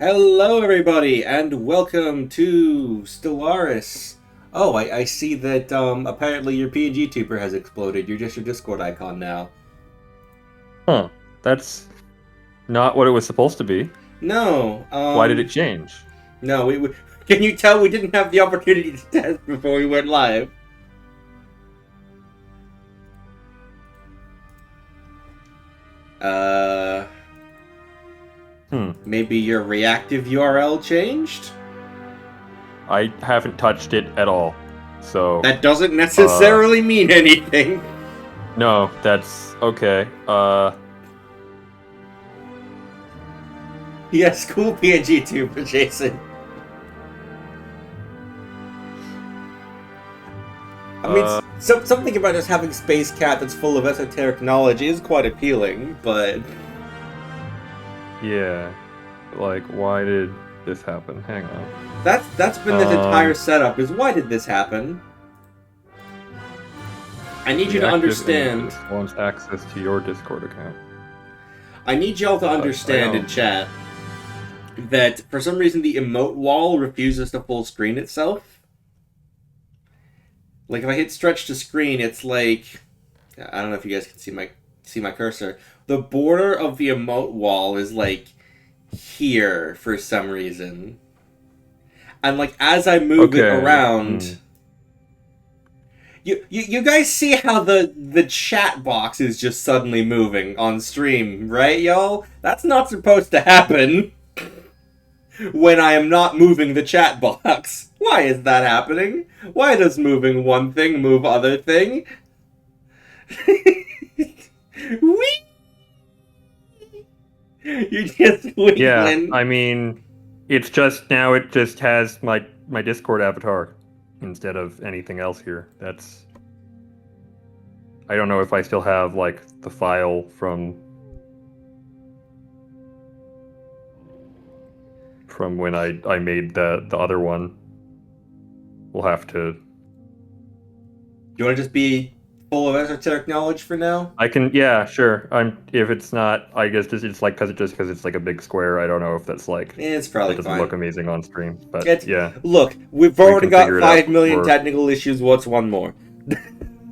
Hello, everybody, and welcome to Stellaris. Oh, I see that apparently your PNG tuber has exploded. You're just your Discord icon now. Huh. That's not what it was supposed to be. No. Why did it change? No, can you tell we didn't have the opportunity to test before we went live? Maybe your reactive URL changed? I haven't touched it at all. So That doesn't necessarily mean anything. no, that's okay. Yes, cool PNG tuber, Jason. I mean, something about just having Space Cat that's full of esoteric knowledge is quite appealing, but... Yeah. Like, why did this happen? Hang on. That's been this entire setup, is why did this happen? I need you to understand... Wants access to your Discord account. I need y'all to understand in chat that for some reason the emote wall refuses to full screen itself. Like if I hit stretch to screen, it's like, I don't know if you guys can see my cursor. The border of the emote wall is like here for some reason. And like as I move it around, you guys see how the chat box is just suddenly moving on stream, right, y'all? That's not supposed to happen when I am not moving the chat box. Why is that happening? Why does moving one thing move other thing? Whee! You just wiggling. Yeah, I mean, it's just now it just has my Discord avatar instead of anything else here. That's... I don't know if I still have, like, the file from when I made the other one. We'll have to... You want to just be full of esoteric knowledge for now? I can, yeah, sure. If it's not, I guess it's like because it's like a big square. I don't know if that's like... It's probably it doesn't fine. look amazing on stream, but yeah. Look, we've already got 5 million technical issues. What's one more?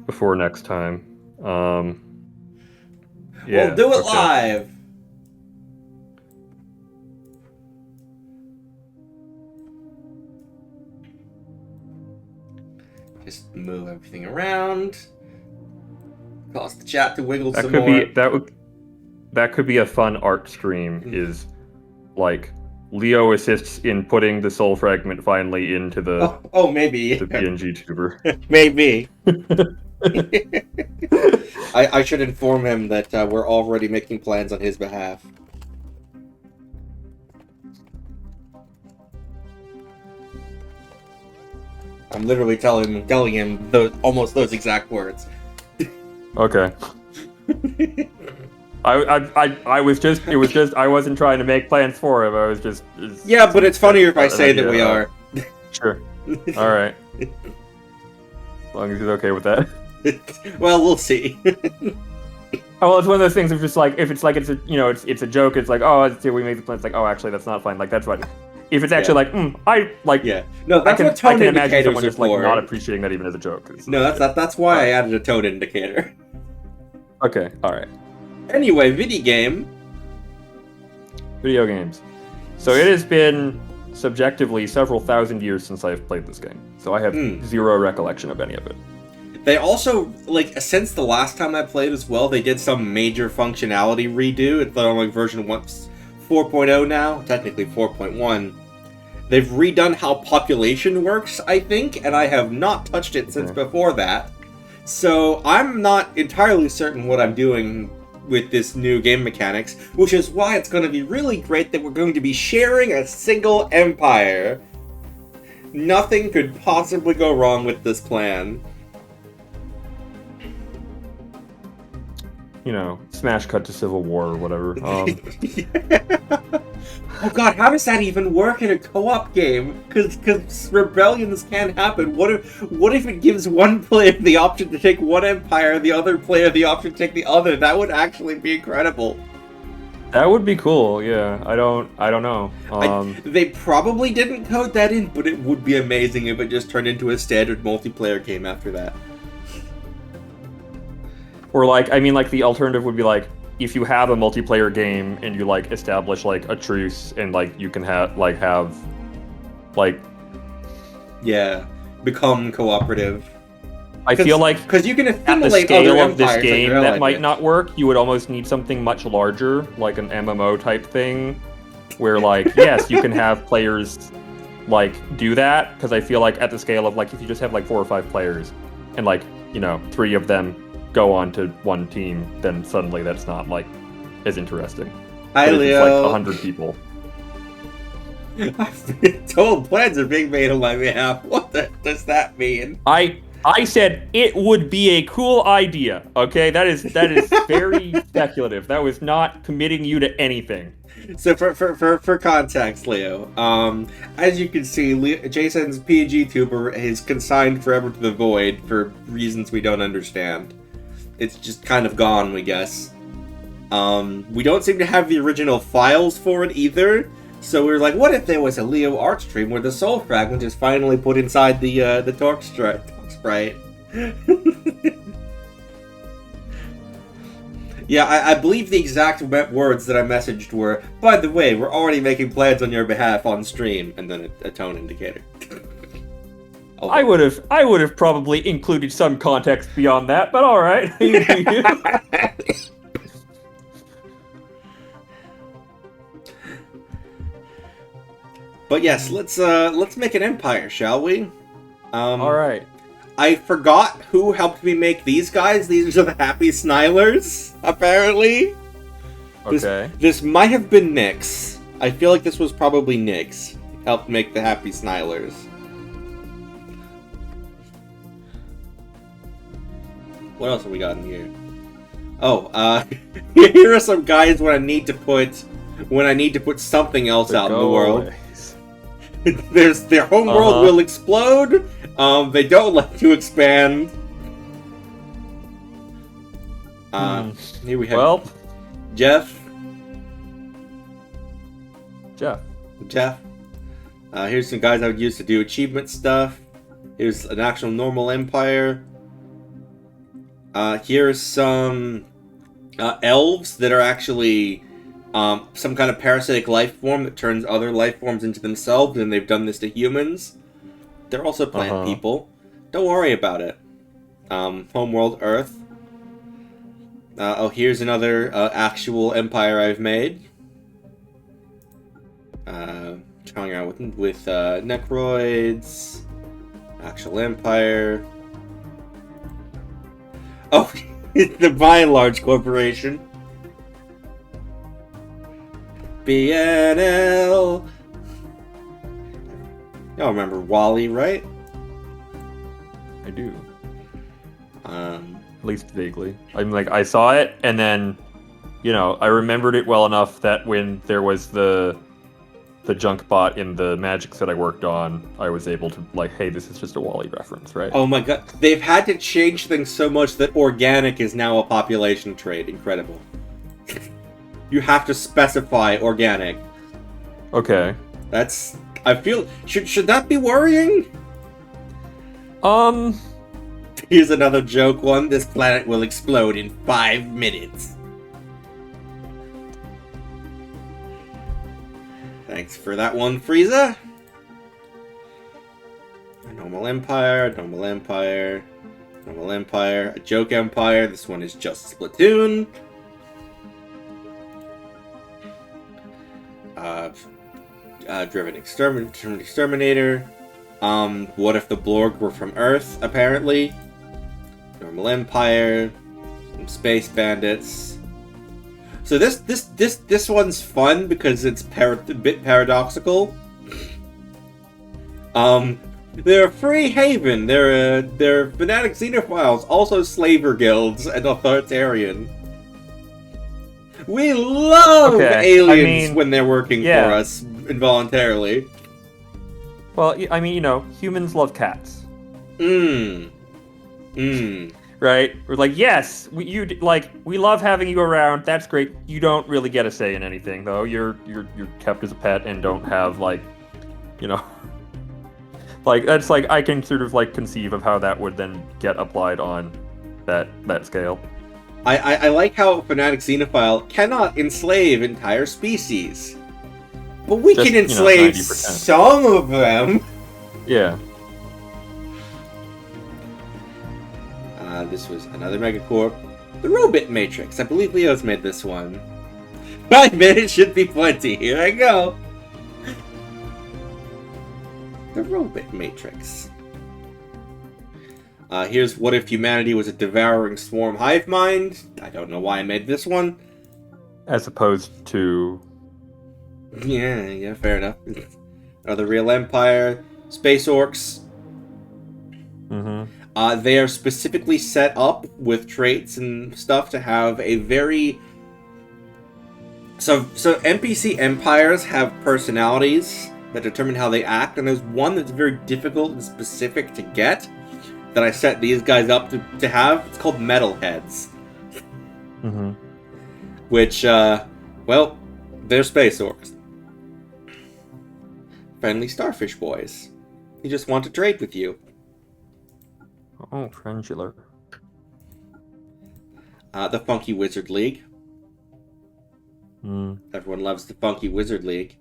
Before next time. Yeah, we'll do it live. Just move everything around. Cause the chat to wiggle some more. That could be a fun art stream. Is like Leo assists in putting the soul fragment finally into the maybe the PNG tuber. Maybe. I should inform him that we're already making plans on his behalf. I'm literally telling him almost those exact words. Okay. I was just I wasn't trying to make plans for him. I was just... Yeah, but it's funnier if I say that we are. Sure. All right. As long as he's okay with that. Well, we'll see. Well, it's one of those things of just like, if it's like it's a joke, it's like, oh, let's see, we made the plan. It's like, oh, actually, that's not fine. Like, that's fine. If it's actually Yeah. No, that's what tone I can imagine indicators someone are just like for. not appreciating that even as a joke. No, that's why I added a tone indicator. Okay, all right. Anyway, video games. So it has been subjectively several thousand years since I've played this game, so I have zero recollection of any of it. They also, like, since the last time I played as well, they did some major functionality redo. It's on like version 4.0 now, technically 4.1. They've redone how population works, I think, and I have not touched it since before that. So I'm not entirely certain what I'm doing with this new game mechanics, which is why it's going to be really great that we're going to be sharing a single empire. Nothing could possibly go wrong with this plan. You know, smash cut to Civil War or whatever. Oh god, how does that even work in a co-op game? Because rebellions can't happen. What if it gives one player the option to take one empire, the other player the option to take the other? That would actually be incredible. That would be cool. Yeah, I don't know. They probably didn't code that in, but it would be amazing if it just turned into a standard multiplayer game after that. Or like, I mean, like the alternative would be like, if you have a multiplayer game and you like establish like a truce and like you can have yeah, become cooperative. I feel like because you can at the assimilate scale other of this empires game like that might not work. You would almost need something much larger, like an MMO type thing, where like yes, you can have players like do that. Because I feel like at the scale of like if you just have like 4 or 5 players and like 3 of them go on to one team, then suddenly that's not like as interesting. Hi, but if Leo. it's like 100 people. I've been told plans are being made on my behalf. What does that mean? I said it would be a cool idea. Okay, that is very speculative. That was not committing you to anything. So for context, Leo, as you can see, Jason's PG tuber is consigned forever to the void for reasons we don't understand. It's just kind of gone, we guess. We don't seem to have the original files for it either. So we were like, what if there was a Leo art stream where the soul fragment is finally put inside the Torque Sprite? Yeah, I believe the exact words that I messaged were, by the way, we're already making plans on your behalf on stream, and then a tone indicator. I would have probably included some context beyond that, but all right. But yes, let's make an empire, shall we? All right. I forgot who helped me make these guys. These are the Happy Snilers, apparently. Okay. This might have been Nyx. I feel like this was probably Nyx. Helped make the Happy Snilers. What else have we got in here? Oh, here are some guys when I need to put something else out in the world. Their homeworld will explode. They don't let you expand. Here we have Jeff. Here's some guys I would use to do achievement stuff. Here's an actual normal empire. Here's some elves that are actually some kind of parasitic life form that turns other life forms into themselves, and they've done this to humans. They're also plant people. Don't worry about it. Homeworld Earth. Here's another actual empire I've made. Trying out with Necroids. Actual empire. Oh, the by and large corporation. BNL. Y'all remember Wally, right? I do. At least vaguely. I'm like, I saw it, and then, I remembered it well enough that when there was the junk bot in the magics that I worked on, I was able to, like, hey, this is just a Wally reference, right? Oh my god. They've had to change things so much that organic is now a population trait. Incredible. You have to specify organic. Okay. That's... I feel... Should that be worrying? Here's another joke one. This planet will explode in 5 minutes. Thanks for that one, Frieza. A normal empire, a normal empire, normal empire, a joke empire. This one is just Splatoon. Driven exterminator. What if the Blorg were from Earth, apparently? Normal empire. Some space bandits. So this one's fun because it's a bit paradoxical. They're a free haven. They're fanatic xenophiles, also slaver guilds, and authoritarian. We love aliens when they're working for us involuntarily. Well, I mean, humans love cats. right? We're like, yes, we love having you around. That's great. You don't really get a say in anything, though. You're kept as a pet and don't have like, you know, like that's like I can sort of like conceive of how that would then get applied on that scale. I like how Fanatic Xenophile cannot enslave entire species, but we Just, can enslave 90%. some of them. Yeah. This was another Megacorp. The Robit Matrix. I believe Leo's made this one. 5 minutes should be plenty. Here I go. The Robit Matrix. Here's what if humanity was a devouring swarm hive mind. I don't know why I made this one. As opposed to... Yeah, fair enough. The Real Empire. Space Orcs. Mm-hmm. They are specifically set up with traits and stuff to have a very... So NPC empires have personalities that determine how they act, and there's one that's very difficult and specific to get that I set these guys up to have. It's called Metalheads. Mm-hmm. Which, well, they're space orcs. Friendly starfish boys. They just want to trade with you. Oh, Triangular. The Funky Wizard League. Mm. Everyone loves the Funky Wizard League.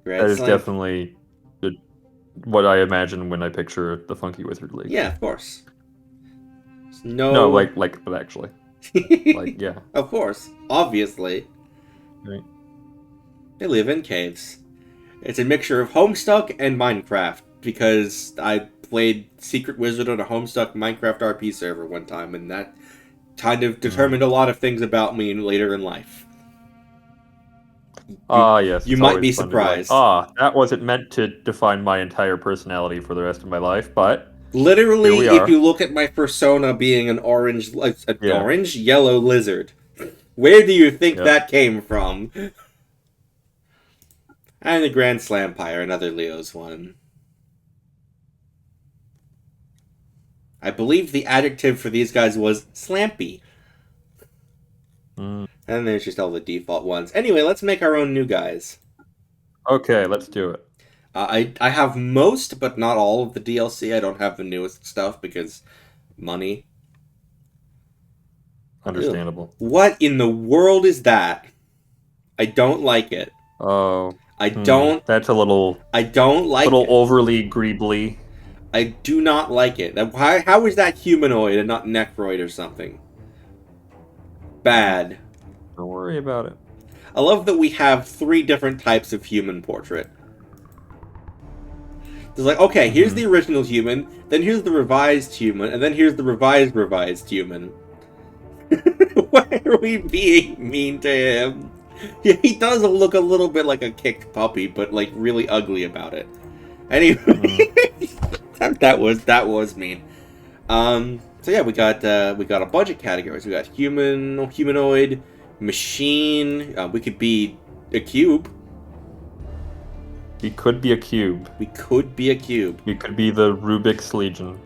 That is definitely what I imagine when I picture the Funky Wizard League. Yeah, of course. No, but actually. Like, yeah. Of course. Obviously. Right. They live in caves. It's a mixture of Homestuck and Minecraft, because I played Secret Wizard on a Homestuck Minecraft RP server one time, and that kind of determined a lot of things about me later in life. Yes. You might be surprised. That wasn't meant to define my entire personality for the rest of my life, but... Literally, if you look at my persona being an orange, yellow lizard, where do you think that came from? And the Grand Slampire, another Leo's one. I believe the adjective for these guys was slampy. Mm. And there's just all the default ones. Anyway, let's make our own new guys. Okay, let's do it. I have most, but not all of the DLC. I don't have the newest stuff because money. Understandable. Ew. What in the world is that? I don't like it. Oh. I don't... That's a little... I don't like it. A little overly greebly. I do not like it. How is that humanoid and not Necroid or something? Bad. Don't worry about it. I love that we have 3 different types of human portrait. It's like, okay, here's the original human, then here's the revised human, and then here's the revised human. Why are we being mean to him? Yeah, he does look a little bit like a kicked puppy, but like really ugly about it. Anyway, that was mean. So yeah, we got a bunch of categories. We got human, humanoid, machine. We could be a cube. We could be a cube. We could be a cube. We could be the Rubik's Legion.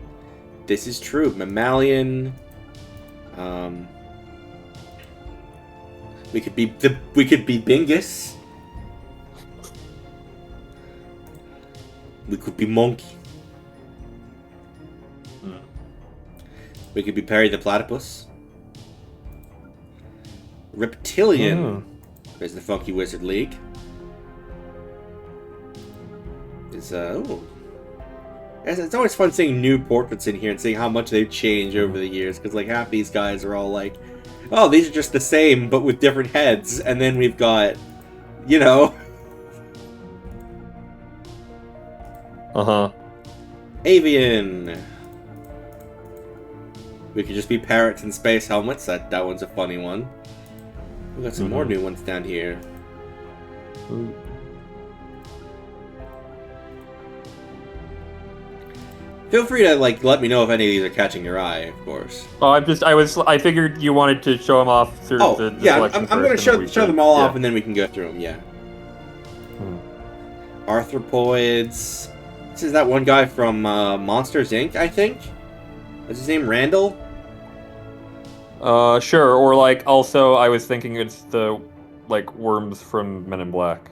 This is true. Mammalian. We could be Bingus. We could be monkey. We could be Perry the Platypus. Reptilian. There's the Funky Wizard League. It's always fun seeing new portraits in here and seeing how much they've changed over the years, because like half these guys are all like, oh, these are just the same but with different heads, and then we've got, you know, Avian. We could just be parrots in space helmets. That one's a funny one. We got some more new ones down here. Ooh. Feel free to like let me know if any of these are catching your eye, of course. Oh, I figured you wanted to show them off through the I'm going to show them all off, and then we can go through them. Yeah. Arthropoids. This is that one guy from Monsters Inc. I think. What's his name? Randall? Sure. Or like, also, I was thinking it's the like worms from Men in Black.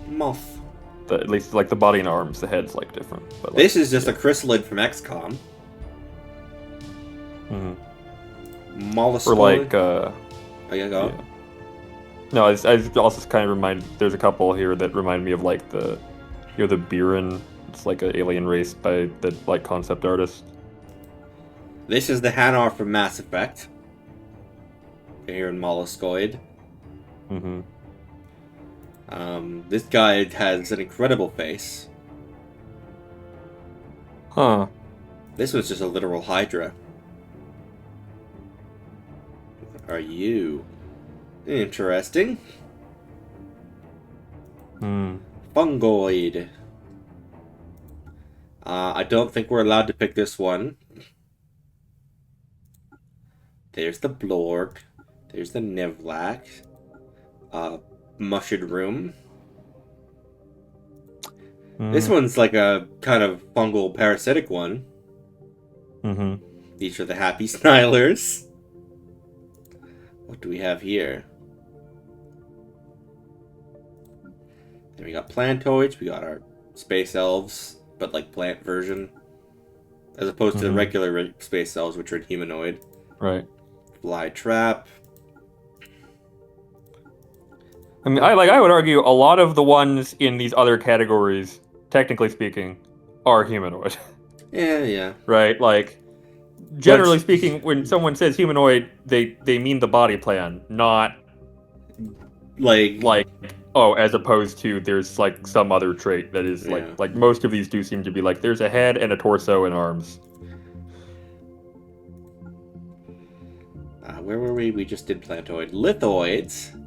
Moth. At least like the body and arms, the head's like different. But like, This is just a chrysalid from XCOM. Molluscoid. Or like, oh yeah, go. Yeah. No, I also kind of remind. There's a couple here that remind me of like the Biren. It's like an alien race by the like concept artist. This is the Hanar from Mass Effect. Here in Molluscoid. This guy has an incredible face. Huh. This was just a literal Hydra. Are you? Interesting. Fungoid. I don't think we're allowed to pick this one. There's the Blorg. There's the Nivlac. Mushroom. This one's like a kind of fungal parasitic one. These are the Happy Snilers. What do we have here? Then we got plantoids, we got our space elves, but like plant version. As opposed to the regular space elves, which are humanoid. Right. Fly trap. I mean, I would argue a lot of the ones in these other categories, technically speaking, are humanoid. Yeah. Right? Like, generally speaking, when someone says humanoid, they mean the body plan, not like as opposed to there's like some other trait that is like most of these do seem to be like there's a head and a torso and arms. Where were we? We just did plantoid. Lithoids.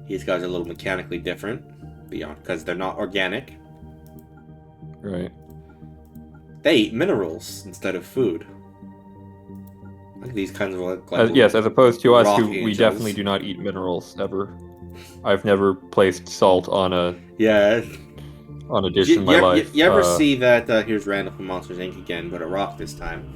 These guys are a little mechanically different, beyond because they're not organic. Right. They eat minerals instead of food. Like these kinds of like yes, as opposed to us, who we angels. definitely do not eat minerals ever. I've never placed salt on a dish in my life. You ever see that? Here's Randall from Monsters Inc. again, but a rock this time.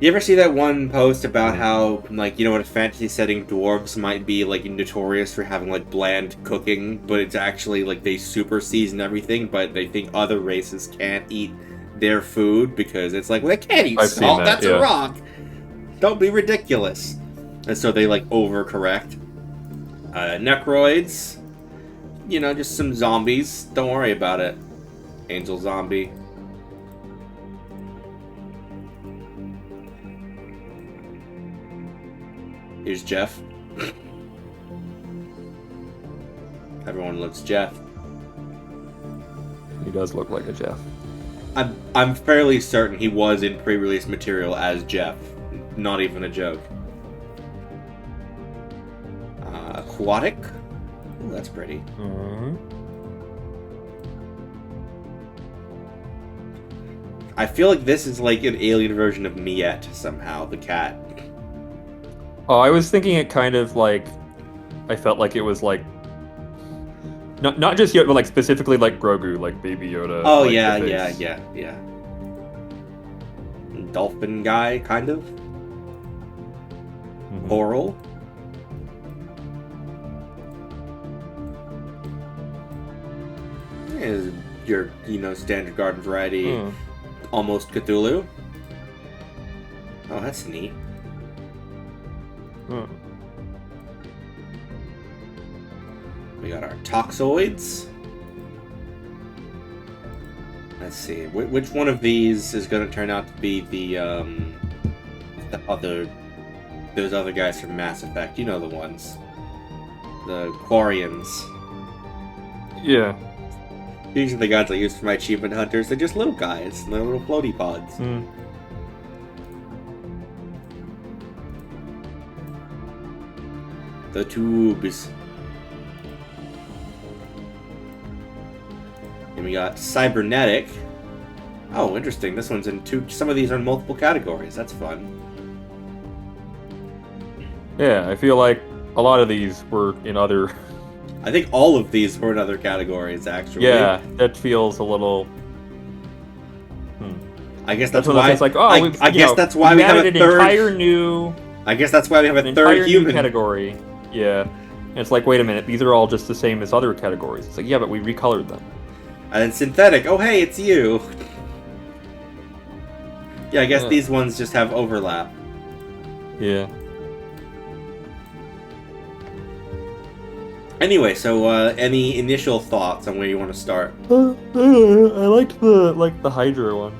You ever see that one post about how, like, you know, in a fantasy setting, dwarves might be, like, notorious for having, like, bland cooking, but it's actually, like, they super season everything, but they think other races can't eat their food because it's like, well, they can't eat salt, that's a rock. Don't be ridiculous. And so they, like, overcorrect. Necroids, you know, just some zombies. Don't worry about it. Angel zombie. Here's Jeff. Everyone loves Jeff. He does look like a Jeff. I'm fairly certain he was in pre-release material as Jeff. Not even a joke. Aquatic. Ooh, that's pretty. I feel like this is like an alien version of Miette somehow, the cat. Oh, I was thinking it kind of like, I felt like it was like, not just Yoda, but like specifically like Grogu, like Baby Yoda. Oh, like yeah. Dolphin guy, kind of. Coral. Is your, standard garden variety, almost Cthulhu. Oh, that's neat. We got our toxoids. Let's see, which one of these is going to turn out to be those other guys from Mass Effect? You know the ones, the Quarians. Yeah. These are the guys I use for my achievement hunters. They're just little guys. They're little floaty pods. The tubes. And we got cybernetic. Oh, interesting. This one's in two. Some of these are in multiple categories. That's fun. Yeah, I feel like a lot of these were in other. I think all of these were in other categories, actually. Yeah, that feels a little. I guess That's that's one of why. those things like, oh, I guess that's why we have added a an third. entire new, I guess that's why we have an a entire third new human. category. Yeah. And it's like, wait a minute, these are all just the same as other categories. It's like, yeah, but we recolored them. And then synthetic. Oh, hey, it's you. Yeah, I guess these ones just have overlap. Yeah. Anyway, so any initial thoughts on where you want to start? I liked the Hydra one.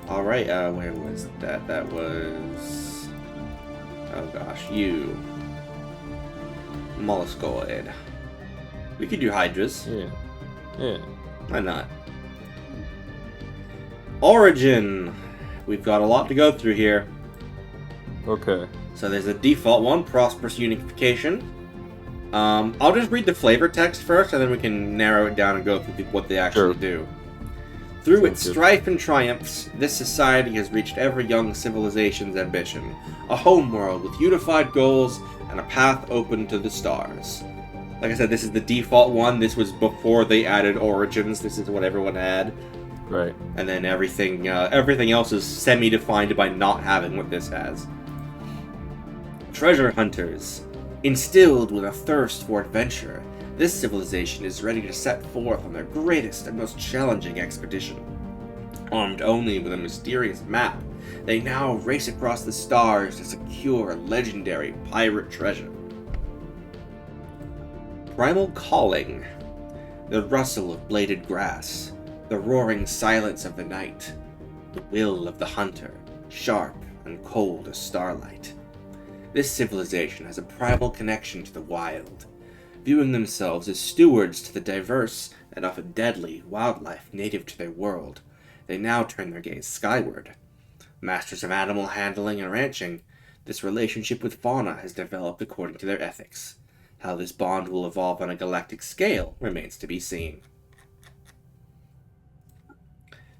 All right, where was that? That was, oh gosh, you molluscoid. We could do hydras. Yeah. Why not? Origin. We've got a lot to go through here. Okay. So there's a default one, prosperous unification. I'll just read the flavor text first, and then we can narrow it down and go through what they actually do. Through its strife and triumphs, this society has reached every young civilization's ambition. A homeworld with unified goals and a path open to the stars. Like I said, this is the default one. This was before they added Origins. This is what everyone had. Right. And then everything else is semi-defined by not having what this has. Treasure hunters. Instilled with a thirst for adventure, this civilization is ready to set forth on their greatest and most challenging expedition. Armed only with a mysterious map, they now race across the stars to secure legendary pirate treasure. Primal calling. The rustle of bladed grass, the roaring silence of the night, the will of the hunter, sharp and cold as starlight. This civilization has a primal connection to the wild, viewing themselves as stewards to the diverse and often deadly wildlife native to their world. They now turn their gaze skyward. Masters of animal handling and ranching, this relationship with fauna has developed according to their ethics. How this bond will evolve on a galactic scale remains to be seen.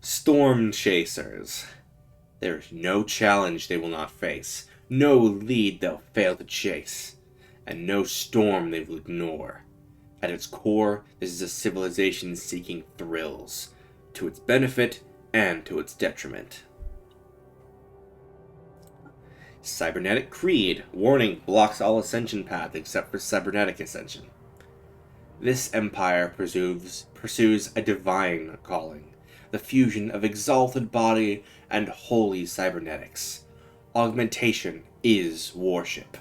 Storm Chasers. There is no challenge they will not face, no lead they'll fail to chase, and no storm they will ignore. At its core, this is a civilization seeking thrills, to its benefit and to its detriment. Cybernetic Creed. Warning, blocks all ascension paths except for cybernetic ascension. This empire pursues a divine calling, the fusion of exalted body and holy cybernetics. Augmentation is worship.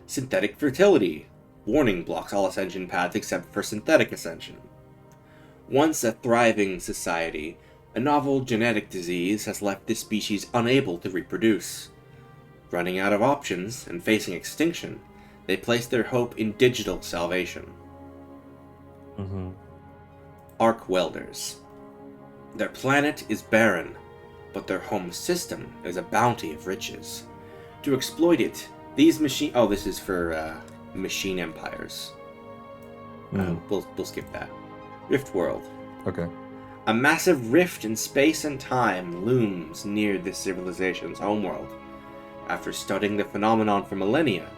Synthetic Fertility. Warning, blocks all ascension paths except for synthetic ascension. Once a thriving society, a novel genetic disease has left this species unable to reproduce. Running out of options and facing extinction, they place their hope in digital salvation. Arc Welders. Their planet is barren, but their home system is a bounty of riches. To exploit it, these this is for machine empires. We'll skip that. Rift World. Okay. A massive rift in space and time looms near this civilization's homeworld. After studying the phenomenon for millennia,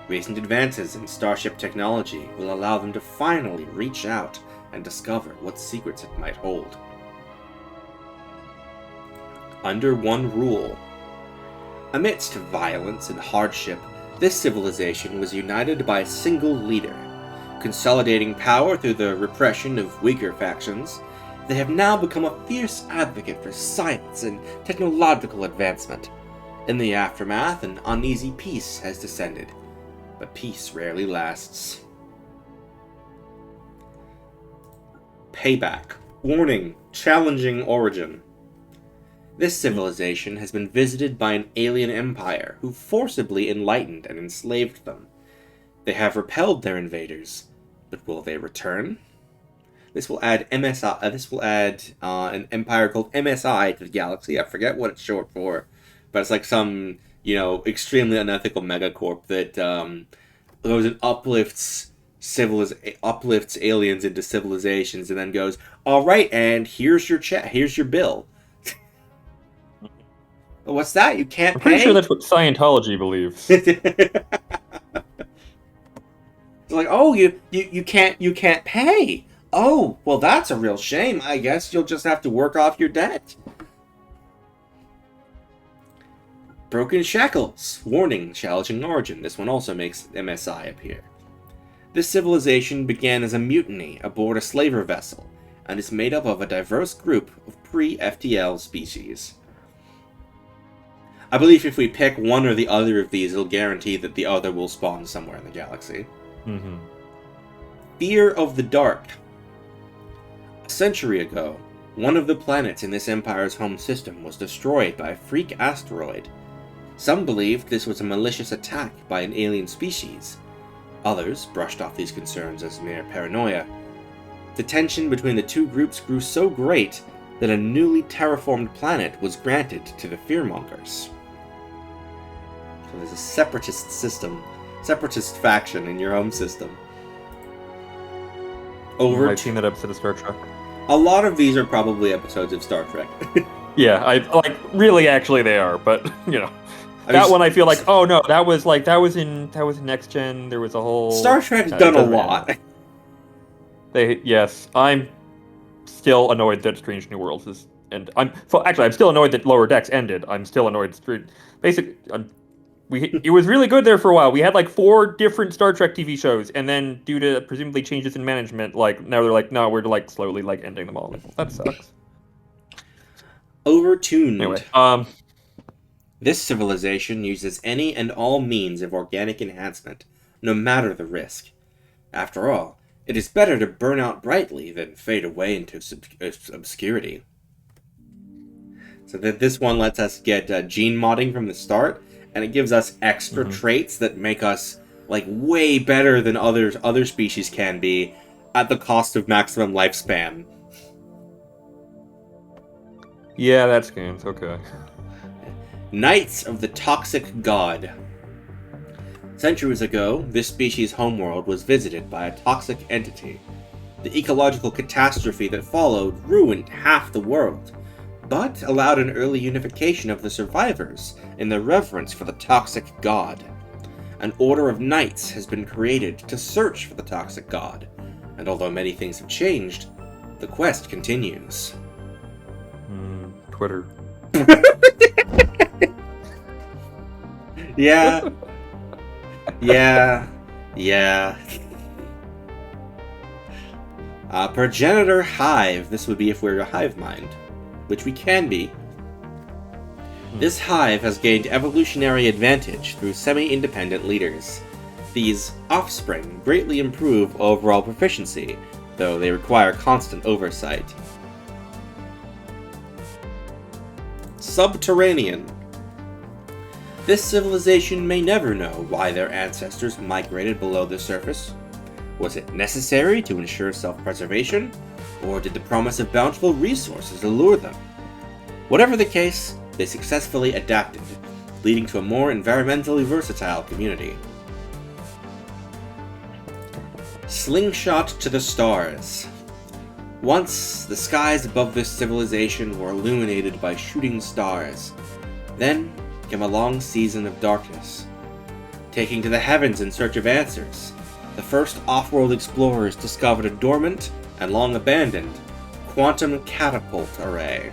recent advances in starship technology will allow them to finally reach out and discover what secrets it might hold. Under one rule. Amidst violence and hardship, this civilization was united by a single leader. Consolidating power through the repression of weaker factions, they have now become a fierce advocate for science and technological advancement. In the aftermath, an uneasy peace has descended, but peace rarely lasts. Payback. Warning, challenging origin. This civilization has been visited by an alien empire who forcibly enlightened and enslaved them. They have repelled their invaders, but will they return? This will add an empire called MSI to the galaxy. I forget what it's short for, but it's like some, extremely unethical megacorp that goes and uplifts aliens into civilizations, and then goes, "All right, and here's your bill." What's that? You can't I'm pay? pretty sure that's what Scientology believes. It's like, oh, you can't pay. Oh, well, that's a real shame. I guess you'll just have to work off your debt. Broken Shackles. Warning, challenging origin. This one also makes MSI appear. This civilization began as a mutiny aboard a slaver vessel, and is made up of a diverse group of pre-FTL species. I believe if we pick one or the other of these, it'll guarantee that the other will spawn somewhere in the galaxy. Mm-hmm. Fear of the Dark. A century ago, one of the planets in this empire's home system was destroyed by a freak asteroid. Some believed this was a malicious attack by an alien species. Others brushed off these concerns as mere paranoia. The tension between the two groups grew so great that a newly terraformed planet was granted to the fearmongers. So there's a separatist faction in your home system. I've seen that episode of Star Trek. A lot of these are probably episodes of Star Trek. Yeah, really actually they are, but that one I feel like, oh no, that was in Next Gen. There was a whole Star Trek's done a lot. Yes, I'm still annoyed that Strange New Worlds is, and I'm still annoyed that Lower Decks ended. I'm still annoyed. It was really good there for a while. We had 4 different Star Trek TV shows, and then due to presumably changes in management, now they're no, we're slowly ending them all. That sucks. Overtuned. Anyway, This civilization uses any and all means of organic enhancement, no matter the risk. After all, it is better to burn out brightly than fade away into obscurity. So that this one lets us get gene modding from the start, and it gives us extra traits that make us way better than other species can be, at the cost of maximum lifespan. Yeah, that's games. Okay. Knights of the Toxic God. Centuries ago, this species' homeworld was visited by a toxic entity. The ecological catastrophe that followed ruined half the world, but allowed an early unification of the survivors in their reverence for the toxic god. An order of knights has been created to search for the toxic god, and although many things have changed, the quest continues. Twitter. Yeah. Progenitor hive. This would be if we're a hive mind, which we can be. This hive has gained evolutionary advantage through semi-independent leaders. These offspring greatly improve overall proficiency, though they require constant oversight. Subterranean. This civilization may never know why their ancestors migrated below the surface. Was it necessary to ensure self-preservation, or did the promise of bountiful resources allure them? Whatever the case, they successfully adapted, leading to a more environmentally versatile community. Slingshot to the stars. Once, the skies above this civilization were illuminated by shooting stars. Then came a long season of darkness. Taking to the heavens in search of answers, the first off-world explorers discovered a dormant and long abandoned quantum catapult array.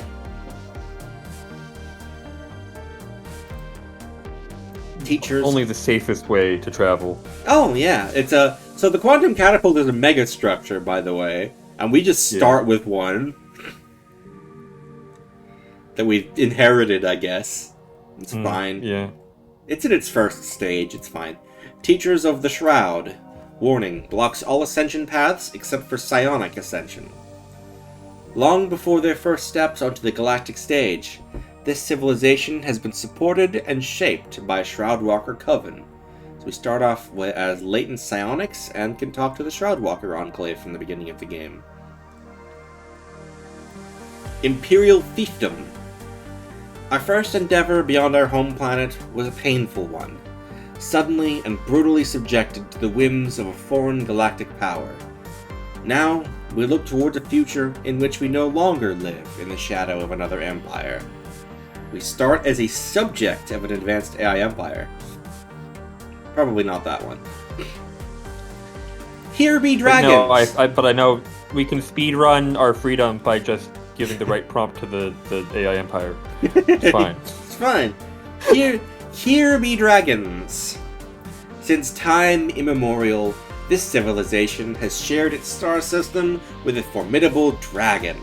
Teachers. Only the safest way to travel. Oh yeah, so the quantum catapult is a megastructure, by the way, and we just start with one that we inherited, I guess. It's fine. Yeah. It's in its first stage, it's fine. Teachers of the Shroud. Warning, blocks all ascension paths except for psionic ascension. Long before their first steps onto the galactic stage, this civilization has been supported and shaped by Shroudwalker Coven. So we start off as latent psionics and can talk to the Shroudwalker Enclave from the beginning of the game. Imperial Fiefdom. Our first endeavor beyond our home planet was a painful one, suddenly and brutally subjected to the whims of a foreign galactic power. Now, we look towards a future in which we no longer live in the shadow of another empire. We start as a subject of an advanced AI empire. Probably not that one. Here be dragons! But I know we can speed run our freedom by just giving the right prompt to the AI empire. It's fine. It's fine. Here be dragons. Since time immemorial, this civilization has shared its star system with a formidable dragon.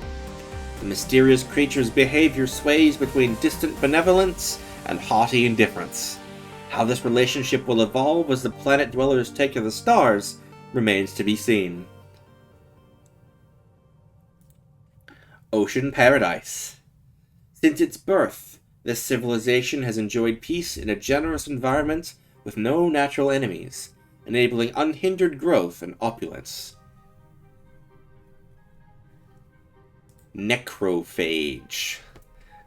The mysterious creature's behavior sways between distant benevolence and haughty indifference. How this relationship will evolve as the planet dwellers take to the stars remains to be seen. Ocean Paradise. Since its birth, this civilization has enjoyed peace in a generous environment with no natural enemies, enabling unhindered growth and opulence. Necrophage.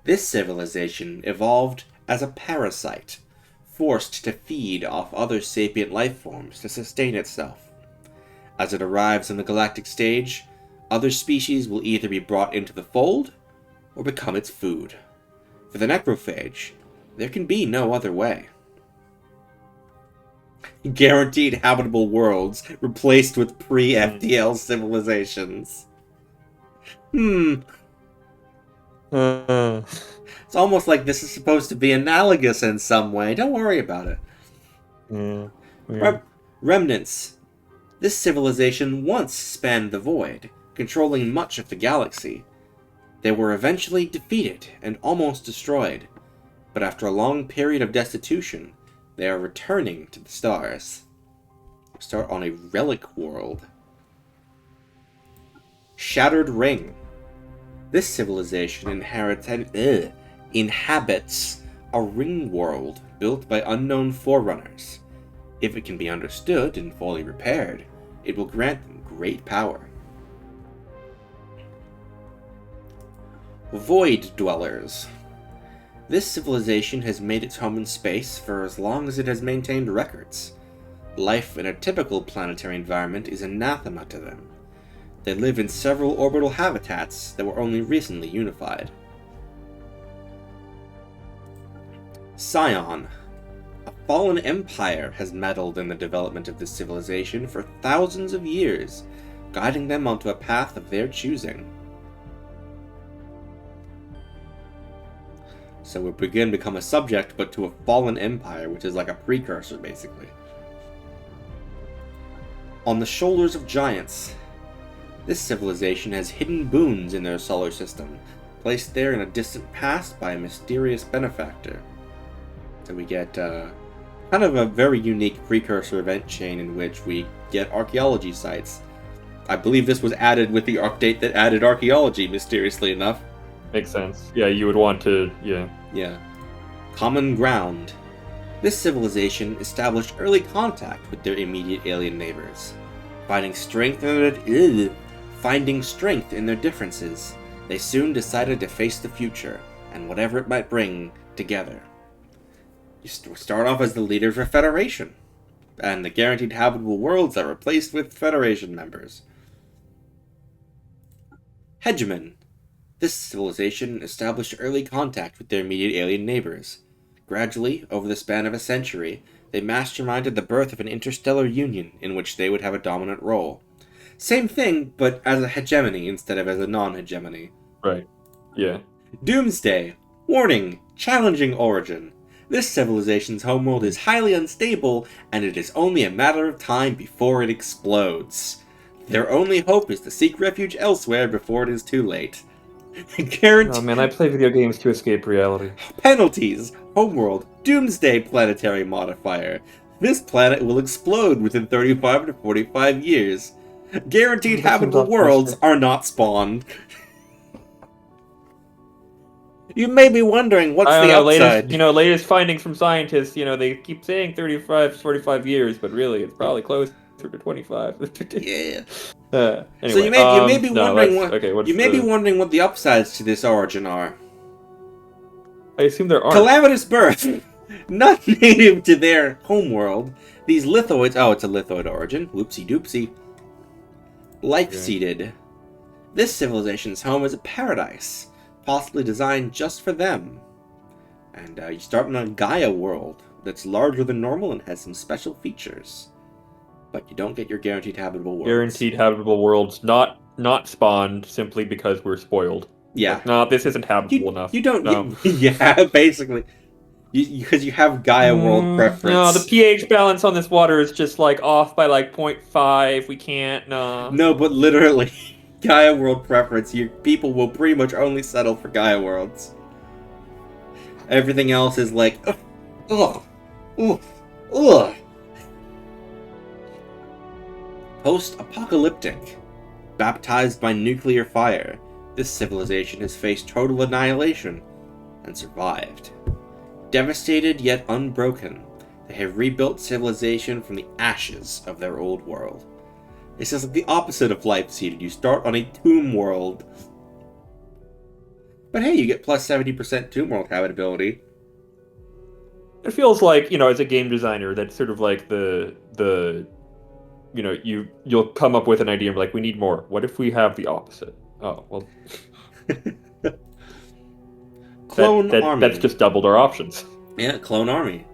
This civilization evolved as a parasite, forced to feed off other sapient life forms to sustain itself. As it arrives on the galactic stage, other species will either be brought into the fold or become its food. For the necrophage, there can be no other way. Guaranteed habitable worlds replaced with pre-FTL civilizations. It's almost like this is supposed to be analogous in some way. Don't worry about it. Remnants. This civilization once spanned the void, controlling much of the galaxy. They were eventually defeated and almost destroyed, but after a long period of destitution, they are returning to the stars. Start on a relic world. Shattered Ring. This civilization inhabits a ring world built by unknown forerunners. If it can be understood and fully repaired, it will grant them great power. Void Dwellers. This civilization has made its home in space for as long as it has maintained records. Life in a typical planetary environment is anathema to them. They live in several orbital habitats that were only recently unified. Scion. A fallen empire has meddled in the development of this civilization for thousands of years, guiding them onto a path of their choosing. So we become a subject, but to a fallen empire, which is like a precursor, basically. On the shoulders of giants. This civilization has hidden boons in their solar system, placed there in a distant past by a mysterious benefactor. So we get kind of a very unique precursor event chain in which we get archaeology sites. I believe this was added with the update that added archaeology, mysteriously enough. Makes sense. Yeah, you would want to, yeah. Yeah. Common Ground. This civilization established early contact with their immediate alien neighbors. Finding strength in their differences, they soon decided to face the future, and whatever it might bring, together. You start off as the leader of a Federation, and the guaranteed habitable worlds are replaced with Federation members. Hegemon. This civilization established early contact with their immediate alien neighbors. Gradually, over the span of a century, they masterminded the birth of an interstellar union in which they would have a dominant role. Same thing, but as a hegemony instead of as a non-hegemony. Right. Yeah. Doomsday. Warning. Challenging origin. This civilization's homeworld is highly unstable, and it is only a matter of time before it explodes. Their only hope is to seek refuge elsewhere before it is too late. Oh man, I play video games to escape reality. Penalties. Homeworld. Doomsday planetary modifier. This planet will explode within 35 to 45 years. Guaranteed habitable worlds are not spawned. You may be wondering what's the upside. Latest findings from scientists, they keep saying 35 to 45 years, but really it's probably closer to 25. Yeah. Anyway, so you may be wondering what the upsides to this origin are. I assume there are. Calamitous birth. Not native to their homeworld, these lithoids... Oh, it's a lithoid origin. Whoopsie doopsie. Life-seeded. This civilization's home is a paradise, possibly designed just for them. And you start in a Gaia world that's larger than normal and has some special features. But you don't get your guaranteed habitable worlds. Guaranteed habitable worlds, not Not spawned simply because we're spoiled. Yeah. Like, no, this isn't habitable enough. You don't. No. Yeah, basically. Because you have Gaia world preference. No, the pH balance on this water is just like off by like 0.5. We can't. No. No, but literally, Gaia world preference. People will pretty much only settle for Gaia worlds. Everything else is like, ugh, ugh, ugh. Post-apocalyptic, baptized by nuclear fire, this civilization has faced total annihilation and survived. Devastated yet unbroken, they have rebuilt civilization from the ashes of their old world. This is like the opposite of Life Seeded. You start on a tomb world. But hey, you get plus 70% tomb world habitability. It feels like, as a game designer, that's sort of like the you'll come up with an idea and be like, we need more. What if we have the opposite? Oh, well. Clone Army. That's just doubled our options. Yeah, Clone Army.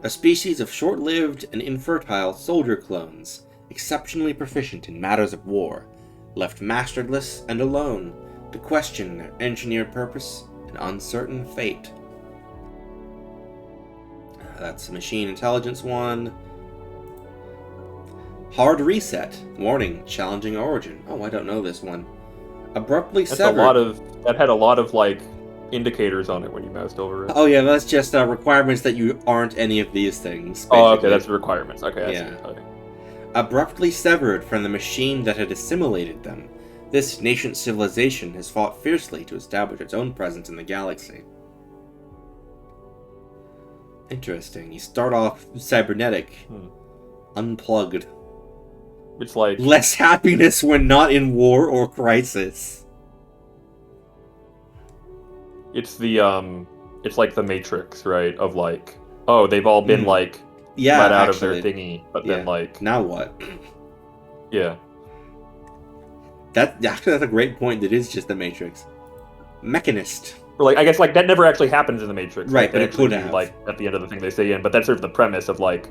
A species of short-lived and infertile soldier clones, exceptionally proficient in matters of war, left masterless and alone to question their engineered purpose and uncertain fate. That's the machine intelligence one. Hard reset. Warning, challenging origin. Oh, I don't know this one. Abruptly severed. That had a lot of like indicators on it when you moused over it. Oh yeah, that's just requirements that you aren't any of these things. Basically. Oh, okay, that's the requirements. Okay, yeah. Okay. Abruptly severed from the machine that had assimilated them, this nascent civilization has fought fiercely to establish its own presence in the galaxy. Interesting. You start off cybernetic, unplugged. It's like less happiness when not in war or crisis. It's like the Matrix, right? Of like, oh, they've all been like let out of their thingy, but then like now what? Yeah. That's a great point. That is just the Matrix. Mechanist. Or like I guess like that never actually happens in the Matrix, right? But it could have. Like at the end of the thing they say in, but that's sort of the premise of like.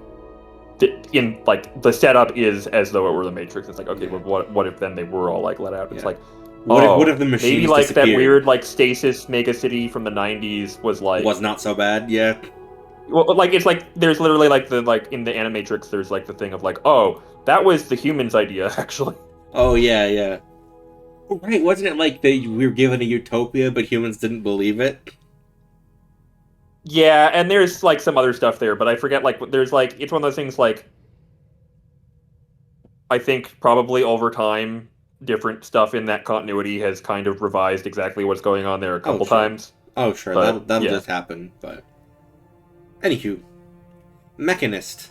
In like the setup is as though it were the Matrix. It's like, okay, but what if then they were all like let out? It's like, what if the machines maybe like that weird like stasis mega city from the 90s was not so bad, yeah. Well, like it's like there's literally like in the Animatrix there's like the thing of like, oh, that was the humans' idea actually. Oh yeah. Right, wasn't it like we were given a utopia but humans didn't believe it? Yeah, and there's like some other stuff there, but I forget like there's like it's one of those things like I think probably over time different stuff in that continuity has kind of revised exactly what's going on there a couple times. Oh sure, that'll just happen, but anywho. Mechanist.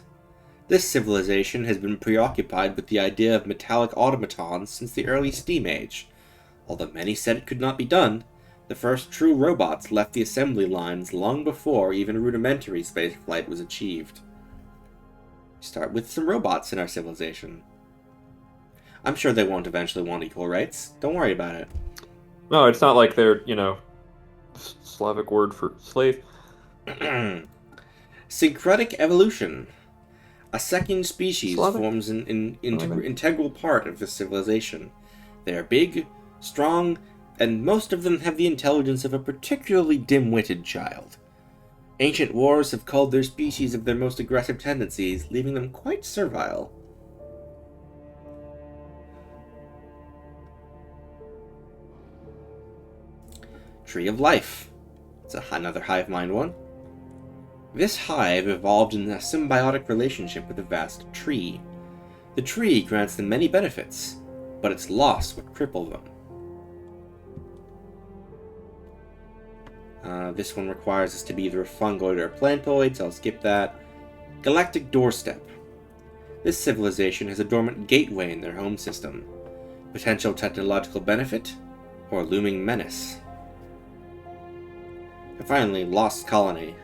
This civilization has been preoccupied with the idea of metallic automatons since the early Steam Age. Although many said it could not be done, the first true robots left the assembly lines long before even rudimentary spaceflight was achieved. We start with some robots in our civilization. I'm sure they won't eventually want equal rights. Don't worry about it. No, it's not like they're, Slavic word for slave. Syncretic evolution. A second species forms an integral part of this civilization. They are big, strong, and most of them have the intelligence of a particularly dim-witted child. Ancient wars have culled their species of their most aggressive tendencies, leaving them quite servile. Tree of Life. It's another hive mind one. This hive evolved in a symbiotic relationship with a vast tree. The tree grants them many benefits, but its loss would cripple them. This one requires us to be either a fungoid or a plantoid, so I'll skip that. Galactic Doorstep. This civilization has a dormant gateway in their home system. Potential technological benefit, or looming menace. And finally, Lost Colony.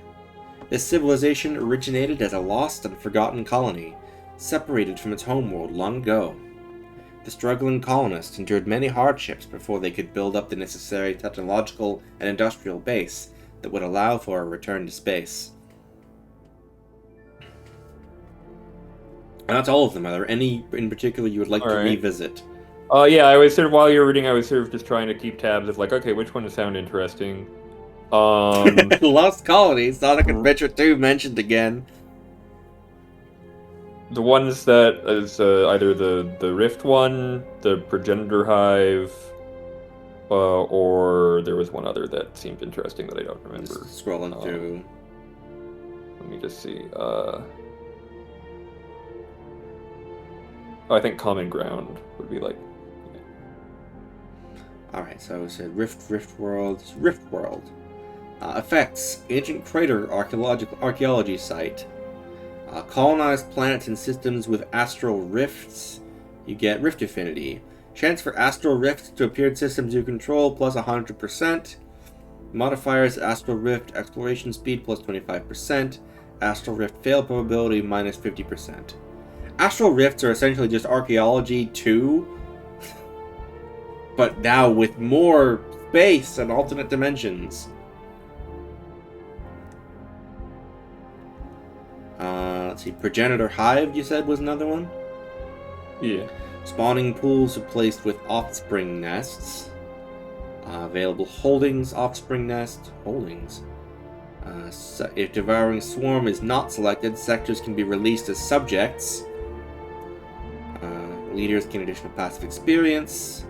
This civilization originated as a lost and forgotten colony, separated from its homeworld long ago. The struggling colonists endured many hardships before they could build up the necessary technological and industrial base that would allow for a return to space. And that's all of them. Are there any in particular you would like to revisit? Yeah, I was sort of while you were reading, I was sort of just trying to keep tabs of like, okay, which ones sound interesting. Lost Colony, Sonic Adventure 2 mentioned again. The ones that is either the Rift one, the Progenitor Hive, or there was one other that seemed interesting that I don't remember. Just scrolling through. Let me just see. I think Common Ground would be like. All right, so we said Rift World. Effects: ancient crater archaeology site. Colonized planets and systems with astral rifts. You get rift affinity. Chance for astral rifts to appear in systems you control plus 100%. Modifiers: astral rift exploration speed plus 25%. Astral rift fail probability minus 50%. Astral rifts are essentially just archaeology 2, but now with more space and alternate dimensions. Let's see, Progenitor Hive, you said, was another one? Yeah. Spawning pools replaced with offspring nests. Available holdings, offspring nest, holdings. If Devouring Swarm is not selected, sectors can be released as subjects. Leaders gain additional passive experience.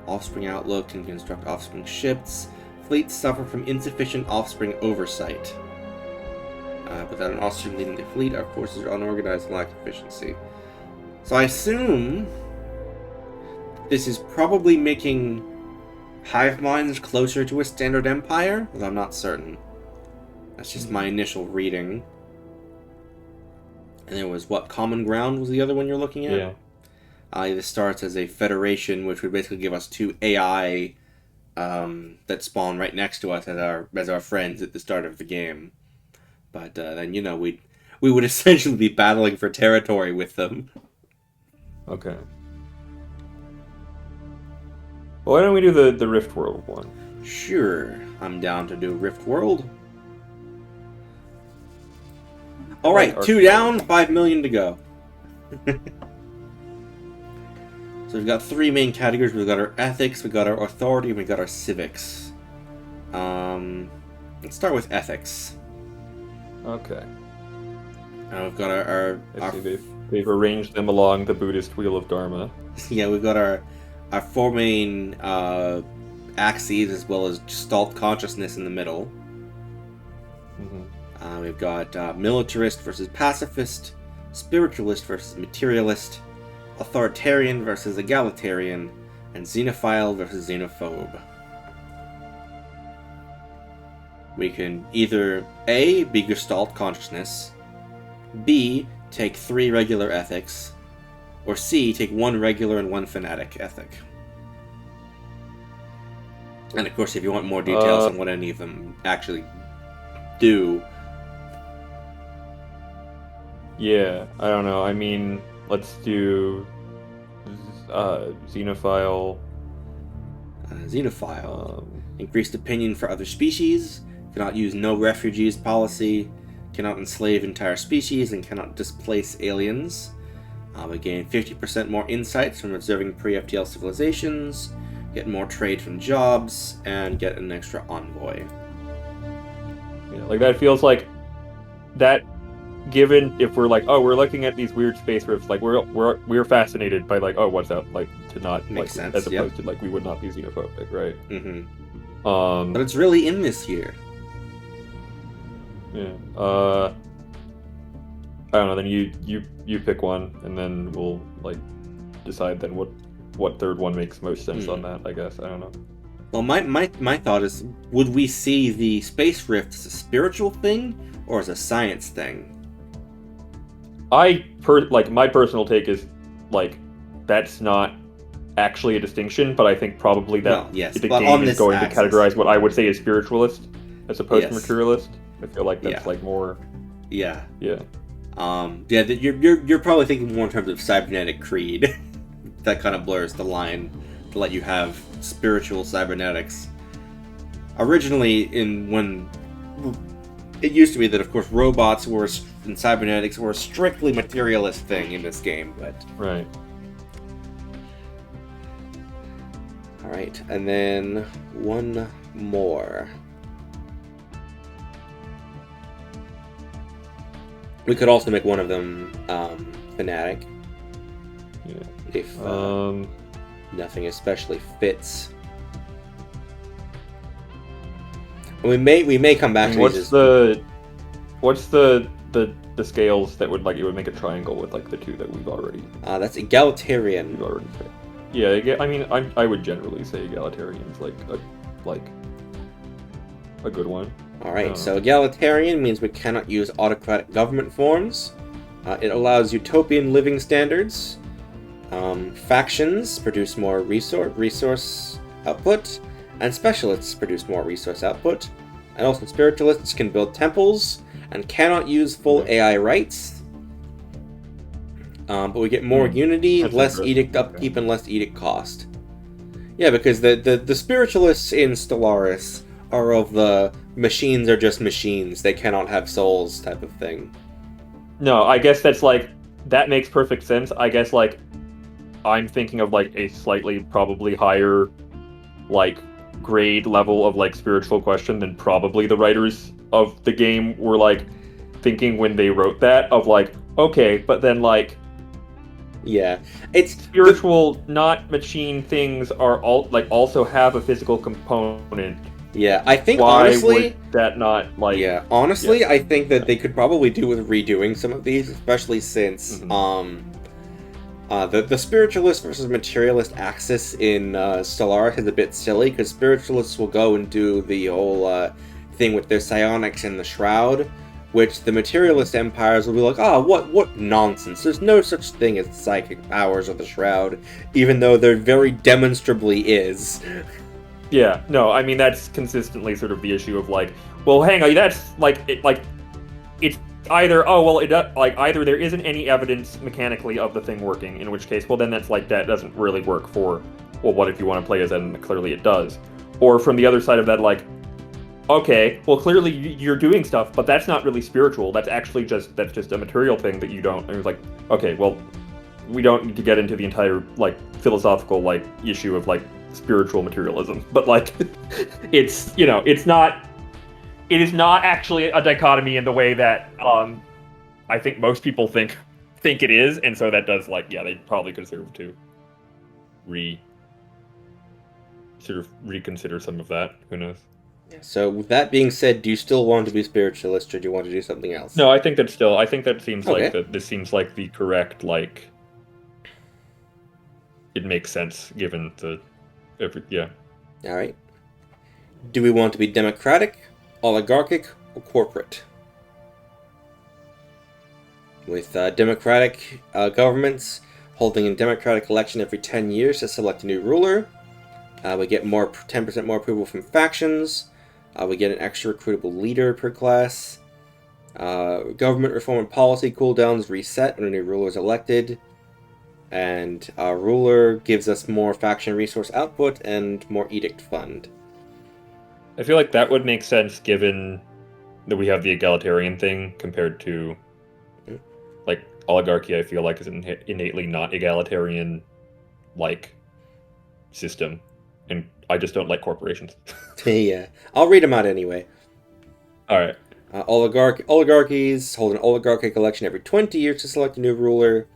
Offspring outlook can construct offspring ships. Fleets suffer from insufficient offspring oversight. Without an offspring leading the fleet, our forces are unorganized and lack efficiency. So I assume this is probably making hive minds closer to a standard empire, but I'm not certain. That's just my initial reading. And there was, what, Common Ground was the other one you're looking at? Yeah. This starts as a federation, which would basically give us 2 AI that spawn right next to us as our friends at the start of the game. But then, we would essentially be battling for territory with them. Okay. Well, why don't we do the Rift World one? Sure, I'm down to do Rift World. All right, 2 down, 5 million to go. So we've got 3 main categories. We've got our ethics, we've got our authority, and we've got our civics. Let's start with ethics. Okay. We've got our they've arranged them along the Buddhist wheel of Dharma. Yeah, we've got our 4 main axes as well as Gestalt consciousness in the middle. Mm-hmm. We've got militarist versus pacifist, spiritualist versus materialist, authoritarian versus egalitarian, and xenophile versus xenophobe. We can either A, be Gestalt consciousness, B, take 3 regular ethics, or C, take 1 regular and 1 fanatic ethic. And of course, if you want more details on what any of them actually do. Yeah, I don't know. I mean, let's do xenophile. Xenophile. Increased opinion for other species. Cannot use no refugees policy. Cannot enslave entire species and cannot displace aliens. We gain 50% more insights from observing pre-FTL civilizations. Get more trade from jobs and get an extra envoy. Yeah, like that feels like that. Given if we're like, oh, we're looking at these weird space rifts, like we're fascinated by like, oh, what's that like to not Makes like sense, as opposed to like we would not be xenophobic, right? Mm-hmm. But it's really in this year. Yeah. I don't know. Then you pick one, and then we'll like decide then what third one makes most sense on that. I guess I don't know. Well, my thought is, would we see the space rift as a spiritual thing or as a science thing? My personal take is like that's not actually a distinction, but I think probably that the game is going to categorize what I would say is spiritualist as opposed to materialist. I feel like that's like more. Yeah. Yeah. You're probably thinking more in terms of cybernetic creed. That kind of blurs the line to let you have spiritual cybernetics. Originally, when it used to be that, of course, robots and cybernetics were a strictly materialist thing in this game, but right. Alright, and then one more. We could also make one of them fanatic. Yeah. If nothing especially fits. We may come back to what's the scales that would it would make a triangle with the two that we've already. That's egalitarian. We've already picked. Yeah, I mean, I would generally say egalitarian's a good one. All right, so egalitarian means we cannot use autocratic government forms. It allows utopian living standards. Factions produce more resource output, and specialists produce more resource output. And also spiritualists can build temples and cannot use full AI rights. But we get more unity, less edict upkeep, and less edict cost. Yeah, because the spiritualists in Stellaris are of the machines are just machines, they cannot have souls type of thing. No, I guess that's that makes perfect sense. I guess I'm thinking of a slightly probably higher grade level of spiritual question than probably the writers of the game were thinking when they wrote that of okay, but then yeah, it's spiritual, not machine things are all also have a physical component. Yeah, I think why honestly would that not yeah, honestly, I think that they could probably do with redoing some of these, especially since the spiritualist versus materialist axis in Stellaris is a bit silly, because spiritualists will go and do the whole thing with their psionics in the shroud, which the materialist empires will be what nonsense, there's no such thing as psychic powers of the shroud, even though there very demonstrably is. Yeah, no, I mean, that's consistently sort of the issue of well, hang on, that's it's either, either there isn't any evidence mechanically of the thing working, in which case, well, then that's that doesn't really work for, well, what if you want to play as that, and clearly it does. Or from the other side of that, okay, well, clearly you're doing stuff, but that's not really spiritual. That's actually just a material thing that you don't. And it's okay, well, we don't need to get into the entire philosophical issue of spiritual materialism, but it's it's not. It is not actually a dichotomy in the way that I think most people think it is, and so that does they probably could sort of reconsider some of that. Who knows? So with that being said, do you still want to be spiritualist, or do you want to do something else? No, I think that seems okay. this seems like the correct it makes sense given yeah. All right. Do we want to be democratic, oligarchic, or corporate? With democratic governments holding a democratic election every 10 years to select a new ruler, we get 10% more approval from factions. We get an extra recruitable leader per class. Government reform and policy cooldowns reset when a new ruler is elected. And our ruler gives us more faction resource output and more edict fund. I feel that would make sense given that we have the egalitarian thing compared to oligarchy. I feel is an innately not egalitarian system, and I just don't like corporations. Yeah, I'll read them out anyway. All right. Oligarchies hold an oligarchic election every 20 years to select a new ruler.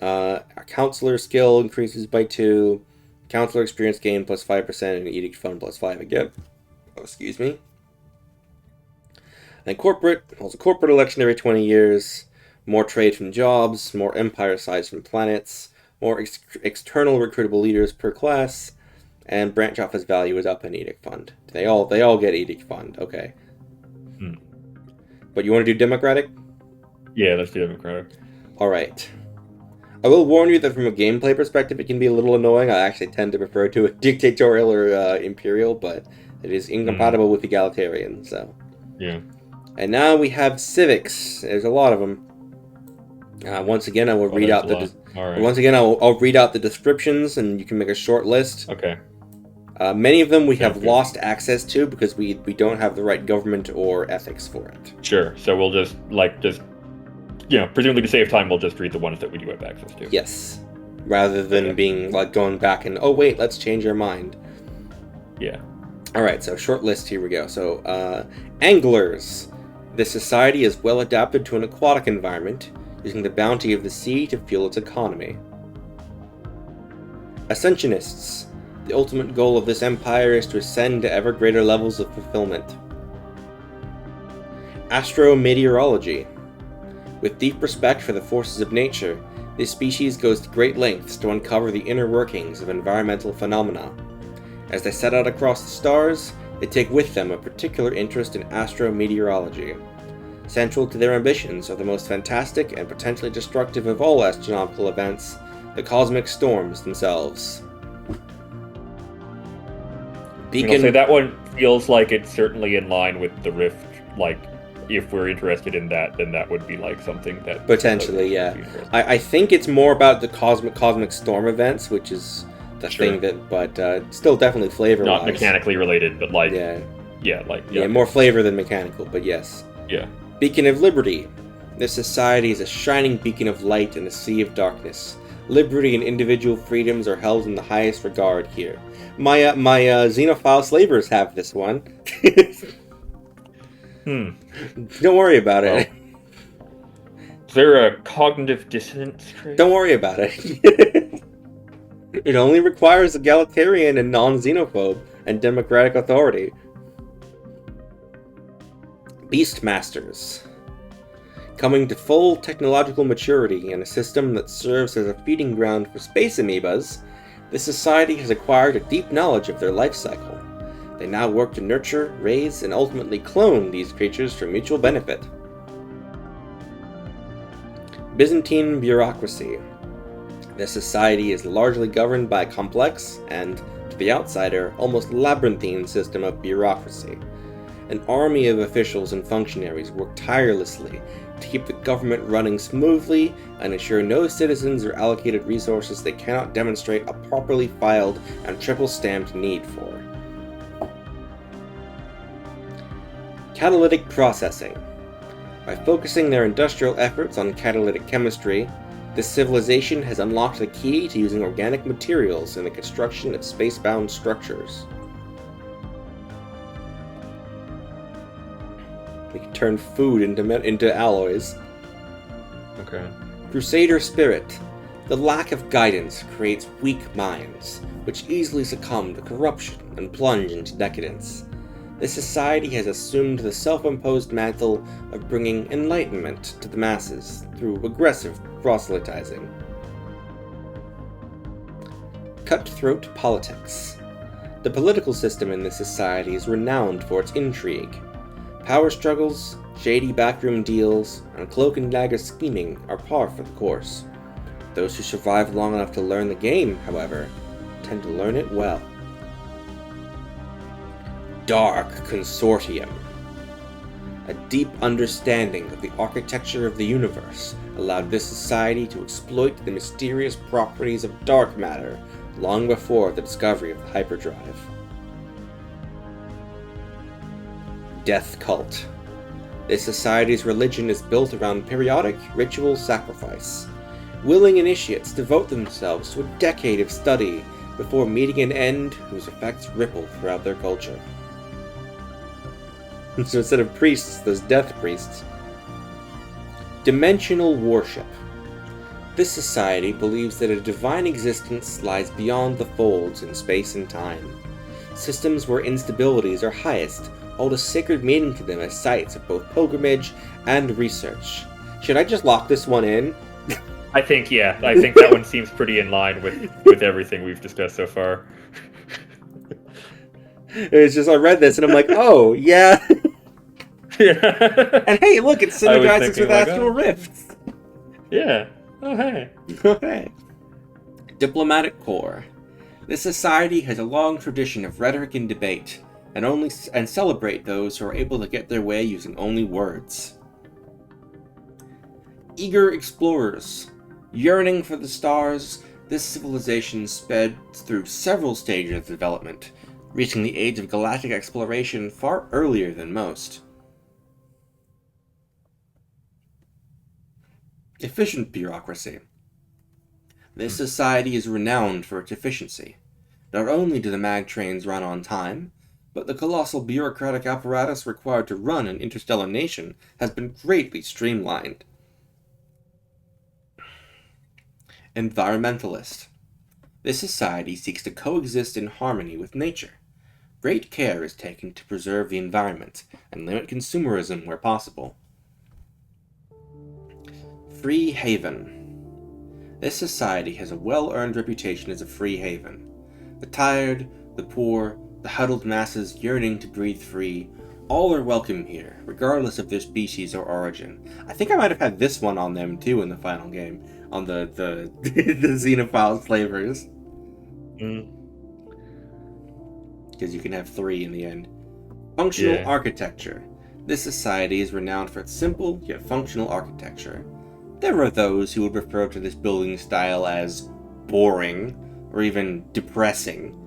Our counselor skill increases by 2. Counselor experience gain plus 5%, and edict fund plus 5 again. Oh, excuse me. And corporate holds a corporate election every 20 years. More trade from jobs, more empire size from planets, more external recruitable leaders per class, and branch office value is up in edict fund. They all get edict fund. Okay. But you want to do democratic? Yeah, let's do democratic. All right. I will warn you that from a gameplay perspective, it can be a little annoying. I actually tend to prefer to a dictatorial or imperial, but it is incompatible with egalitarian. So. Yeah. And now we have civics. There's a lot of them. Once again, I will read out the. Right. Once again, I'll read out the descriptions, and you can make a short list. Okay. Many of them we have lost access to because we don't have the right government or ethics for it. Sure. So we'll just presumably to save time, we'll just read the ones that we do have access to. Yes. Rather than being going back and, oh wait, let's change our mind. Yeah. Alright, so short list, here we go. So, anglers. This society is well adapted to an aquatic environment, using the bounty of the sea to fuel its economy. Ascensionists. The ultimate goal of this empire is to ascend to ever greater levels of fulfillment. Astrometeorology. With deep respect for the forces of nature, this species goes to great lengths to uncover the inner workings of environmental phenomena. As they set out across the stars, they take with them a particular interest in astrometeorology. Central to their ambitions are the most fantastic and potentially destructive of all astronomical events, the cosmic storms themselves. Beacon... I'll say that one feels like it's certainly in line with the Rift. Like, if we're interested in that, then that would be like something that... Potentially, yeah. I think it's more about the cosmic storm events, which is the thing that... But still definitely flavor-wise. Not mechanically related, but like... Yeah, more flavor than mechanical, but yes. Yeah. Beacon of Liberty. This society is a shining beacon of light in a sea of darkness. Liberty and individual freedoms are held in the highest regard here. My xenophile slavers have this one. Don't worry about it. Is there a cognitive dissonance trait? Don't worry about it. It only requires egalitarian and non-xenophobe and democratic authority. Beastmasters. Coming to full technological maturity in a system that serves as a feeding ground for space amoebas, this society has acquired a deep knowledge of their life cycle. They now work to nurture, raise, and ultimately clone these creatures for mutual benefit. Byzantine bureaucracy. This society is largely governed by a complex and, to the outsider, almost labyrinthine system of bureaucracy. An army of officials and functionaries work tirelessly to keep the government running smoothly and ensure no citizens are allocated resources they cannot demonstrate a properly filed and triple-stamped need for. Catalytic processing. By focusing their industrial efforts on catalytic chemistry, this civilization has unlocked the key to using organic materials in the construction of space-bound structures. We can turn food into alloys. Okay. Crusader spirit. The lack of guidance creates weak minds, which easily succumb to corruption and plunge into decadence. This society has assumed the self-imposed mantle of bringing enlightenment to the masses through aggressive proselytizing. Cutthroat politics. The political system in this society is renowned for its intrigue. Power struggles, shady backroom deals, and cloak and dagger scheming are par for the course. Those who survive long enough to learn the game, however, tend to learn it well. Dark Consortium. A deep understanding of the architecture of the universe allowed this society to exploit the mysterious properties of dark matter long before the discovery of the hyperdrive. Death Cult. This society's religion is built around periodic ritual sacrifice. Willing initiates devote themselves to a decade of study before meeting an end whose effects ripple throughout their culture. So instead of priests, there's death priests. Dimensional worship. This society believes that a divine existence lies beyond the folds in space and time. Systems where instabilities are highest hold a sacred meaning to them as sites of both pilgrimage and research. Should I just lock this one in? I think that one seems pretty in line with everything we've discussed so far. It's just, I read this and I'm like, oh, yeah. And hey, look, it synergizes with Astral Rifts. Yeah. Oh, hey. Oh, hey. Diplomatic Corps. This society has a long tradition of rhetoric and debate, and celebrate those who are able to get their way using only words. Eager explorers. Yearning for the stars, this civilization sped through several stages of development, reaching the age of galactic exploration far earlier than most. Efficient bureaucracy. This society is renowned for its efficiency. Not only do the mag trains run on time, but the colossal bureaucratic apparatus required to run an interstellar nation has been greatly streamlined. Environmentalist. This society seeks to coexist in harmony with nature. Great care is taken to preserve the environment and limit consumerism where possible. Free haven. This society has a well-earned reputation as a free haven. The tired, the poor, the huddled masses yearning to breathe free, all are welcome here, regardless of their species or origin. I think I might have had this one on them too in the final game, on the the xenophile slavers. Because you can have 3 in the end. Functional architecture. This society is renowned for its simple yet functional architecture. There are those who would refer to this building style as boring or even depressing,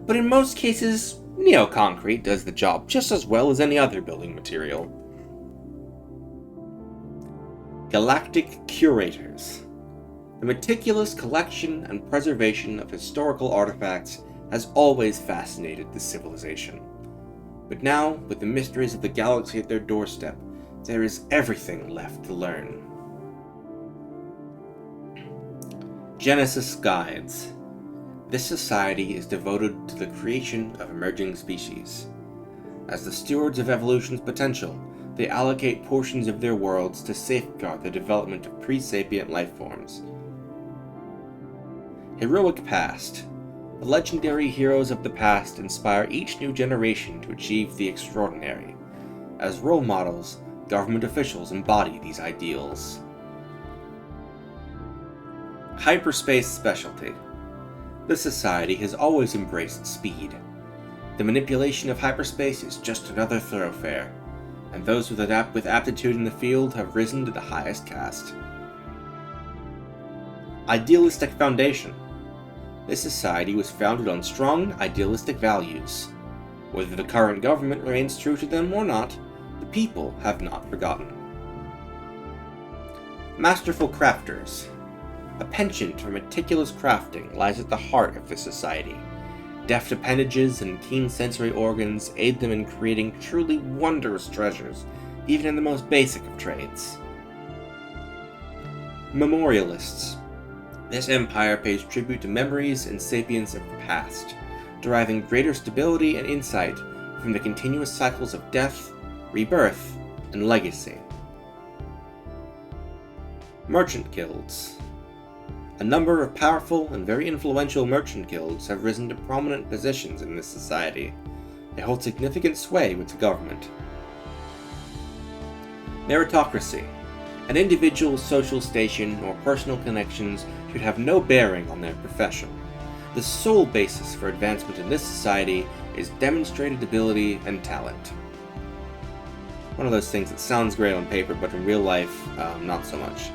but in most cases, neoconcrete does the job just as well as any other building material. Galactic curators. The meticulous collection and preservation of historical artifacts has always fascinated this civilization. But now, with the mysteries of the galaxy at their doorstep, there is everything left to learn. Genesis Guides. This society is devoted to the creation of emerging species. As the stewards of evolution's potential, they allocate portions of their worlds to safeguard the development of pre-sapient life forms. Heroic Past. The legendary heroes of the past inspire each new generation to achieve the extraordinary. As role models, government officials embody these ideals. Hyperspace Specialty. This society has always embraced speed. The manipulation of hyperspace is just another thoroughfare, and those with aptitude in the field have risen to the highest caste. Idealistic Foundation. This society was founded on strong, idealistic values. Whether the current government remains true to them or not, the people have not forgotten. Masterful Crafters. A penchant for meticulous crafting lies at the heart of this society. Deft appendages and keen sensory organs aid them in creating truly wondrous treasures, even in the most basic of trades. Memorialists. This empire pays tribute to memories and sapience of the past, deriving greater stability and insight from the continuous cycles of death, rebirth, and legacy. Merchant Guilds. A number of powerful and very influential merchant guilds have risen to prominent positions in this society. They hold significant sway with the government. Meritocracy. An individual's social station or personal connections should have no bearing on their profession. The sole basis for advancement in this society is demonstrated ability and talent. One of those things that sounds great on paper, but in real life, not so much.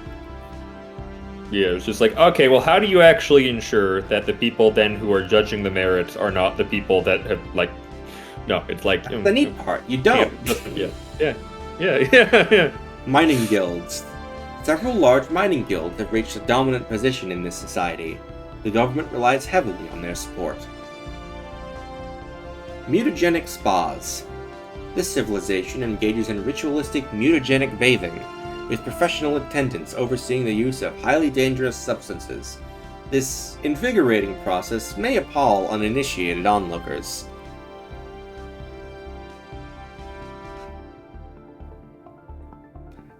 Yeah, it was just like, okay, well, how do you actually ensure that the people then who are judging the merits are not the people that have, like, no, it's like... That's the neat part, you don't. Yeah. Mining guilds. Several large mining guilds have reached a dominant position in this society. The government relies heavily on their support. Mutagenic spas. This civilization engages in ritualistic mutagenic bathing, with professional attendants overseeing the use of highly dangerous substances. This invigorating process may appall uninitiated onlookers.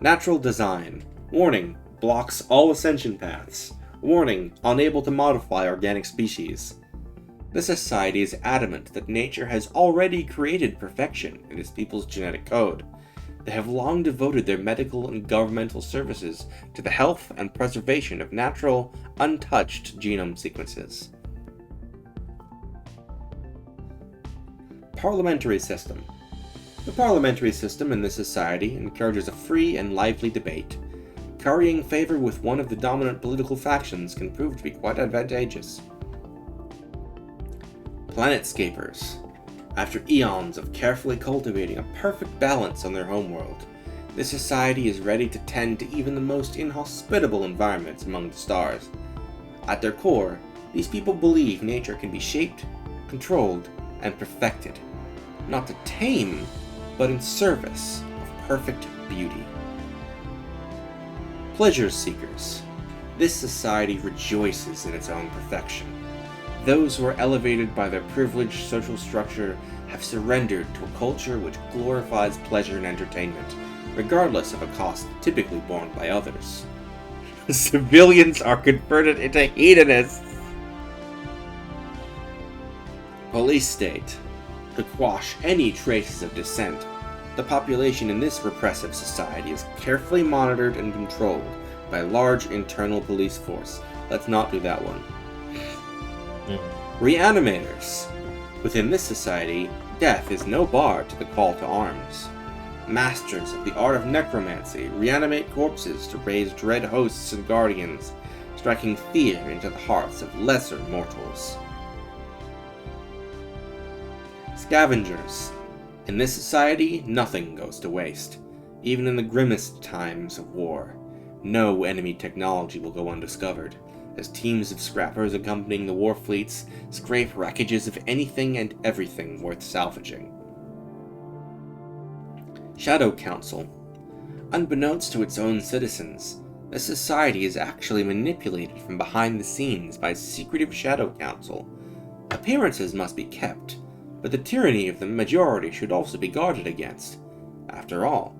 Natural design. Warning, blocks all ascension paths. Warning, unable to modify organic species. The society is adamant that nature has already created perfection in its people's genetic code. They have long devoted their medical and governmental services to the health and preservation of natural, untouched genome sequences. Parliamentary system. The parliamentary system in this society encourages a free and lively debate. Currying favor with one of the dominant political factions can prove to be quite advantageous. Planetscapers. After eons of carefully cultivating a perfect balance on their homeworld, this society is ready to tend to even the most inhospitable environments among the stars. At their core, these people believe nature can be shaped, controlled, and perfected, not to tame, but in service of perfect beauty. Pleasure seekers. This society rejoices in its own perfection. Those who are elevated by their privileged social structure have surrendered to a culture which glorifies pleasure and entertainment, regardless of a cost typically borne by others. Civilians are converted into hedonists. Police state. To quash any traces of dissent, the population in this repressive society is carefully monitored and controlled by a large internal police force. Let's not do that one. Reanimators. Within this society, death is no bar to the call to arms. Masters of the art of necromancy reanimate corpses to raise dread hosts and guardians, striking fear into the hearts of lesser mortals. Scavengers. In this society, nothing goes to waste. Even in the grimmest times of war, no enemy technology will go undiscovered, as teams of scrappers accompanying the war fleets scrape wreckages of anything and everything worth salvaging. Shadow Council. Unbeknownst to its own citizens, the society is actually manipulated from behind the scenes by a secretive Shadow Council. Appearances must be kept, but the tyranny of the majority should also be guarded against. After all,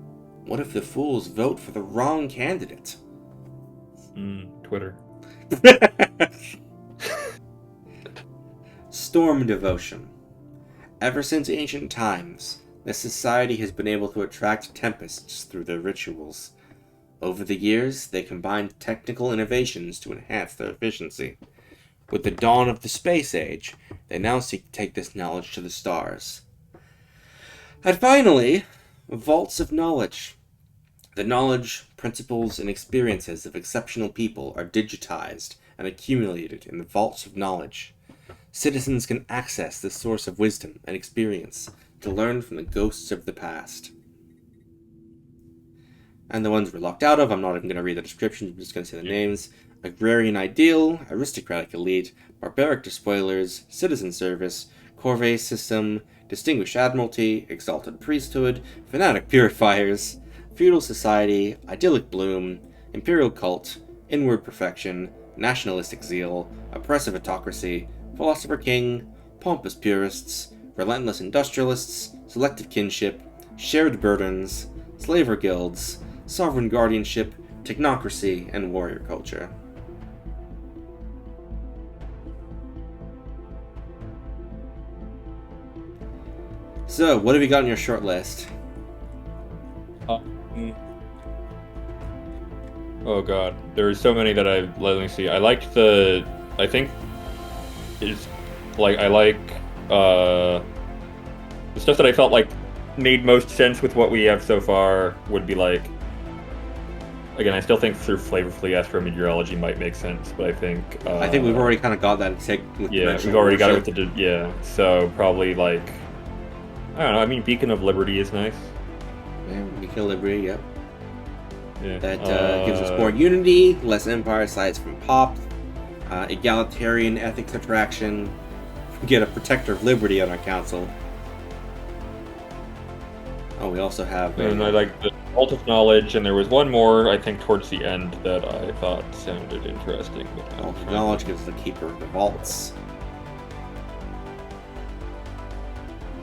what if the fools vote for the wrong candidate? Twitter. Storm Devotion. Ever since ancient times, this society has been able to attract tempests through their rituals. Over the years, they combined technical innovations to enhance their efficiency. With the dawn of the space age, they now seek to take this knowledge to the stars. And finally, vaults of knowledge. The knowledge, principles, and experiences of exceptional people are digitized and accumulated in the vaults of knowledge. Citizens can access this source of wisdom and experience to learn from the ghosts of the past. And the ones we're locked out of, I'm not even going to read the descriptions, I'm just going to say the names. Agrarian Ideal, Aristocratic Elite, Barbaric Despoilers, Citizen Service, Corvée System, Distinguished Admiralty, Exalted Priesthood, Fanatic Purifiers, Feudal Society, Idyllic Bloom, Imperial Cult, Inward Perfection, Nationalistic Zeal, Oppressive Autocracy, Philosopher King, Pompous Purists, Relentless Industrialists, Selective Kinship, Shared Burdens, Slaver Guilds, Sovereign Guardianship, Technocracy, and Warrior Culture. So, what have you got on your short list? Oh god, there's so many that let me see. I like the stuff that I felt like made most sense with what we have so far would be like, again, I still think through flavorfully astrometeorology might make sense, but I think we've already kind of got that with we've already got it with so probably like, I don't know, I mean Beacon of Liberty is nice. Yeah, Beacon of Liberty, yep. Yeah. That gives us more unity, less empire sides from pop, egalitarian ethics attraction. We get a protector of liberty on our council. Oh, we also have... And I like the Vault of Knowledge, and there was one more, I think, towards the end that I thought sounded interesting. Vault of Knowledge gives the Keeper of the Vaults.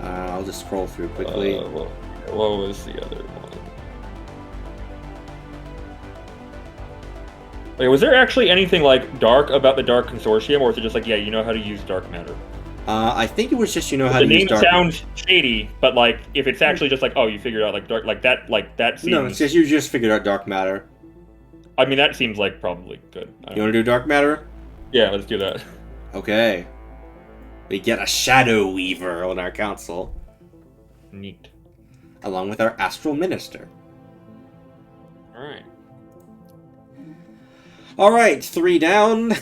I'll just scroll through quickly. What was the other one? Wait, was there actually anything, like, dark about the Dark Consortium, or was it just like, yeah, you know how to use dark matter? I think it was just how to use dark. The name sounds shady, but like if it's actually just like, oh, you figured out like dark, like that seems. No, it's just you just figured out dark matter. I mean, that seems like probably good. You want to do dark matter? Yeah, let's do that. Okay. We get a Shadow Weaver on our council. Neat. Along with our Astral Minister. All right, 3 down.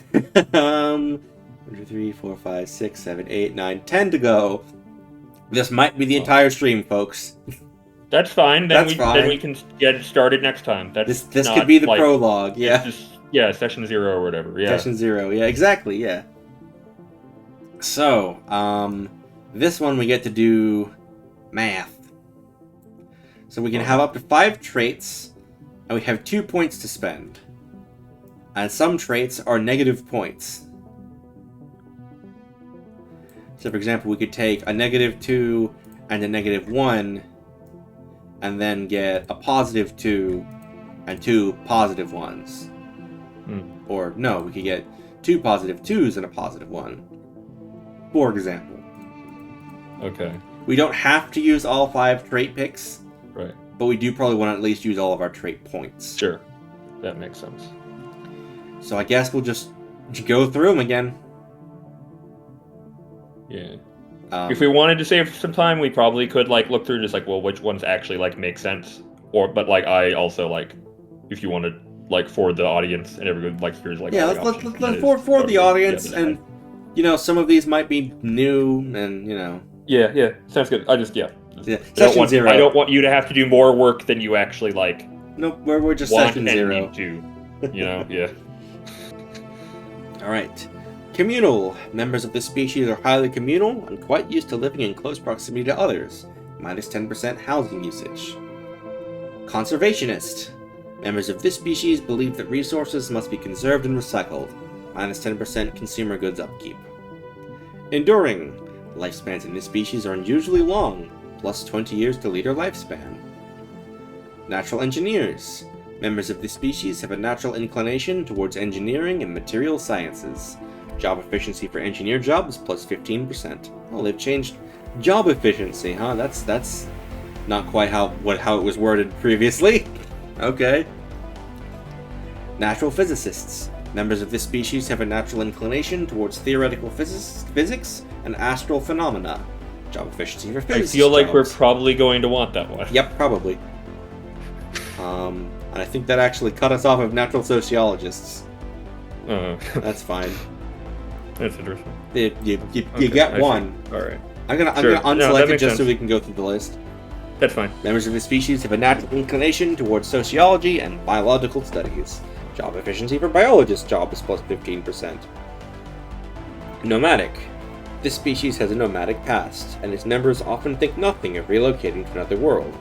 3, 4, 5, 6, 7, 8, 9, 10 to go. This might be the entire stream, folks. That's fine. Then we can get it started next time. This could be the prologue. Yeah. Session 0 or whatever. Yeah. Session 0. Yeah, exactly. Yeah. So, this one we get to do math. So we can have up to 5 traits, and we have 2 points to spend. And some traits are negative points. So for example, we could take a -2 and a -1, and then get a +2 and 2 positive ones. Or no, we could get 2 +2s and a +1. For example. Okay. We don't have to use all 5 trait picks. Right. But we do probably want to at least use all of our trait points. Sure. That makes sense. So I guess we'll just go through them again. Yeah. If we wanted to save some time, we probably could look through just which ones actually make sense. But I also if you wanted for the audience and everyone here's yeah, let's for the audience, and some of these might be new, and Yeah, sounds good. Session 0. I don't want you to have to do more work than you actually Nope, we're just want session and 0. need to. Yeah. All right. Communal. Members of this species are highly communal and quite used to living in close proximity to others. -10% housing usage. Conservationist. Members of this species believe that resources must be conserved and recycled. -10% consumer goods upkeep. Enduring. Lifespans in this species are unusually long, plus 20 years to leader lifespan. Natural engineers. Members of this species have a natural inclination towards engineering and material sciences. Job efficiency for engineer jobs plus 15%. Oh, they've changed job efficiency, huh? That's not quite how it was worded previously. Okay. Natural physicists. Members of this species have a natural inclination towards theoretical physics and astral phenomena. Job efficiency for physicists. I feel like jobs. we're probably going to want that one. Yep, probably. And I think that actually cut us off of natural sociologists. That's fine. That's interesting. You get one. Alright. I'm gonna unselect it just so we can go through the list. That's fine. Members of the species have a natural inclination towards sociology and biological studies. Job efficiency for biologist jobs plus 15%. Nomadic. This species has a nomadic past, and its members often think nothing of relocating to another world.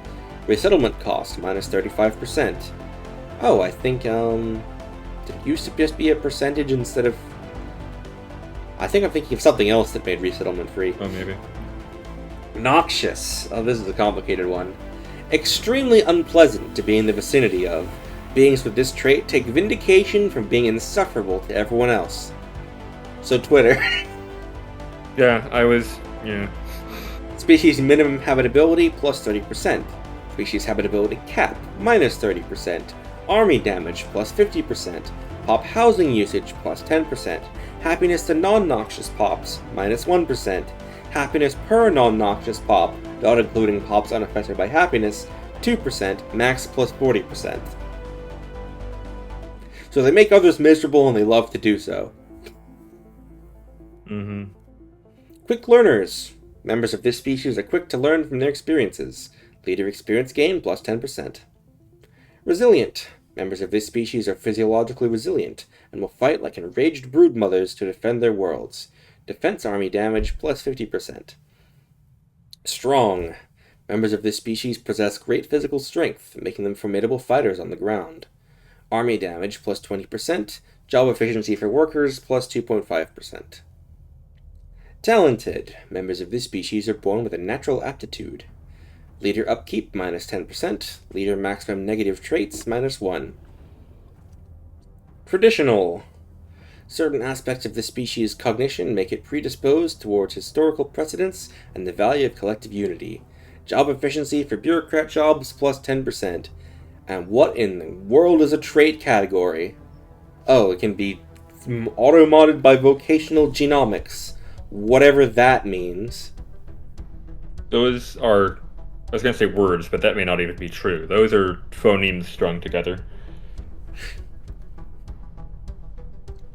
Resettlement cost -35%. Oh, I think, did it used to just be a percentage instead of... I think I'm thinking of something else that made resettlement free. Oh, maybe. Noxious. Oh, this is a complicated one. Extremely unpleasant to be in the vicinity of. Beings with this trait take vindication from being insufferable to everyone else. So Twitter. Yeah, yeah. Species minimum habitability plus 30%. Species habitability cap minus 30%. Army damage plus 50%. Pop housing usage plus 10%. Happiness to non-noxious pops minus 1%. Happiness per non-noxious pop, not including pops unaffected by happiness, 2%, max plus 40%. So they make others miserable and they love to do so. Mm-hmm. Quick learners. Members of this species are quick to learn from their experiences. Leader experience gain plus 10%. Resilient. Members of this species are physiologically resilient and will fight like enraged broodmothers to defend their worlds. Defense army damage plus 50%. Strong. Members of this species possess great physical strength, making them formidable fighters on the ground. Army damage plus 20%. Job efficiency for workers plus 2.5%. Talented. Members of this species are born with a natural aptitude. Leader upkeep minus 10%. Leader maximum negative traits minus 1. Traditional. Certain aspects of the species' cognition make it predisposed towards historical precedents and the value of collective unity. Job efficiency for bureaucrat jobs plus 10%. And what in the world is a trait category? Oh, it can be auto-modded by vocational genomics. Whatever that means. Those are... I was going to say words, but that may not even be true. Those are phonemes strung together.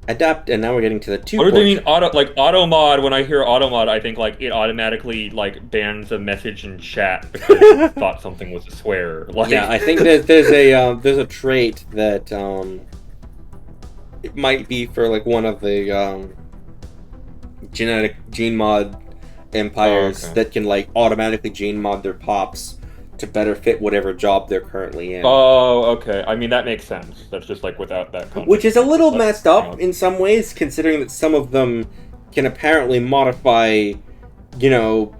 Adapt, and now we're getting to the 2. What do they mean auto mod? When I hear auto mod, I think it automatically bans a message in chat because it thought something was a swear. Yeah, I think that there's a trait that it might be for one of the genetic gene mod empires that can like automatically gene mod their pops to better fit whatever job they're currently in. Oh, okay. I mean, that makes sense. That's just like without that context. Which is a little messed up in some ways, considering that some of them can apparently modify, you know,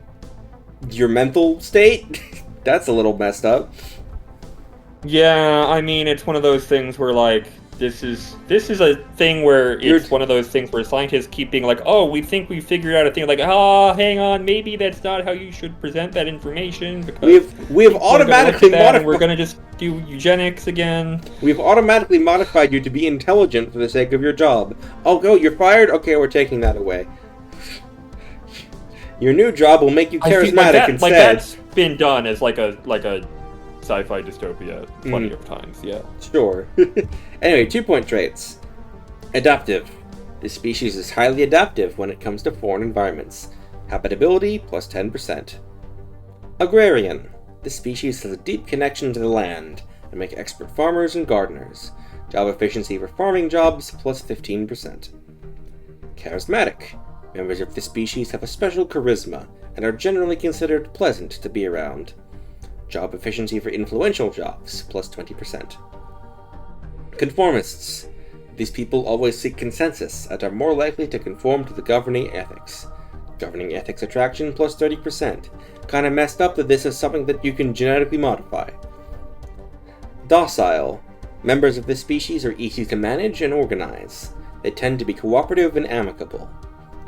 your mental state. That's a little messed up. Yeah, I mean, it's one of those things where, like, this is a thing where it's one of those things where scientists keep being like, oh, we think we figured out a thing, like, hang on, maybe that's not how you should present that information, because we've automatically modified. We're gonna just do eugenics again. We've automatically modified you to be intelligent for the sake of your job. Oh, go, you're fired? Okay, we're taking that away. Your new job will make you charismatic instead. Like, that's been done as like a sci-fi dystopia plenty of times, yeah. Sure. Anyway, 2-point traits. Adaptive. This species is highly adaptive when it comes to foreign environments. Habitability plus 10%. Agrarian. This species has a deep connection to the land and make expert farmers and gardeners. Job efficiency for farming jobs plus 15%. Charismatic. Members of this species have a special charisma and are generally considered pleasant to be around. Job efficiency for influential jobs, plus 20%. Conformists. These people always seek consensus and are more likely to conform to the governing ethics. Governing ethics attraction, plus 30%. Kinda messed up that this is something that you can genetically modify. Docile. Members of this species are easy to manage and organize. They tend to be cooperative and amicable.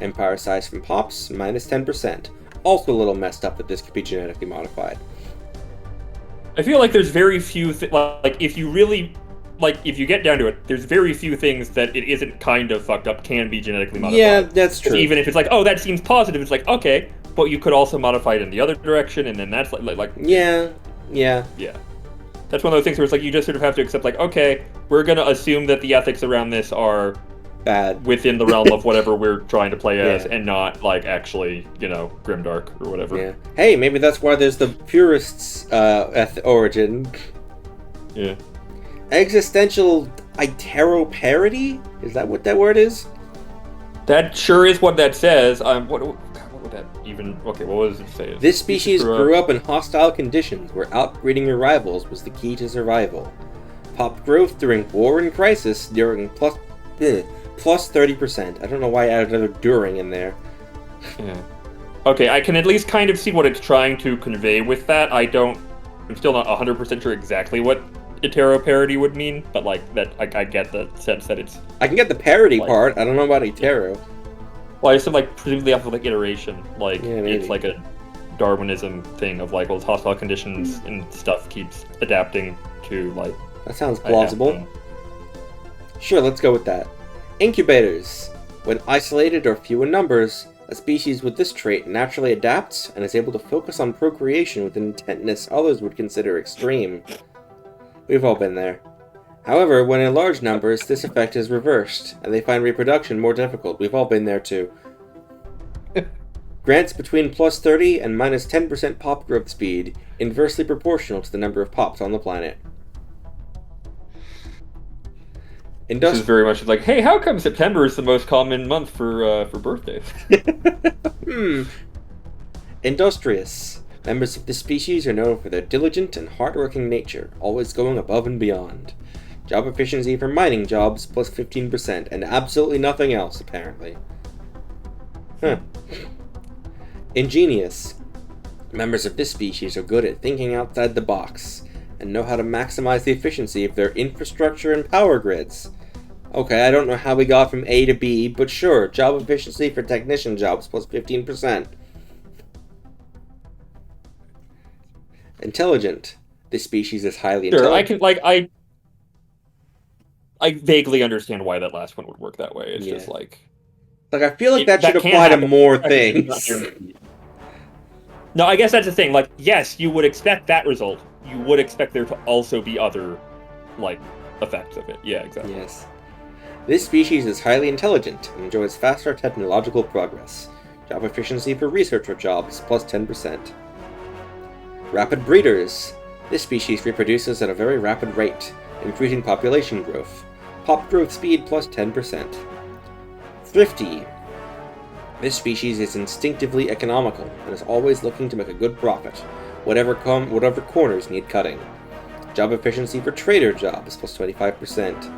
Empire size from pops, minus 10%. Also a little messed up that this could be genetically modified. I feel like there's very few like if you really if you get down to it, there's very few things that it isn't kind of fucked up can be genetically modified. Yeah, that's true. Even if it's like, oh, that seems positive, it's like, okay, but you could also modify it in the other direction, and then that's like yeah. That's one of those things where it's like you just sort of have to accept, like, okay, we're gonna assume that the ethics around this are bad within the realm of whatever we're trying to play as, and not like actually, grimdark or whatever. Yeah. Hey, maybe that's why there's the purists origin. Yeah. Existential iteroparity? Is that what that word is? That sure is what that says. What would that even? Okay, what does it say? This species grew up in hostile conditions where outbreeding your rivals was the key to survival. Pop growth during war and crisis during plus 30%. I don't know why I added another during in there. Yeah. Okay, I can at least kind of see what it's trying to convey with that. I'm still not 100% sure exactly what iteroparity would mean, but I get the sense that it's... I can get the parody part. I don't know about itero. Well, I assume presumably off of iteration. It's like a Darwinism thing of well, hostile conditions and stuff keeps adapting to That sounds plausible. Sure, let's go with that. Incubators. When isolated or few in numbers, a species with this trait naturally adapts and is able to focus on procreation with an intentness others would consider extreme. We've all been there. However, when in large numbers, this effect is reversed, and they find reproduction more difficult. We've all been there too. Grants between plus 30 and minus 10% pop growth speed, inversely proportional to the number of pops on the planet. This is very much like, hey, how come September is the most common month for birthdays? Industrious. Members of this species are known for their diligent and hard-working nature, always going above and beyond. Job efficiency for mining jobs plus 15%, and absolutely nothing else, apparently. Ingenious. Members of this species are good at thinking outside the box, and know how to maximize the efficiency of their infrastructure and power grids. Okay, I don't know how we got from A to B, but sure, job efficiency for technician jobs plus 15%. Intelligent. This species is highly intelligent. I vaguely understand why that last one would work that way. It's just I feel like that should apply to more things. No, I guess that's the thing. Yes, you would expect that result. You would expect there to also be other, effects of it. Yeah, exactly. Yes. This species is highly intelligent and enjoys faster technological progress. Job efficiency for researcher jobs plus 10%. Rapid breeders. This species reproduces at a very rapid rate, increasing population growth. Pop growth speed plus 10%. Thrifty. This species is instinctively economical and is always looking to make a good profit, whatever corners need cutting. Job efficiency for trader jobs plus 25%.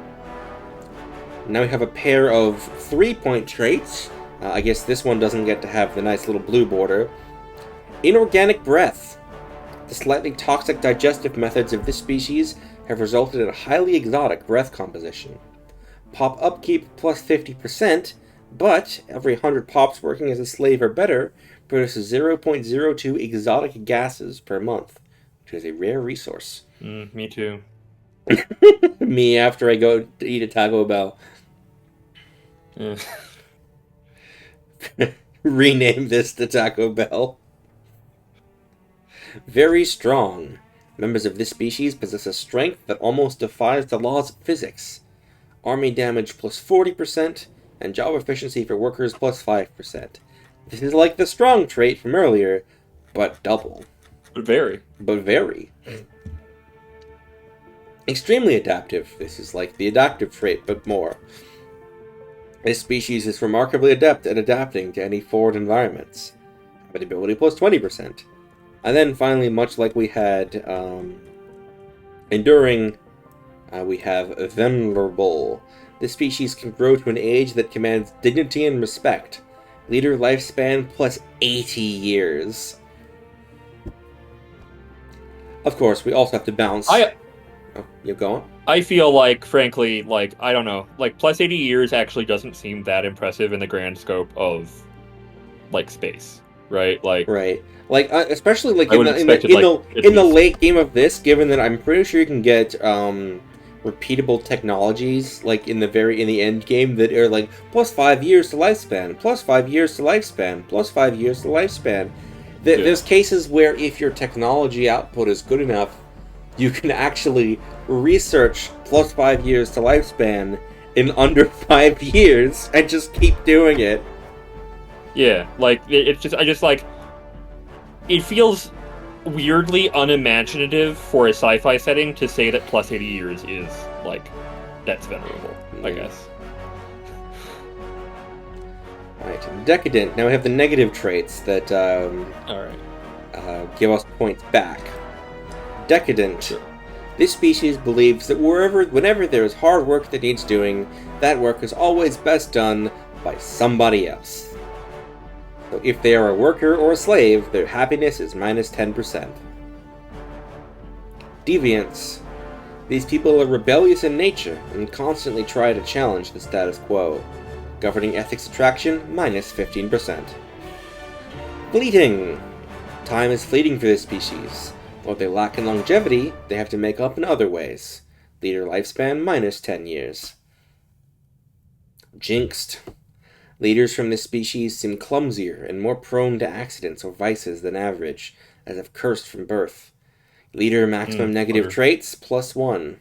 Now we have a pair of 3-point traits. I guess this one doesn't get to have the nice little blue border. Inorganic breath. The slightly toxic digestive methods of this species have resulted in a highly exotic breath composition. Pop upkeep plus 50%, but every 100 pops working as a slave or better produces 0.02 exotic gases per month, which is a rare resource. Me too. Me after I go to eat a Taco Bell. Rename this to Taco Bell. Very strong. Members of this species possess a strength that almost defies the laws of physics. Army damage plus 40%, and job efficiency for workers plus 5%. This is like the strong trait from earlier, but double. But very. Extremely adaptive. This is like the adaptive trait, but more. This species is remarkably adept at adapting to any forward environments. Habitability plus 20%. And then finally, much like we had Enduring, we have Venerable. This species can grow to an age that commands dignity and respect. Leader lifespan plus 80 years. Of course, we also have to balance... Oh, you going? I feel like, frankly, like, I don't know, like, plus 80 years actually doesn't seem that impressive in the grand scope of, like, space, right? Right. Like, especially, like, in the late game of this, given that I'm pretty sure you can get, repeatable technologies, like, in the end game, that are, like, plus 5 years to lifespan, plus 5 years to lifespan, plus 5 years to lifespan. There's cases where if your technology output is good enough, you can actually research plus 5 years to lifespan in under 5 years and just keep doing it. Yeah, like, it's just, it feels weirdly unimaginative for a sci-fi setting to say that plus 80 years is, like, that's venerable, I guess. Alright, Decadent. Now we have the negative traits that, give us points back. Decadent. Sure. This species believes that whenever there is hard work that needs doing, that work is always best done by somebody else. So if they are a worker or a slave, their happiness is minus 10%. Deviants. These people are rebellious in nature and constantly try to challenge the status quo. Governing ethics attraction, minus 15%. Fleeting. Time is fleeting for this species. While they lack in longevity, they have to make up in other ways. Leader lifespan, minus 10 years. Jinxed. Leaders from this species seem clumsier and more prone to accidents or vices than average, as if cursed from birth. Leader maximum negative traits, plus 1.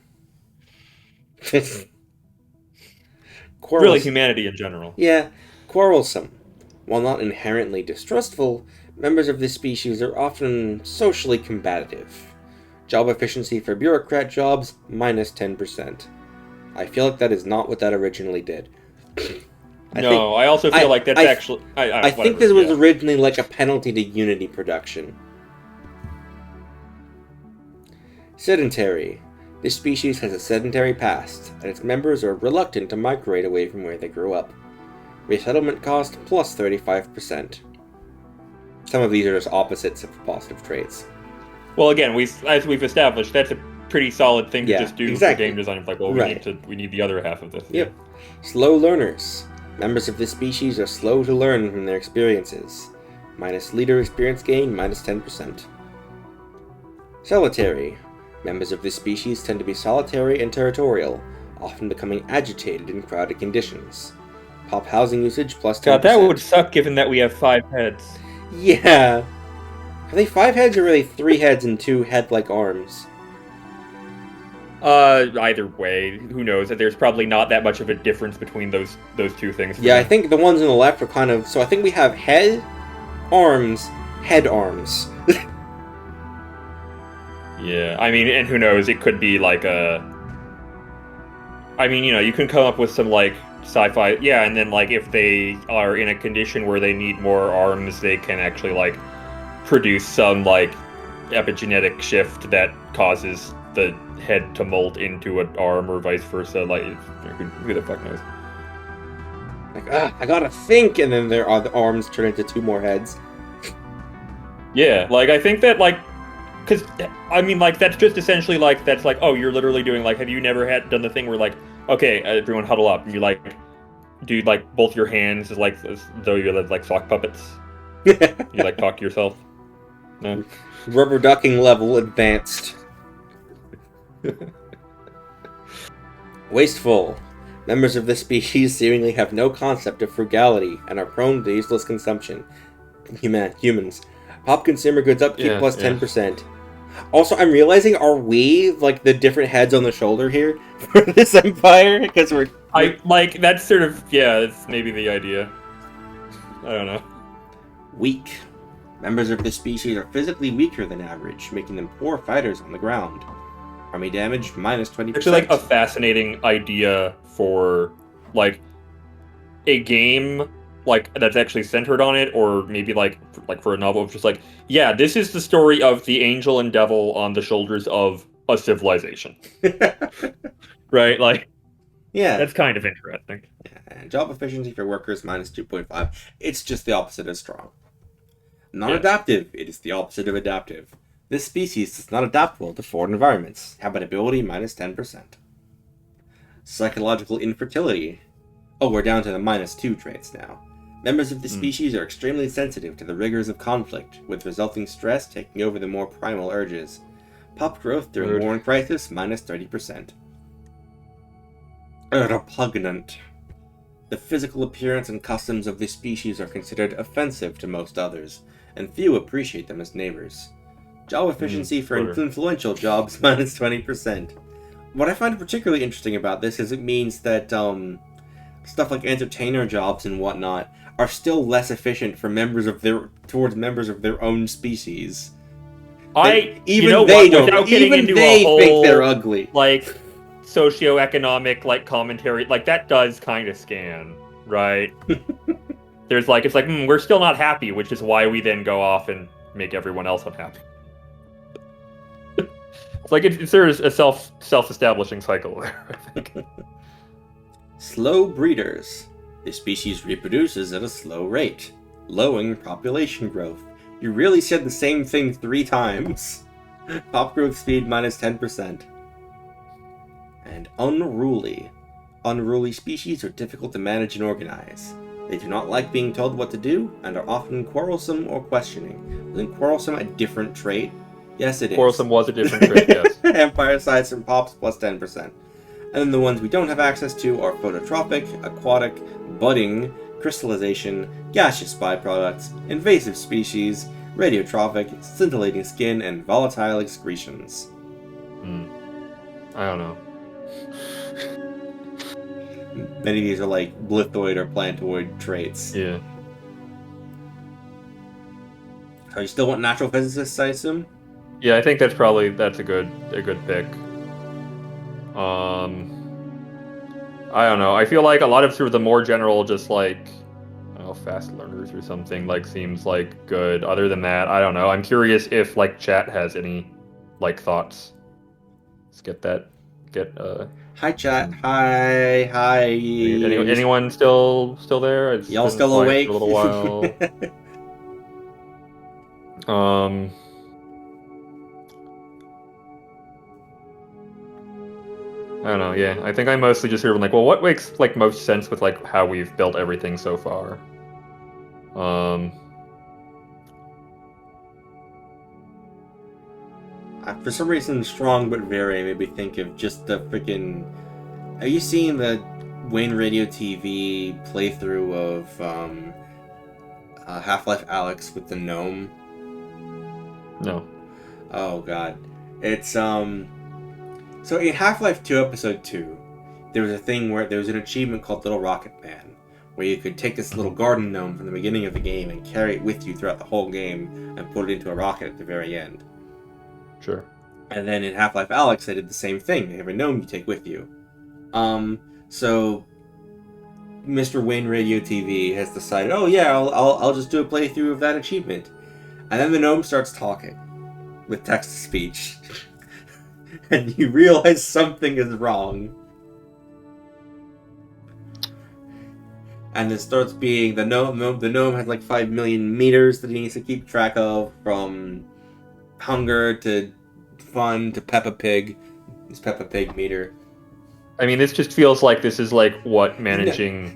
Really, humanity in general. Yeah, quarrelsome. While not inherently distrustful, members of this species are often socially combative. Job efficiency for bureaucrat jobs, minus 10%. I feel like that is not what that originally did. I also feel like that's actually... I think this was originally like a penalty to Unity production. Sedentary. This species has a sedentary past, and its members are reluctant to migrate away from where they grew up. Resettlement cost, plus 35%. Some of these are just opposites of positive traits. Well, again, as we've established, that's a pretty solid thing to just do for game design. Like, well, we need the other half of this. Yep. Slow learners. Members of this species are slow to learn from their experiences. Minus leader experience gain, minus 10%. Solitary. Members of this species tend to be solitary and territorial, often becoming agitated in crowded conditions. Pop housing usage, plus 10%. God, that would suck given that we have 5 heads. Yeah. Are they 5 heads or are they 3 heads and 2 head-like arms? Either way, who knows? There's probably not that much of a difference between those two things. Yeah, I think the ones on the left are kind of... So I think we have head, arms, head arms. Yeah, I mean, and who knows? It could be like a... I mean, you know, you can come up with some, like, sci-fi. Yeah, and then like if they are in a condition where they need more arms, they can actually like produce some like epigenetic shift that causes the head to molt into an arm or vice versa. Like, who the fuck knows? Like, I gotta think, and then the arms turn into 2 more heads. Yeah, like I think that like, because I mean like that's just essentially like that's like, oh, you're literally doing like, have you never done the thing where like, okay, everyone huddle up, and you like do like both your hands like as though you're like sock puppets. You like talk to yourself. No. Rubber ducking level advanced. Wasteful. Members of this species seemingly have no concept of frugality and are prone to useless consumption. Humans. Pop consumer goods upkeep plus 10%. Also, I'm realizing, are we like the different heads on the shoulder here for this empire? Because we're like that's sort of that's maybe the idea. I don't know. Weak. Members of this species are physically weaker than average, making them poor fighters on the ground. Army damage minus 20%. Actually, like a fascinating idea for like a game like that's actually centered on it, or maybe like for a novel, just like, yeah, this is the story of the angel and devil on the shoulders of a civilization. Right? Like, yeah, that's kind of interesting. Yeah. Job efficiency for workers minus 2.5. It's just the opposite of strong. Non-adaptive. It is the opposite of adaptive. This species is not adaptable to foreign environments. Habitability minus 10%. Psychological infertility. Oh, we're down to the minus 2 traits now. Members of this species are extremely sensitive to the rigors of conflict, with resulting stress taking over the more primal urges. Pop growth during war and crisis minus 30%. Repugnant. The physical appearance and customs of this species are considered offensive to most others, and few appreciate them as neighbors. Job efficiency for influential jobs minus 20%. What I find particularly interesting about this is it means that stuff like entertainer jobs and whatnot are still less efficient for towards members of their own species. Think they're ugly. Like socioeconomic like commentary, like that does kind of scan, right? There's like, it's like, we're still not happy, which is why we then go off and make everyone else unhappy. It's like there's a self-establishing cycle there, I think. Slow breeders. This species reproduces at a slow rate, lowering population growth. You really said the same thing 3 times. Pop growth speed minus 10%. And unruly. Unruly species are difficult to manage and organize. They do not like being told what to do, and are often quarrelsome or questioning. Isn't quarrelsome a different trait? Yes, it is. Quarrelsome was a different trait, yes. Empire size from pops plus 10%. And then the ones we don't have access to are phototropic, aquatic, budding, crystallization, gaseous byproducts, invasive species, radiotrophic, scintillating skin, and volatile excretions. I don't know. Many of these are like blithoid or plantoid traits. Yeah. So you still want natural physicists, I assume? Yeah, I think that's a good pick. I don't know. I feel like a lot of sort of the more general, just like, I don't know, fast learners or something, like seems like good. Other than that, I don't know. I'm curious if like chat has any like thoughts. Let's get Hi chat. Hi. Anyone still there? It's y'all still awake? For a little while. I don't know, yeah. I think I mostly just hear like, well, what makes like most sense with like how we've built everything so far? For some reason, strong but very made me think of just the freaking. Are you seeing the Wayne Radio TV playthrough of Half-Life Alyx with the gnome? No. Oh god, it's So in Half-Life 2 Episode 2, there was a thing where there was an achievement called Little Rocket Man, where you could take this little garden gnome from the beginning of the game and carry it with you throughout the whole game and put it into a rocket at the very end. Sure. And then in Half-Life Alyx, they did the same thing. They have a gnome you take with you. So Mr. Wayne Radio TV has decided, oh yeah, I'll just do a playthrough of that achievement. And then the gnome starts talking with text-to-speech. And you realize something is wrong. And it starts being the gnome has like 5 million meters that he needs to keep track of, from hunger to fun to Peppa Pig. His Peppa Pig meter. I mean, this just feels like this is like what managing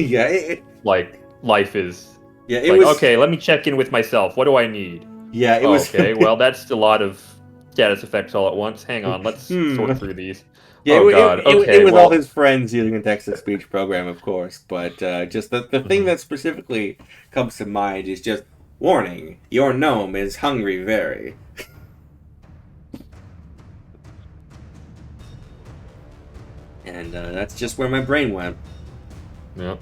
like life is. Yeah, it was okay. Let me check in with myself. What do I need? Yeah, it was okay. Well, that's a lot of status effects all at once. Hang on, let's sort through these. Yeah, God. It was all his friends using a text-to-speech program, of course. But just the thing that specifically comes to mind is just, warning, your gnome is hungry very. And that's just where my brain went. Yep.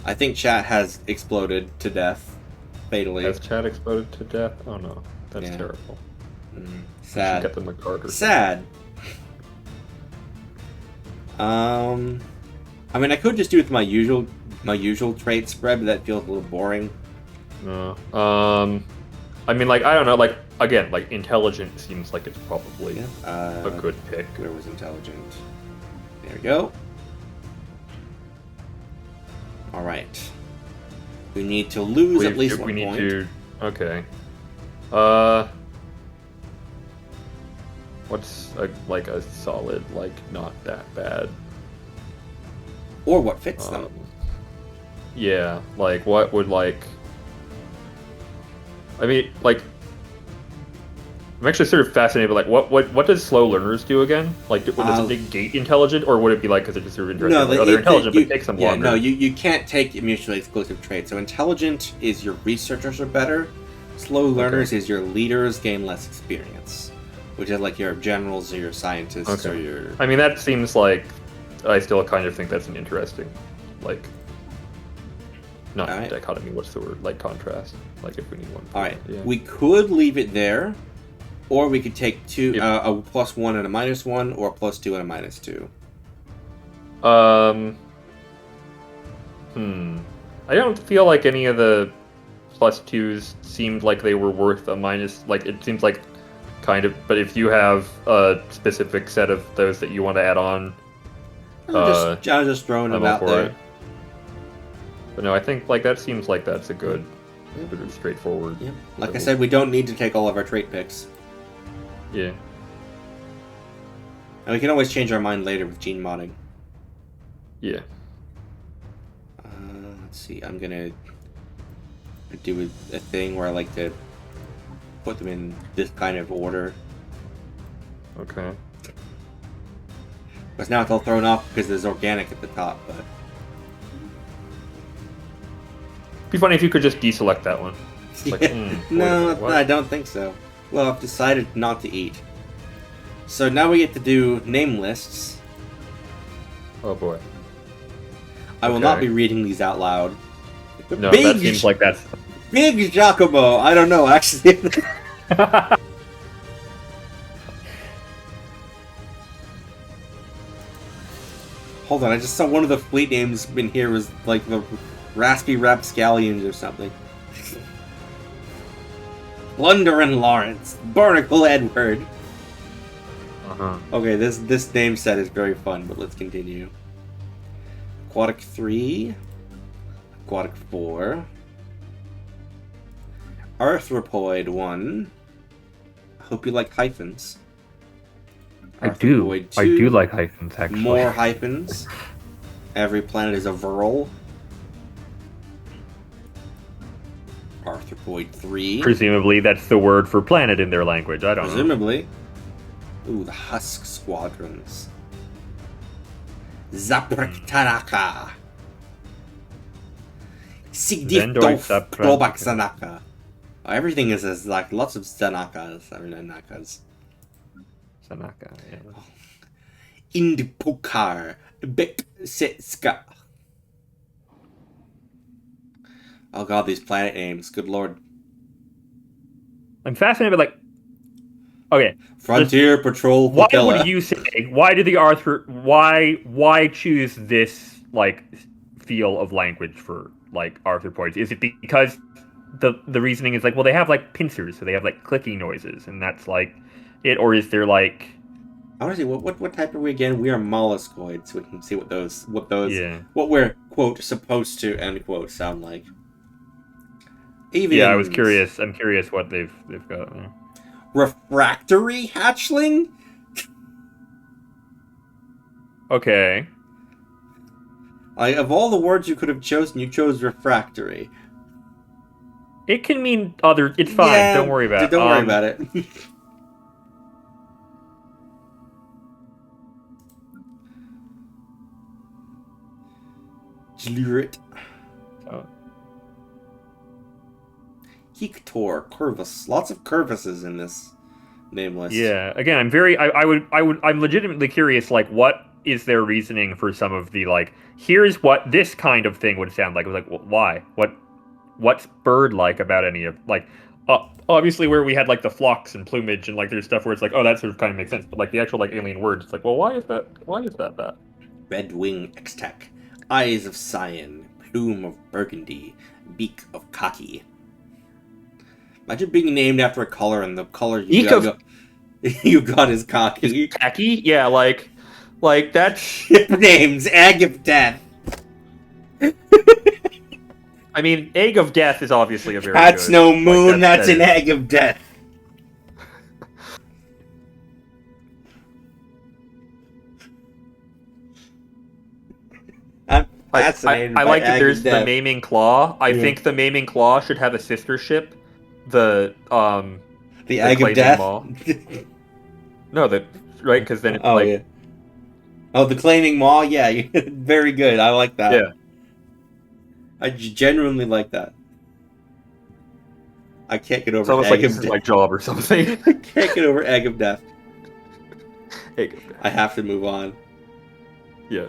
I think chat has exploded to death, fatally. Has chat exploded to death? Oh no, that's terrible. Sad. Get them a card or sad. I mean, I could just do it with my usual trait spread, but that feels a little boring. No. I mean, like, I don't know, like, again, like, intelligent seems like it's probably a good pick. Where was intelligent? There we go. Alright. We need to lose at least 1 point. We need to... Okay. What's, like, a solid, like, not that bad? Or what fits them. Yeah, like, what would, like... I mean, like... I'm actually sort of fascinated by, like, what does slow learners do again? Like, does it negate intelligent, or would it be, like, because it's just sort of interesting? No, like, they're intelligent, but it takes them longer. No, you can't take mutually exclusive traits. So intelligent is your researchers are better. Slow learners is your leaders gain less experience. Which is like your generals or your scientists or your... I mean, that seems like... I still kind of think that's an interesting, like... Not dichotomy, what's the word? Like, contrast. Like, if we need one. Alright, we could leave it there, or we could take a +1 and a -1, or a +2 and a -2. I don't feel like any of the +2s seemed like they were worth a minus... Like, it seems like kind of... But if you have a specific set of those that you want to add on... I'm just throwing them out there. But no, I think like that seems like that's a good, sort of straightforward. Yeah. Like I said, we don't need to take all of our trait picks. Yeah. And we can always change our mind later with gene modding. Yeah. Let's see. I'm gonna do a thing where I like to put them in this kind of order. Okay. Because now it's all thrown off because there's organic at the top, but... It'd be funny if you could just deselect that one. Like, no, I don't think so. Well, I've decided not to eat. So now we get to do name lists. Oh boy. I will not be reading these out loud. No, that seems like that's... Big Giacomo! I don't know, actually. Hold on, I just saw one of the fleet names in here was like the Raspy Rapscallions or something. Plunderin Lawrence, Barnacle Edward. Okay, this name set is very fun, but let's continue. Aquatic 3, Aquatic 4, Arthropoid 1. I hope you like hyphens. I do. I do like hyphens, actually. More hyphens. Every planet is a Vrl. Arthropoid 3. Presumably that's the word for planet in their language. I don't know. Presumably. Ooh, the Husk Squadrons. Zaprak Tanaka. Sigdiftof Probak Zanaka. Everything is like lots of Zanakas. I mean, Nakas. Sanaka, yeah. Indipukar Beksetska. Oh god, these planet names. Good lord. I'm fascinated by, like... Okay. Frontier Patrol Why Flotilla. would you say? Why did the Arthur? Why choose this like feel of language for like arthropoids? Is it because the reasoning is like, well, they have like pincers, so they have like clicking noises, and that's like it, or is there like? I want to see what type are we again? We are molluscoids, so we can see Yeah. what we're quote supposed to end quote sound like. Yeah, I was Avians. curious. I'm curious what they've got. Refractory hatchling? Okay. Of all the words you could have chosen, you chose refractory. It can mean other. It's fine. Yeah, Don't worry about it. Don't worry about it. Jlirit. Oh. Hector, Curvus. Lots of Curvuses in this name list. Yeah. Again, I'm legitimately curious. Like, what is their reasoning for some of the like? Here's what this kind of thing would sound like. It was like, why? What's bird-like about any of like? Obviously, where we had like the flocks and plumage and like there's stuff where it's like, oh, that sort of kind of makes sense. But like the actual like alien words, it's like, well, why is that? Why is that that? Red wing X-Tech. Eyes of cyan. Plume of burgundy. Beak of khaki. Imagine being named after a color and the color you got is khaki. Khaki? Yeah, like that's. Ship names. Egg of Death. I mean, Egg of Death is obviously a very. That's good, no moon. like, that's an Egg of Death. I'm fascinated. I like that there's the Death. Maiming Claw. I think the Maiming Claw should have a sister ship. The Egg of Death. Maw. No, right because then it's yeah. Oh, the Claiming Maw. Yeah, very good. I like that. Yeah. I genuinely like that. I can't get over It's almost Egg like of this Death. is my job or something. I can't get over Egg of Death. Egg of Death. I have to move on. Yeah.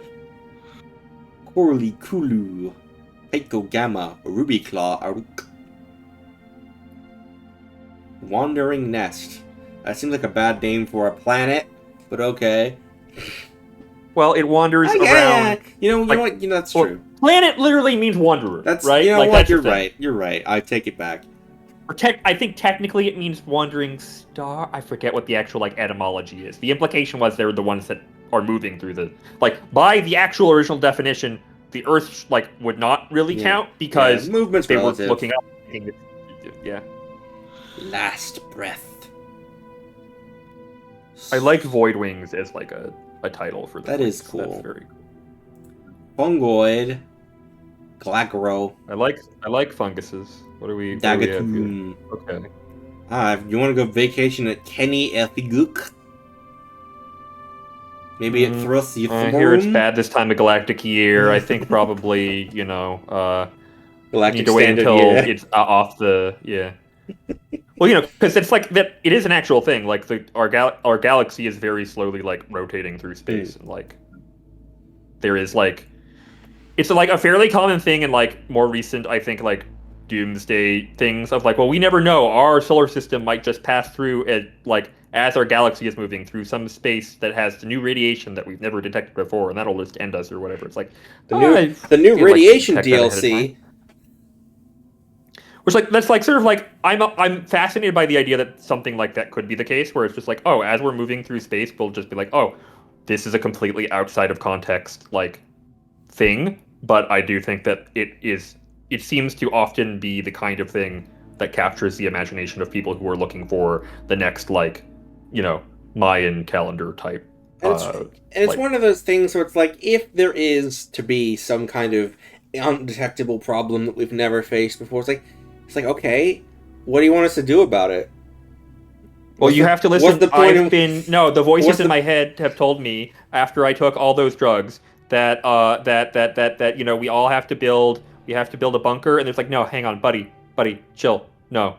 Corley Kulu. Heiko Gamma. Ruby Claw Aruk. Wandering Nest. That seems like a bad name for a planet, but okay. Well, it wanders around. You know what? That's true. Planet literally means wanderer. That's right. You know like, what? that's You're right. You're right. I take it back. I think technically it means wandering star. I forget what the actual like etymology is. The implication was they're the ones that are moving through the like by the actual original definition. The Earth like would not really count because movement's they relative. were looking up. Yeah. Last breath. I like Void Wings as like a title for that. Is cool. That's very cool. Fungoid. Glagro. I like funguses. What are we? Dagatoon. Okay. You want to go vacation at Kenny Ethiguk? Maybe it thrusts you. I hear it's bad this time of galactic year. I think probably galactic need to wait standard, until it's off the Well, because it's like that. It is an actual thing. Like our galaxy is very slowly like rotating through space, and like there is like it's like a fairly common thing in like more recent, I think, like doomsday things of like, well, we never know. Our solar system might just pass through as our galaxy is moving through some space that has the new radiation that we've never detected before, and that'll just end us or whatever. It's like the new radiation DLC. Which that's like sort of like I'm fascinated by the idea that something like that could be the case, where it's just like, oh, as we're moving through space, we'll just be like, oh, this is a completely outside of context like thing. But I do think that it seems to often be the kind of thing that captures the imagination of people who are looking for the next Mayan calendar type. And it's one of those things where it's like, if there is to be some kind of undetectable problem that we've never faced before, it's like, okay, what do you want us to do about it? Well, you have to listen. The voices in my head have told me after I took all those drugs that we all have to build. We have to build a bunker, and it's like, no, hang on, buddy, chill, no.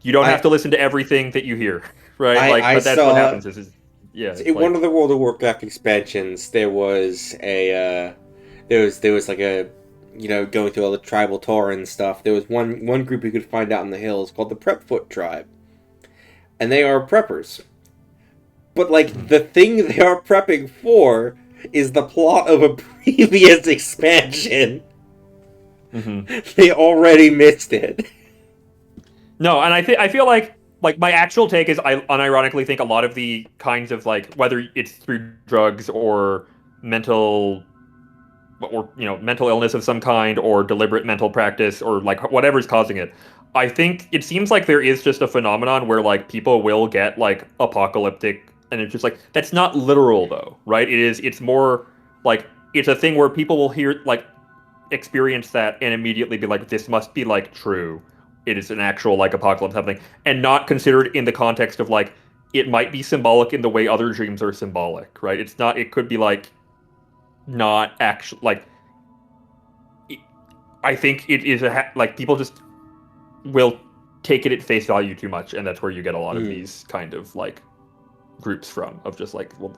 You don't have to listen to everything that you hear, right? But that's what happens. In one of the World of Warcraft expansions, there was a going through all the tribal Torah and stuff. There was one group you could find out in the hills called the Prepfoot tribe. and they are preppers. But, like, the thing they are prepping for is the plot of a previous expansion. Mm-hmm. They already missed it. No, and I feel like my actual take is I unironically think a lot of the kinds of like whether it's through drugs or mental mental illness of some kind or deliberate mental practice or like whatever's causing it. I think it seems like there is just a phenomenon where like people will get like apocalyptic and it's just like that's not literal though, right? It's more like it's a thing where people will hear like experience that and immediately be like this must be like true. It is an actual like apocalypse happening and not considered in the context of like it might be symbolic in the way other dreams are symbolic, right? It's not it could be like not actually like I think it is like people just will take it at face value too much, and that's where you get a lot of these kind of like groups from of just like, well,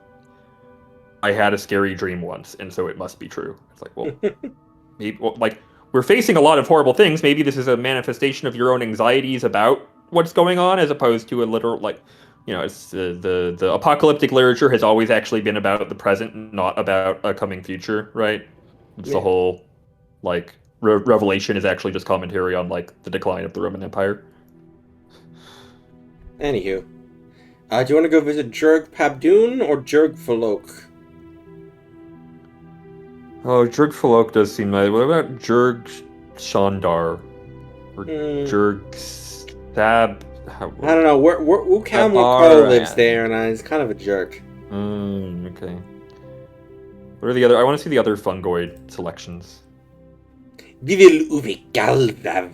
I had a scary dream once, and so it must be true. It's like, well, maybe like we're facing a lot of horrible things. Maybe this is a manifestation of your own anxieties about what's going on, as opposed to a literal like. It's the apocalyptic literature has always actually been about the present, not about a coming future, right? It's the whole like Revelation is actually just commentary on like the decline of the Roman Empire. Anywho, do you want to go visit Jorg Pabdun or Jorg Falok? Oh, Jurg Falok does seem nice. What about Jurg Shandar or Jurg Stab? I don't know. Wukam Wakko lives there, and he's kind of a jerk. Okay. What are the other? I want to see the other fungoid selections. Vivil Uvigaldav.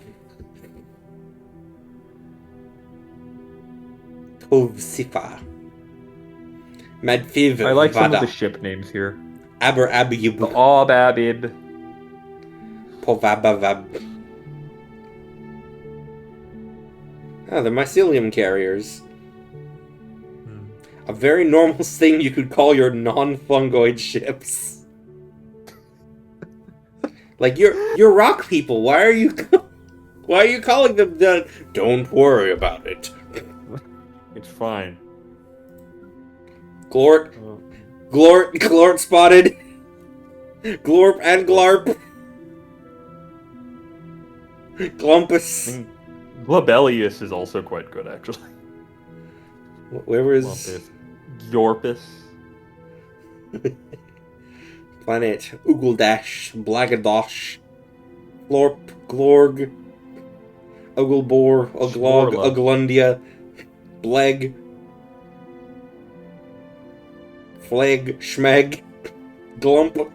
Tov Sifa. Madfiv. I like some of the ship names here. Aber Abib. The Ababib. Povabavab. Oh, they're mycelium carriers. A very normal thing you could call your non-fungoid ships. Like you're rock people. Why are you calling them that? Don't worry about it. It's fine. Glort spotted. Glorp and Glarp. Glumpus. Globelius is also quite good, actually. Where was Yorpus? Planet Ugeldash, Blagadosh, Glorp, Glorg, Ugelbor, Uglog, Uglundia, Bleg, Fleg, Schmeg, Glump.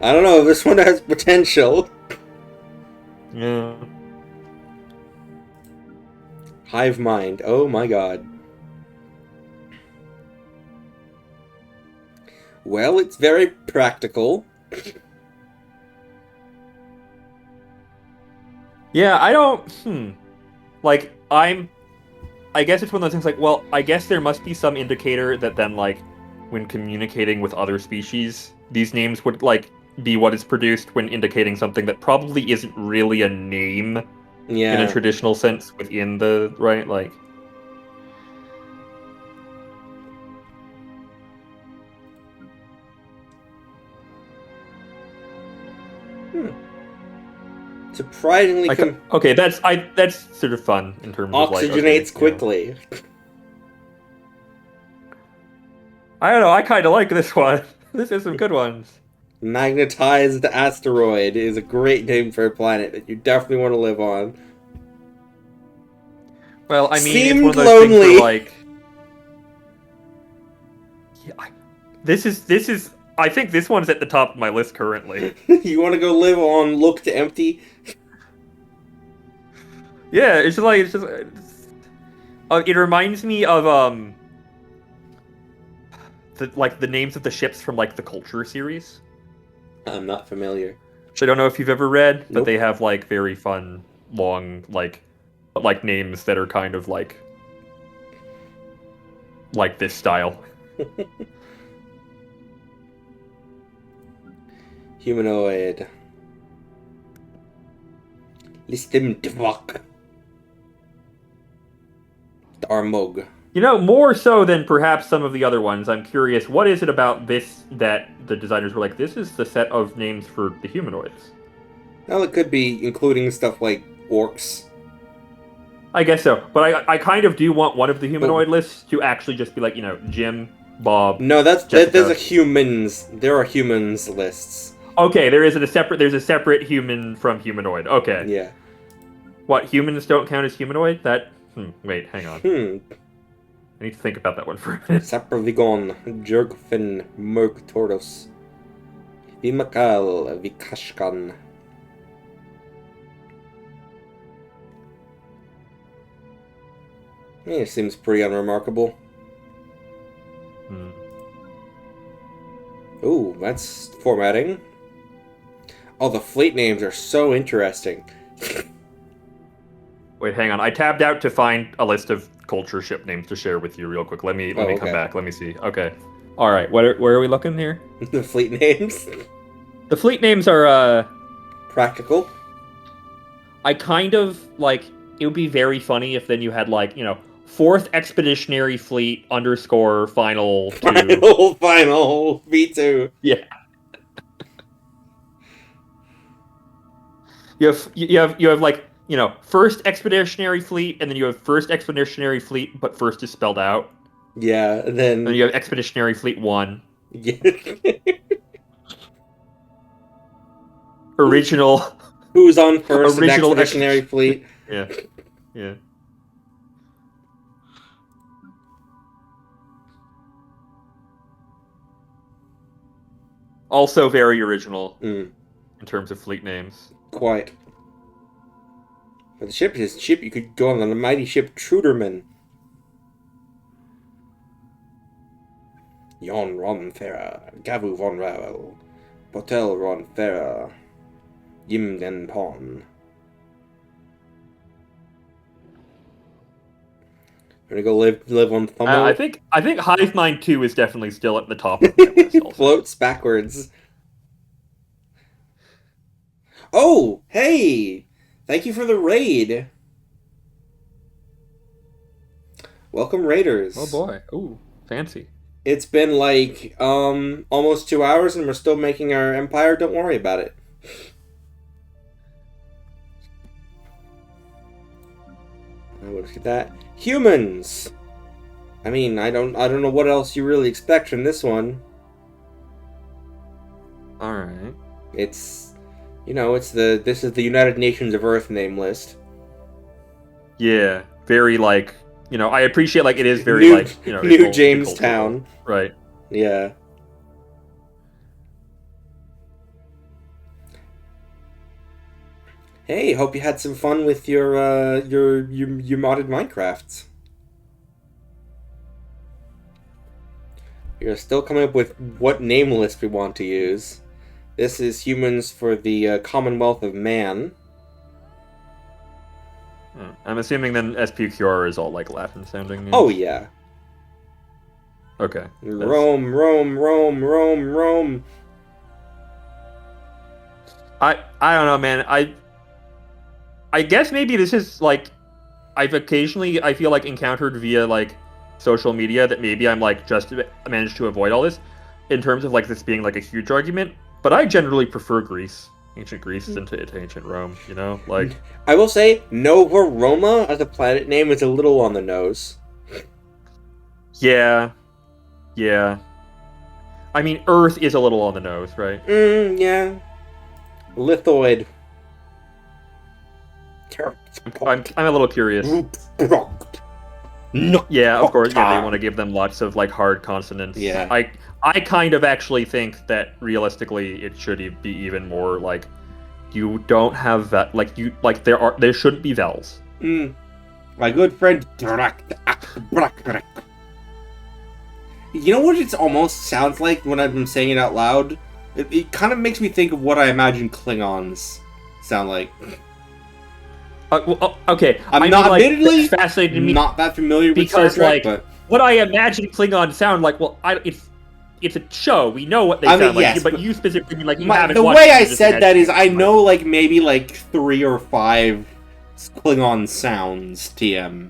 I don't know, this one has potential. Yeah. Hive mind. Oh my god. Well, it's very practical. Yeah, I don't... Like, I guess it's one of those things like, well, I guess there must be some indicator that then, like, when communicating with other species, these names would, like, be what is produced when indicating something that probably isn't really a name in a traditional sense within the, right, like... Surprisingly, okay, that's sort of fun in terms of like oxygenates quickly. I don't know. I kind of like this one. This is some good ones. Magnetized asteroid is a great name for a planet that you definitely want to live on. Well, I mean, Seemed it's one of those lonely. things where, like, yeah, this is. I think this one's at the top of my list currently. You want to go live on Look to Empty? Yeah, it's just. It reminds me of the names of the ships from like the Culture series. I'm not familiar. Which I don't know if you've ever read, but Nope. they have like very fun, long like names that are kind of like this style. Humanoid. Listim Tvok. Armog. More so than perhaps some of the other ones, I'm curious, what is it about this that the designers were like, this is the set of names for the humanoids? Well, it could be including stuff like orcs. I guess so, but I kind of do want one of the humanoid lists to actually just be like, Jim, Bob. No, there's Jessica. a humans. There are humans lists. Okay, there's a separate human from humanoid. Okay. Yeah. What, humans don't count as humanoid? Wait, hang on. I need to think about that one for a minute. Sapravigon, Jergfin, Merg Tordos, Vimakal, Vikashkan. It seems pretty unremarkable. Ooh, that's formatting. Oh, the fleet names are so interesting. Wait, hang on. I tabbed out to find a list of culture ship names to share with you real quick. Let me come back. Let me see. Okay. All right. Where are we looking here? The fleet names. The fleet names are practical. I kind of like. It would be very funny if then you had like 4th Expeditionary Fleet _ final 2. Final V2. Yeah. You have like 1st Expeditionary Fleet, and then you have 1st Expeditionary Fleet, but 1st is spelled out. Yeah, then you have Expeditionary Fleet 1. Yeah. Original. Who's on 1st Expeditionary Fleet? Yeah. Also very original in terms of fleet names. Quite. But the ship is cheap. You could go on the mighty ship Truderman. Jon Ron Ferra, Gavu von Ravel, Potel Ron Ferra, Yim Den Pon. Gonna go live on Thumbel. I think Hive Mind 2 is definitely still at the top of that list. Also. Floats backwards. Oh, hey! Thank you for the raid. Welcome, raiders. Oh boy! Ooh, fancy. It's been like almost 2 hours, and we're still making our empire. Don't worry about it. Look at that. Humans. I mean, I don't know what else you really expect from this one. All right. It's, this is the United Nations of Earth name list. Yeah, very like, I appreciate like it is very New Jamestown. Right. Yeah. Hey, hope you had some fun with your modded Minecrafts. We're still coming up with what name list we want to use. This is humans for the Commonwealth of Man. I'm assuming then SPQR is all like Latin sounding names. Oh yeah. Okay. Rome. I don't know, man. I guess maybe this is like I've occasionally I feel like encountered via like social media that maybe I'm like just managed to avoid all this in terms of like this being like a huge argument. But I generally prefer Greece, ancient Greece, to ancient Rome. Like I will say Nova Roma as a planet name is a little on the nose. Yeah. I mean, Earth is a little on the nose, right? Yeah. Lithoid. I'm a little curious. Yeah, of course. Yeah, they want to give them lots of like hard consonants. Yeah. I kind of actually think that realistically it should be even more like you don't have that there shouldn't be vowels. My good friend. You know what it almost sounds like when I've been saying it out loud? It kind of makes me think of what I imagine Klingons sound like. Okay. Admittedly fascinated to me not that familiar with because Star Trek, but what I imagine Klingons sound like. Well, it's a show. We know what they sound like. Yes, but you specifically mean like you haven't the watched way it, I said that is I know like maybe like 3 or 5 Klingon sounds. TM.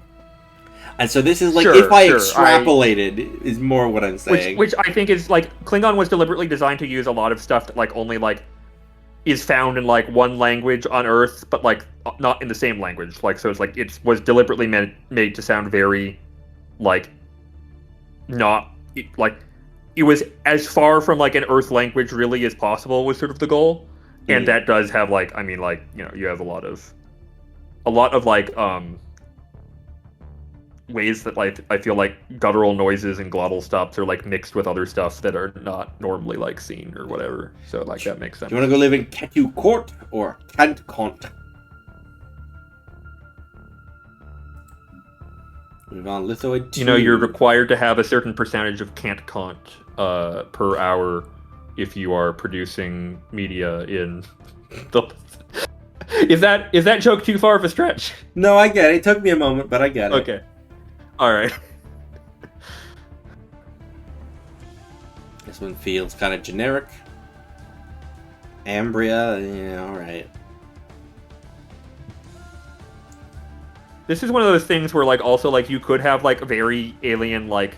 And so this is like, Sure, if I sure, extrapolated, is more what I'm saying. Which I think is like Klingon was deliberately designed to use a lot of stuff that like only like is found in like one language on Earth, but like not in the same language. Like so, it's like it was deliberately made to sound very like not like it was as far from like an Earth language really as possible was sort of the goal, and that does have like I mean like you know you have a lot of like ways that like I feel like guttural noises and glottal stops are like mixed with other stuff that are not normally like seen or whatever. So like that makes sense. Do you want to go live in Ketu Court or Kant Kont? Move on, Lithoid 2. You know, you're required to have a certain percentage of cant cont per hour if you are producing media in the. Is that joke too far of a stretch? No, I get it. It took me a moment, but I get it. Okay. All right. This one feels kind of generic. Ambria, yeah, all right. This is one of those things where like also like you could have like a very alien like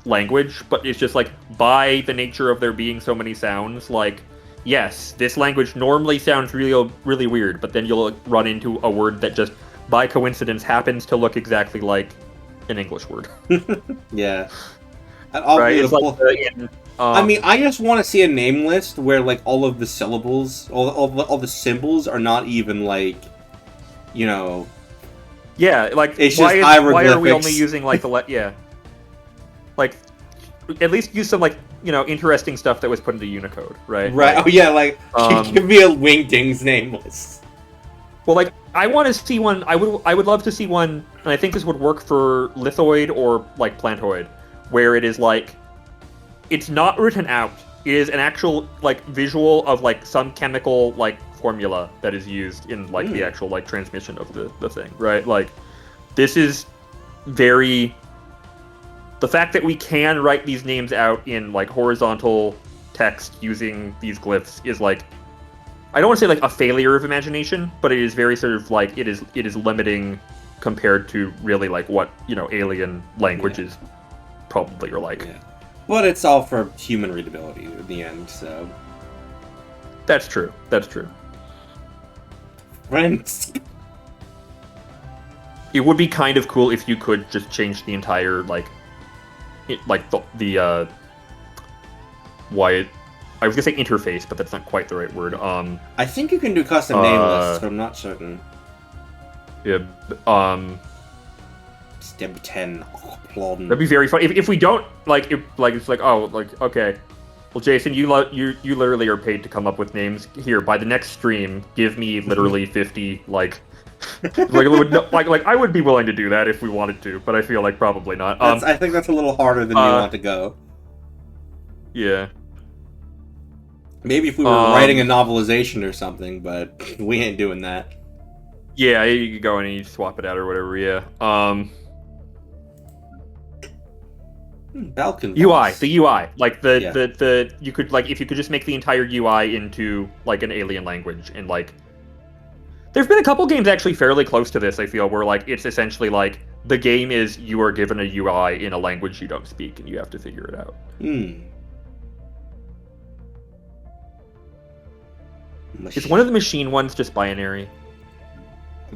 language, but it's just like by the nature of there being so many sounds, like yes, this language normally sounds really weird, but then you'll run into a word that just by coincidence happens to look exactly like an English word. Yeah. Right? It's like I mean, I just want to see a name list where like all of the syllables, all the symbols are not even like, you know. Yeah, like it's why are we hieroglyphics. only using like the yeah, like at least use some like you know interesting stuff that was put into Unicode, right? Right. Like, oh yeah, like give me a Wingdings name list. Well, like I want to see one. I would love to see one, and I think this would work for Lithoid or like Plantoid, where it is like it's not written out. It is an actual like visual of like some chemical like formula that is used in like the actual like transmission of the thing, right? Like this is very the fact that we can write these names out in like horizontal text using these glyphs is like I don't want to say like a failure of imagination, but it is very sort of like it is limiting compared to really like what you know alien languages probably are like. Yeah. But it's all for human readability in the end, so That's true. That's true. Friends. It would be kind of cool if you could just change the entire like the why I was gonna say interface, but that's not quite the right word. I think you can do custom name lists, but I'm not certain. Yeah. Step 10. Plodden. That'd be very fun. If we don't like, it's like oh like okay, well Jason, you literally are paid to come up with names. Here by the next stream, give me literally 50 like. like I would be willing to do that if we wanted to, but I feel like probably not. I think that's a little harder than you want to go. Yeah. Maybe if we were writing a novelization or something, but we ain't doing that. Yeah, you could go and you swap it out or whatever. Yeah. Balkan UI, the UI, like Yeah. the you could like if you could just make the entire UI into like an alien language and like. There's been a couple games actually fairly close to this, I feel, where like it's essentially like the game is you are given a UI in a language you don't speak and you have to figure it out. Is one of the machine ones just binary?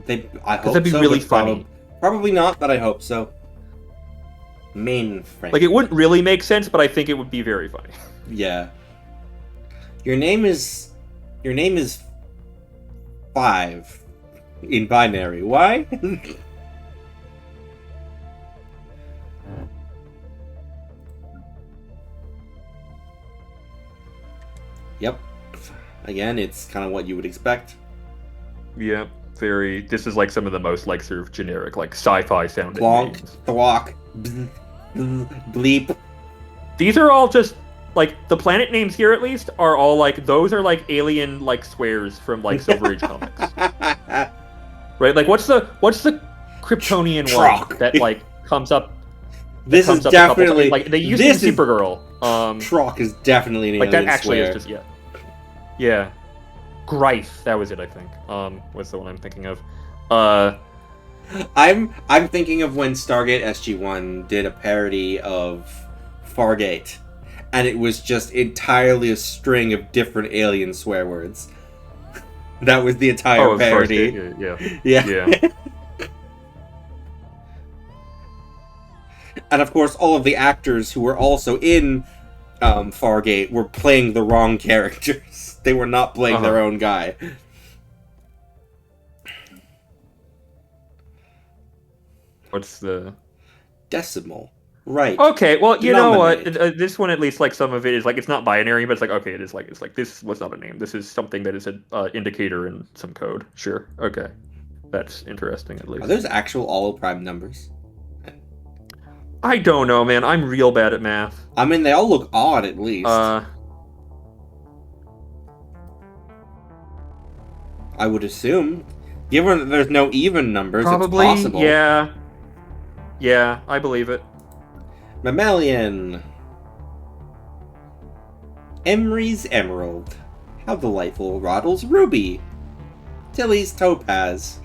I hope that'd be so, really but funny. Probably not, but I hope so. Mainframe. Like it wouldn't really make sense, but I think it would be very funny. Yeah. Your name is 5 in binary. Why? Yep. Again, it's kind of what you would expect. Yeah, very. This is like some of the most like sort of generic, like sci-fi sounding Plonk, names. thwok, bleep. These are all just like the planet names here, at least, are all like those are like alien like swears from like Silver Age comics, right? Like what's the Kryptonian Trock. one that like comes up? This is up a couple definitely times. Like they used it in Supergirl. Trock is definitely an like alien that actually swear. is just yeah. Greif, that was it, I think. Was the one I'm thinking of. I'm thinking of when Stargate SG-1 did a parody of Fargate, and it was just entirely a string of different alien swear words. That was the entire parody. Yeah. And of course, all of the actors who were also in Fargate were playing the wrong characters. They were not playing their own guy. What's the decimal? Right. Okay, well, you know what? This one, at least, like, some of it is like it's not binary, but it's like, okay, it's like this was not a name. This is something that is an indicator in some code. Sure. Okay, that's interesting. At least. Are those actual all prime numbers? I don't know, man. I'm real bad at math. I mean, they all look odd, at least. I would assume, given that there's no even numbers, probably, it's possible. Yeah, I believe it. Mammalian. Emery's emerald. How delightful. Roddle's ruby. Tilly's topaz.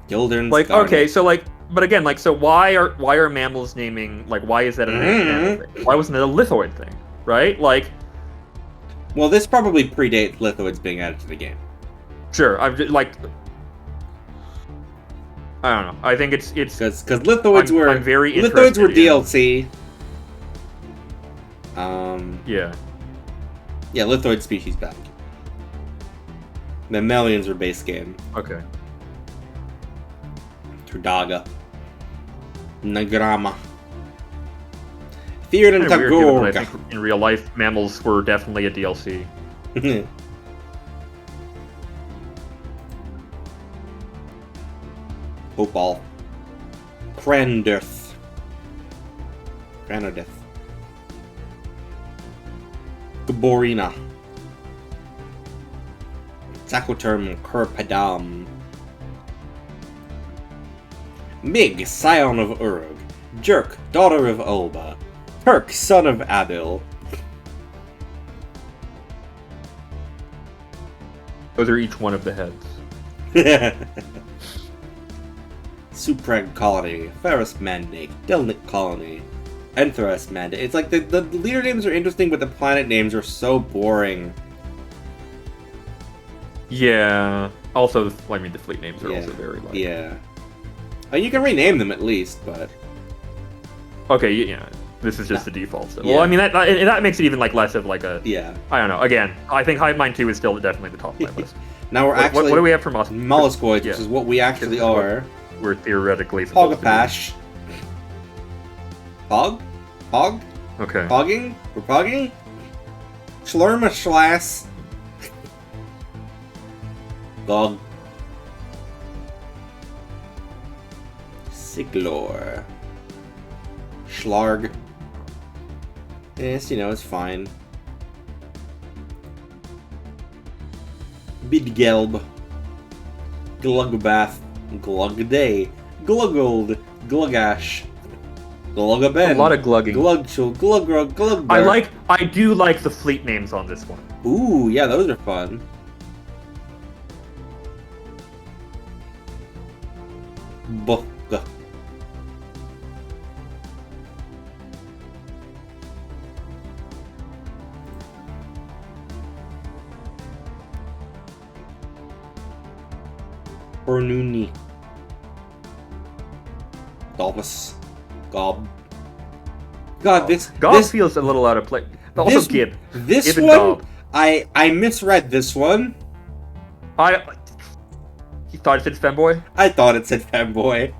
Gildern's like garnet. Okay, so like, but again, like, so why are mammals naming, like, why is that an mammal thing? Why wasn't it a lithoid thing, right? Like, well, this probably predates lithoids being added to the game. Sure, I'm just, like, I don't know. I think it's because lithoids were I'm very lithoids were DLC. Yeah, lithoid species back. Mammalians were base game. Okay. Turdaga. Nagrama. Feared and Tagorga. I think in real life, mammals were definitely a DLC. Opal. Crandirth. Cranodith. Gaborina. Zacoterm Kurpadam. Mig, scion of Urug. Jerk, daughter of Ulba. Turk, son of Abil. Those are each one of the heads. Supreg Colony, Ferris Mandate, Delnick Colony, Entheras Mandate. It's like the leader names are interesting, but the planet names are so boring. Yeah. Also, I mean, the fleet names are also very like. Yeah. You can rename them at least, but. Okay, yeah. This is just the default. So. Yeah. Well, I mean, that makes it even like less of like a. Yeah. I don't know. Again, I think Hive Mind 2 is still definitely the top of my list. Now we're actually. What do we have from molluscoids, which is what we actually are. We're theoretically supposed Pogapash. Pog? Pog? Okay. Pogging? We're pogging? Schlurmaschlass. Gog. Siglor. Schlarg. Yes, it's fine. Bidgelb. Glugbath. Glugday. Glugold. Glugash. Glugaben. A lot of glugging. Glugchul. Glugrug. Glugber. I do like the fleet names on this one. Ooh, yeah, those are fun. Buh. Bernuni. Dolphus. Gob. God, this feels a little out of place. But also Gib. This Gib one, I misread this one. You thought it said femboy? I thought it said femboy.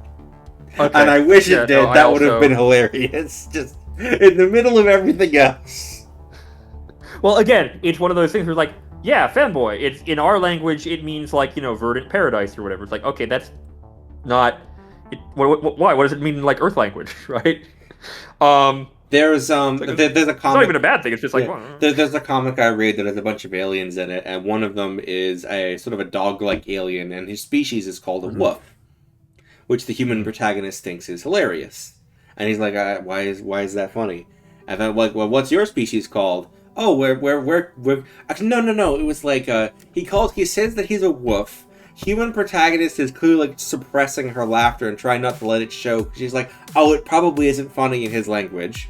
Okay. And I wish it did. That would have been hilarious. Just in the middle of everything else. Well, again, it's one of those things where, like, yeah, femboy. It's in our language. It means like verdant paradise or whatever. It's like, okay, that's not. Why? What does it mean in like Earth language, right? There's there's a comic. It's not even a bad thing. It's just like there's a comic I read that has a bunch of aliens in it, and one of them is a sort of a dog-like alien, and his species is called a woof, which the human protagonist thinks is hilarious, and he's like, why is that funny? And then like, well, what's your species called? Oh, we're actually no. It was like he says that he's a woof. human protagonist is clearly like, suppressing her laughter and trying not to let it show. She's like, oh, it probably isn't funny in his language.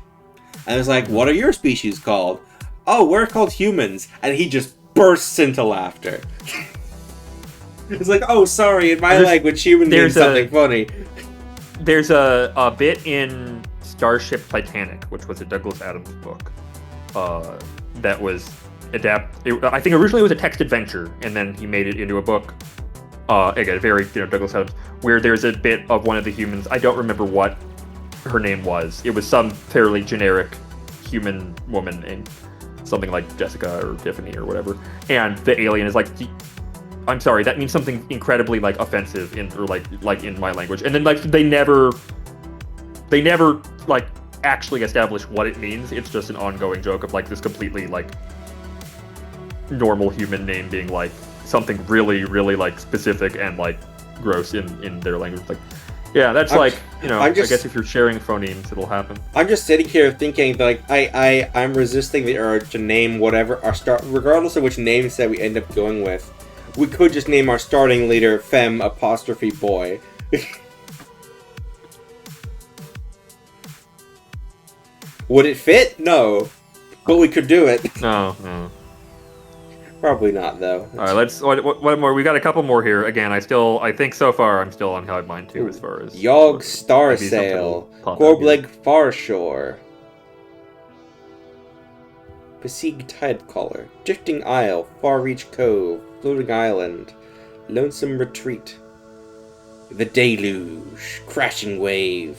And it's like, what are your species called? Oh, we're called humans. And he just bursts into laughter. It's like, oh, sorry, in my language, human means something funny. There's a bit in Starship Titanic, which was a Douglas Adams book, that was I think originally it was a text adventure, and then he made it into a book. Again, very Douglas Adams, where there's a bit of one of the humans. I don't remember what her name was. It was some fairly generic human woman named something like Jessica or Tiffany or whatever. And the alien is like, I'm sorry, that means something incredibly like offensive in my language. And then like they never like actually establish what it means. It's just an ongoing joke of like this completely like normal human name being like something really, really like specific and like gross in their language. Like, yeah, that's I guess if you're sharing phonemes, it'll happen. I'm just sitting here thinking that like I'm resisting the urge to name whatever our start, regardless of which name set we end up going with. We could just name our starting leader Fem apostrophe boy. Would it fit? No. But we could do it. No. Probably not, though. Alright, let's... What more? We got a couple more here. Again, I think so far I'm still on Hive-Mind too, as far as... Yogg Starsail. Gorbleg Farshore. Besieg Tidecaller. Drifting Isle. Far Reach Cove. Floating Island. Lonesome Retreat. The Deluge. Crashing Wave.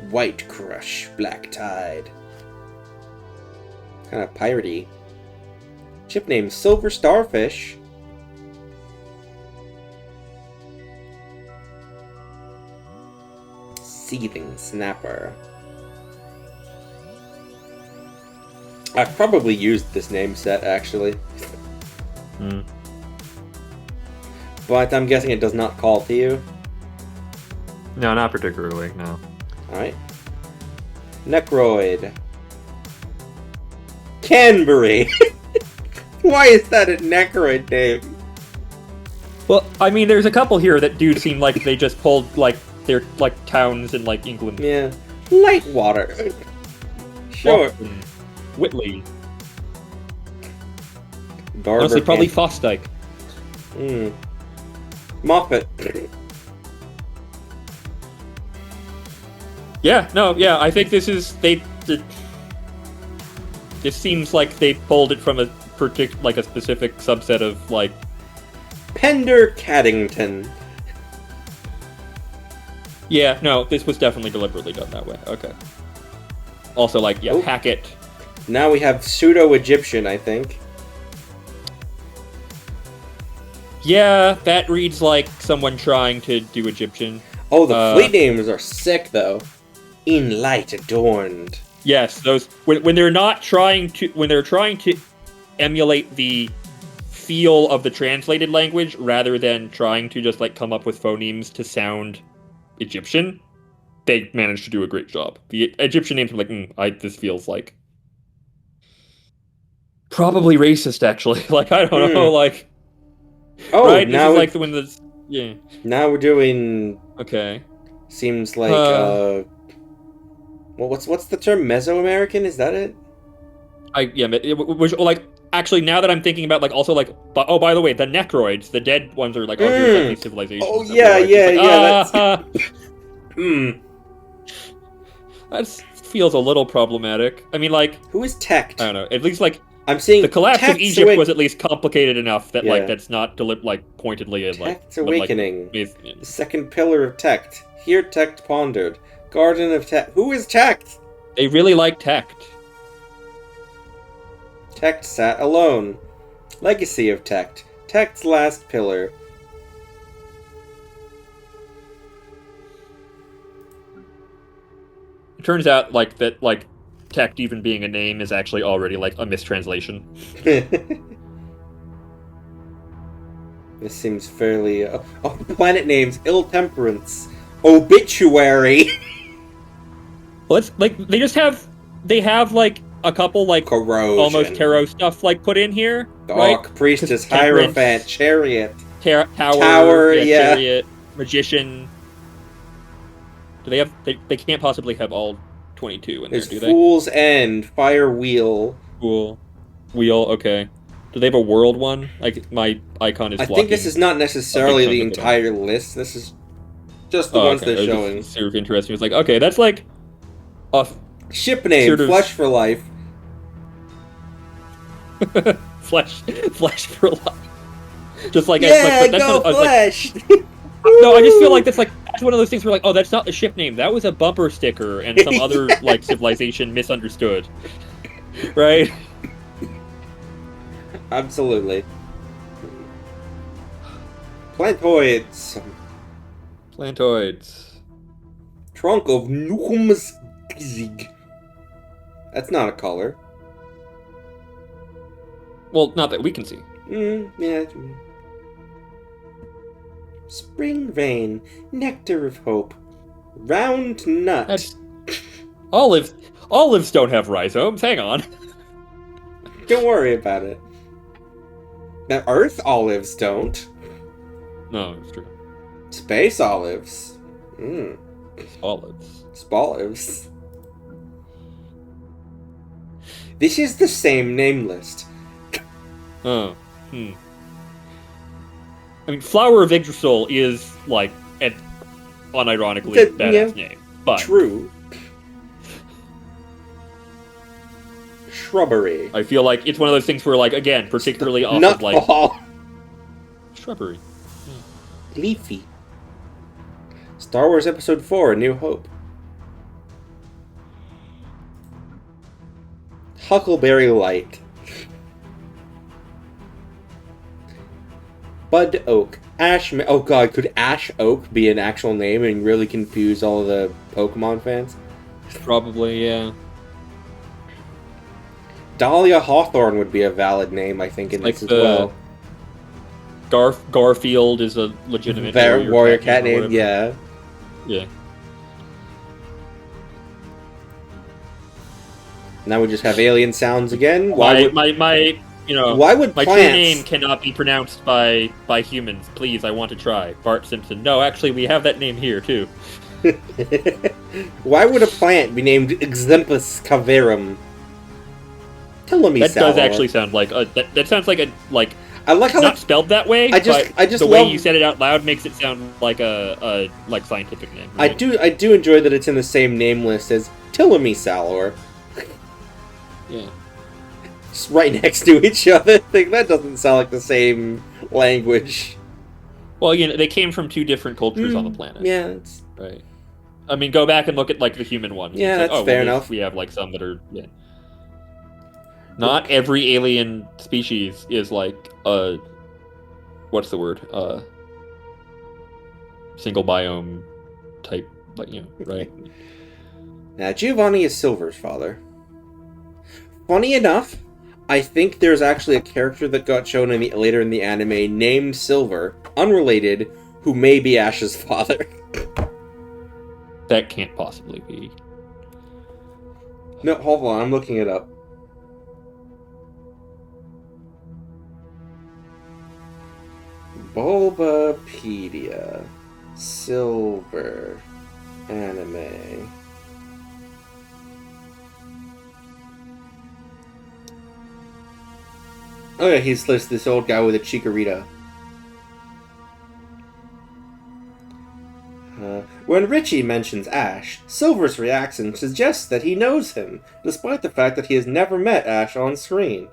White Crush. Black Tide. Kind of piratey. Ship name Silver Starfish. Seething Snapper. I've probably used this name set actually. But I'm guessing it does not call to you. No, not particularly, no. Alright. Necroid. Canberry! Why is that a Necroid name? Well, I mean, there's a couple here that do seem like they just pulled, like, they're, like, towns in, like, England. Yeah. Lightwater. Sure. Watson, Whitley. Barber Honestly, probably Fosdyke. Moffat. Yeah, I think this is, this seems like they pulled it from a a specific subset of, like... Pender Caddington. Yeah, no, this was definitely deliberately done that way. Okay. Also, like, yeah, Hackett. Now we have Pseudo-Egyptian, I think. Yeah, that reads like someone trying to do Egyptian. Oh, the fleet names are sick, though. In light adorned. Yes, those when they're trying to emulate the feel of the translated language rather than trying to just like come up with phonemes to sound Egyptian, they managed to do a great job. The Egyptian names were like, this feels like probably racist, actually. Like, I don't know, like. Oh, right? now this is like when the yeah. Now we're doing. Okay. Seems like well, what's the term? Mesoamerican? Is that it? Which like actually now that I'm thinking about like also like by the way, the Necroids, the dead ones are like obviously civilizations. Oh yeah. That feels a little problematic. I mean, like, who is Tect? I don't know. At least like I'm seeing the collapse of Egypt was at least complicated enough that like that's not pointedly Tect's awakening. The second pillar of Tect. Here Tect pondered. Garden of Tect. Who is Tect? They really like Tect. Tect sat alone. Legacy of Tect. Tect's last pillar. It turns out like that like Tect even being a name is actually already like a mistranslation. This seems fairly planet names. Ill Temperance. Obituary. Well, it's like they have like a couple like Corrosion. Almost tarot stuff like put in here. Dark right? Priestess, Hierophant, Chariot. Tower, yeah. Chariot, Magician. Do they have? They can't possibly have all 22 in There's there, do they? Fool's End, Fire Wheel. Cool. Wheel. Okay. Do they have a world one? Like my icon is. I think this is not necessarily the entire list. This is just the ones they're showing. Just sort of interesting. It's like, okay, that's like a ship name, sort of... Flesh for Life. Flesh for life. Just like yeah, go Flesh. No, I just feel like that's one of those things where like, oh, that's not the ship name. That was a bumper sticker, and some other like civilization misunderstood. Right? Absolutely. Plantoids. Trunk of Nukumsig. That's not a color. Well, not that we can see. Yeah. Spring vein, nectar of hope, round nut. Olives don't have rhizomes. Hang on. Don't worry about it. Now, Earth olives don't. No, it's true. Space olives. Olives. This is the same name list. Oh. I mean, Flower of Yggdrasil is, like, an unironically badass name. But true. Shrubbery. I feel like it's one of those things where, like, again, particularly off of, like... Shrubbery. Leafy. Star Wars Episode 4, A New Hope. Huckleberry Light. Bud Oak. Oh god, could Ash Oak be an actual name and really confuse all the Pokemon fans? Probably, yeah. Dahlia Hawthorne would be a valid name, I think, in this as well. Garfield is a legitimate warrior cat name, yeah. Yeah. Now we just have alien sounds again. Why would plants... true name cannot be pronounced by humans? Please, I want to try. Bart Simpson. No, actually, we have that name here too. Why would a plant be named Xenthus caverum? That does actually sound like that sounds like I like how not spelled that way. I just the way you said it out loud makes it sound like a scientific name. Right? I do enjoy that it's in the same name list as Tilomesalor. Yeah. Just right next to each other. That doesn't sound like the same language. Well, they came from two different cultures on the planet. Yeah, it's... Right. I mean, go back and look at, like, the human ones. Yeah, that's fair enough. We have, like, some that are... Yeah. Not every alien species is, like, what's the word? Single biome type, like, right? Now, Giovanni is Silver's father. Funny enough, I think there's actually a character that got shown later in the anime named Silver, unrelated, who may be Ash's father. That can't possibly be. No, hold on, I'm looking it up. Bulbapedia. Silver. Anime. Oh yeah, he's this old guy with a chikorita. When Richie mentions Ash, Silver's reaction suggests that he knows him, despite the fact that he has never met Ash on screen.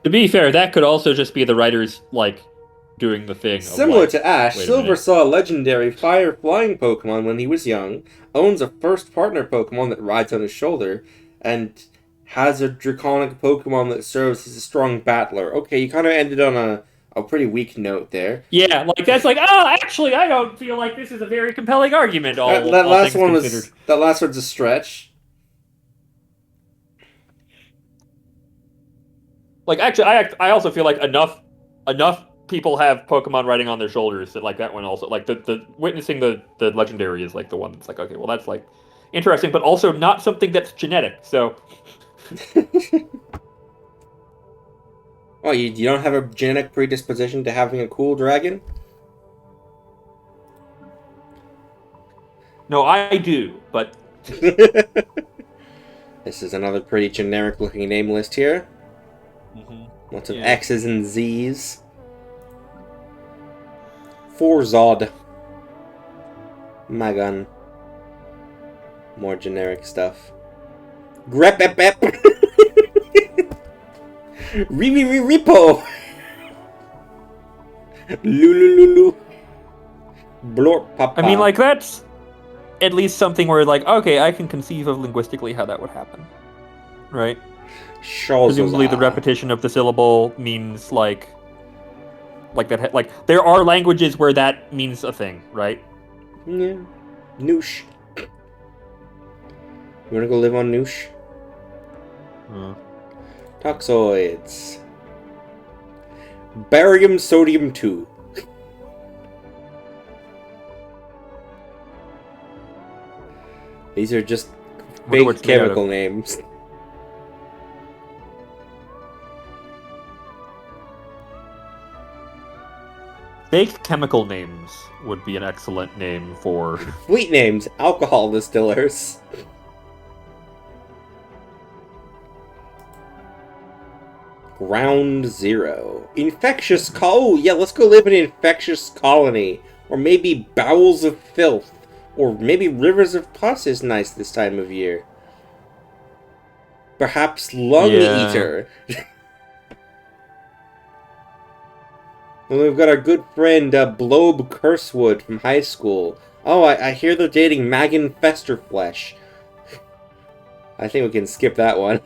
To be fair, that could also just be the writers, like, doing the thing. Similar to Ash, Silver saw a legendary fire-flying Pokemon when he was young, owns a first partner Pokemon that rides on his shoulder, and has a draconic Pokemon that serves as a strong battler. Okay, you kind of ended on a pretty weak note there. Yeah, like, that's like, actually, I don't feel like this is a very compelling argument, that last one's a stretch. Like, actually, I also feel like enough people have Pokemon riding on their shoulders that, like, that one also, like, the witnessing the legendary is, like, the one that's like, okay, well, that's, like, interesting, but also not something that's genetic, so... Oh, you don't have a genetic predisposition to having a cool dragon? No, I do, but This is another pretty generic looking name list here. Lots of Yeah. X's and Z's. Forzod. Magan. More generic stuff. Grepepep. Ripo. Lulululu. Blorp papa. I mean, like, that's at least something where, like, okay, I can conceive of linguistically how that would happen, right? Presumably, the repetition of the syllable means like that. Like, there are languages where that means a thing, right? Yeah. Noosh. You wanna go live on Noosh? Toxoids. Barium sodium 2. These are just fake chemical names. Fake chemical names would be an excellent name for. Fleet names, alcohol distillers. Ground Zero. Infectious oh yeah, let's go live in an infectious colony. Or maybe bowels of filth. Or maybe rivers of pus is nice this time of year. Perhaps Lung Eater. And we've got our good friend Blobe Cursewood from high school. Oh, I hear they're dating Magan Festerflesh. I think we can skip that one.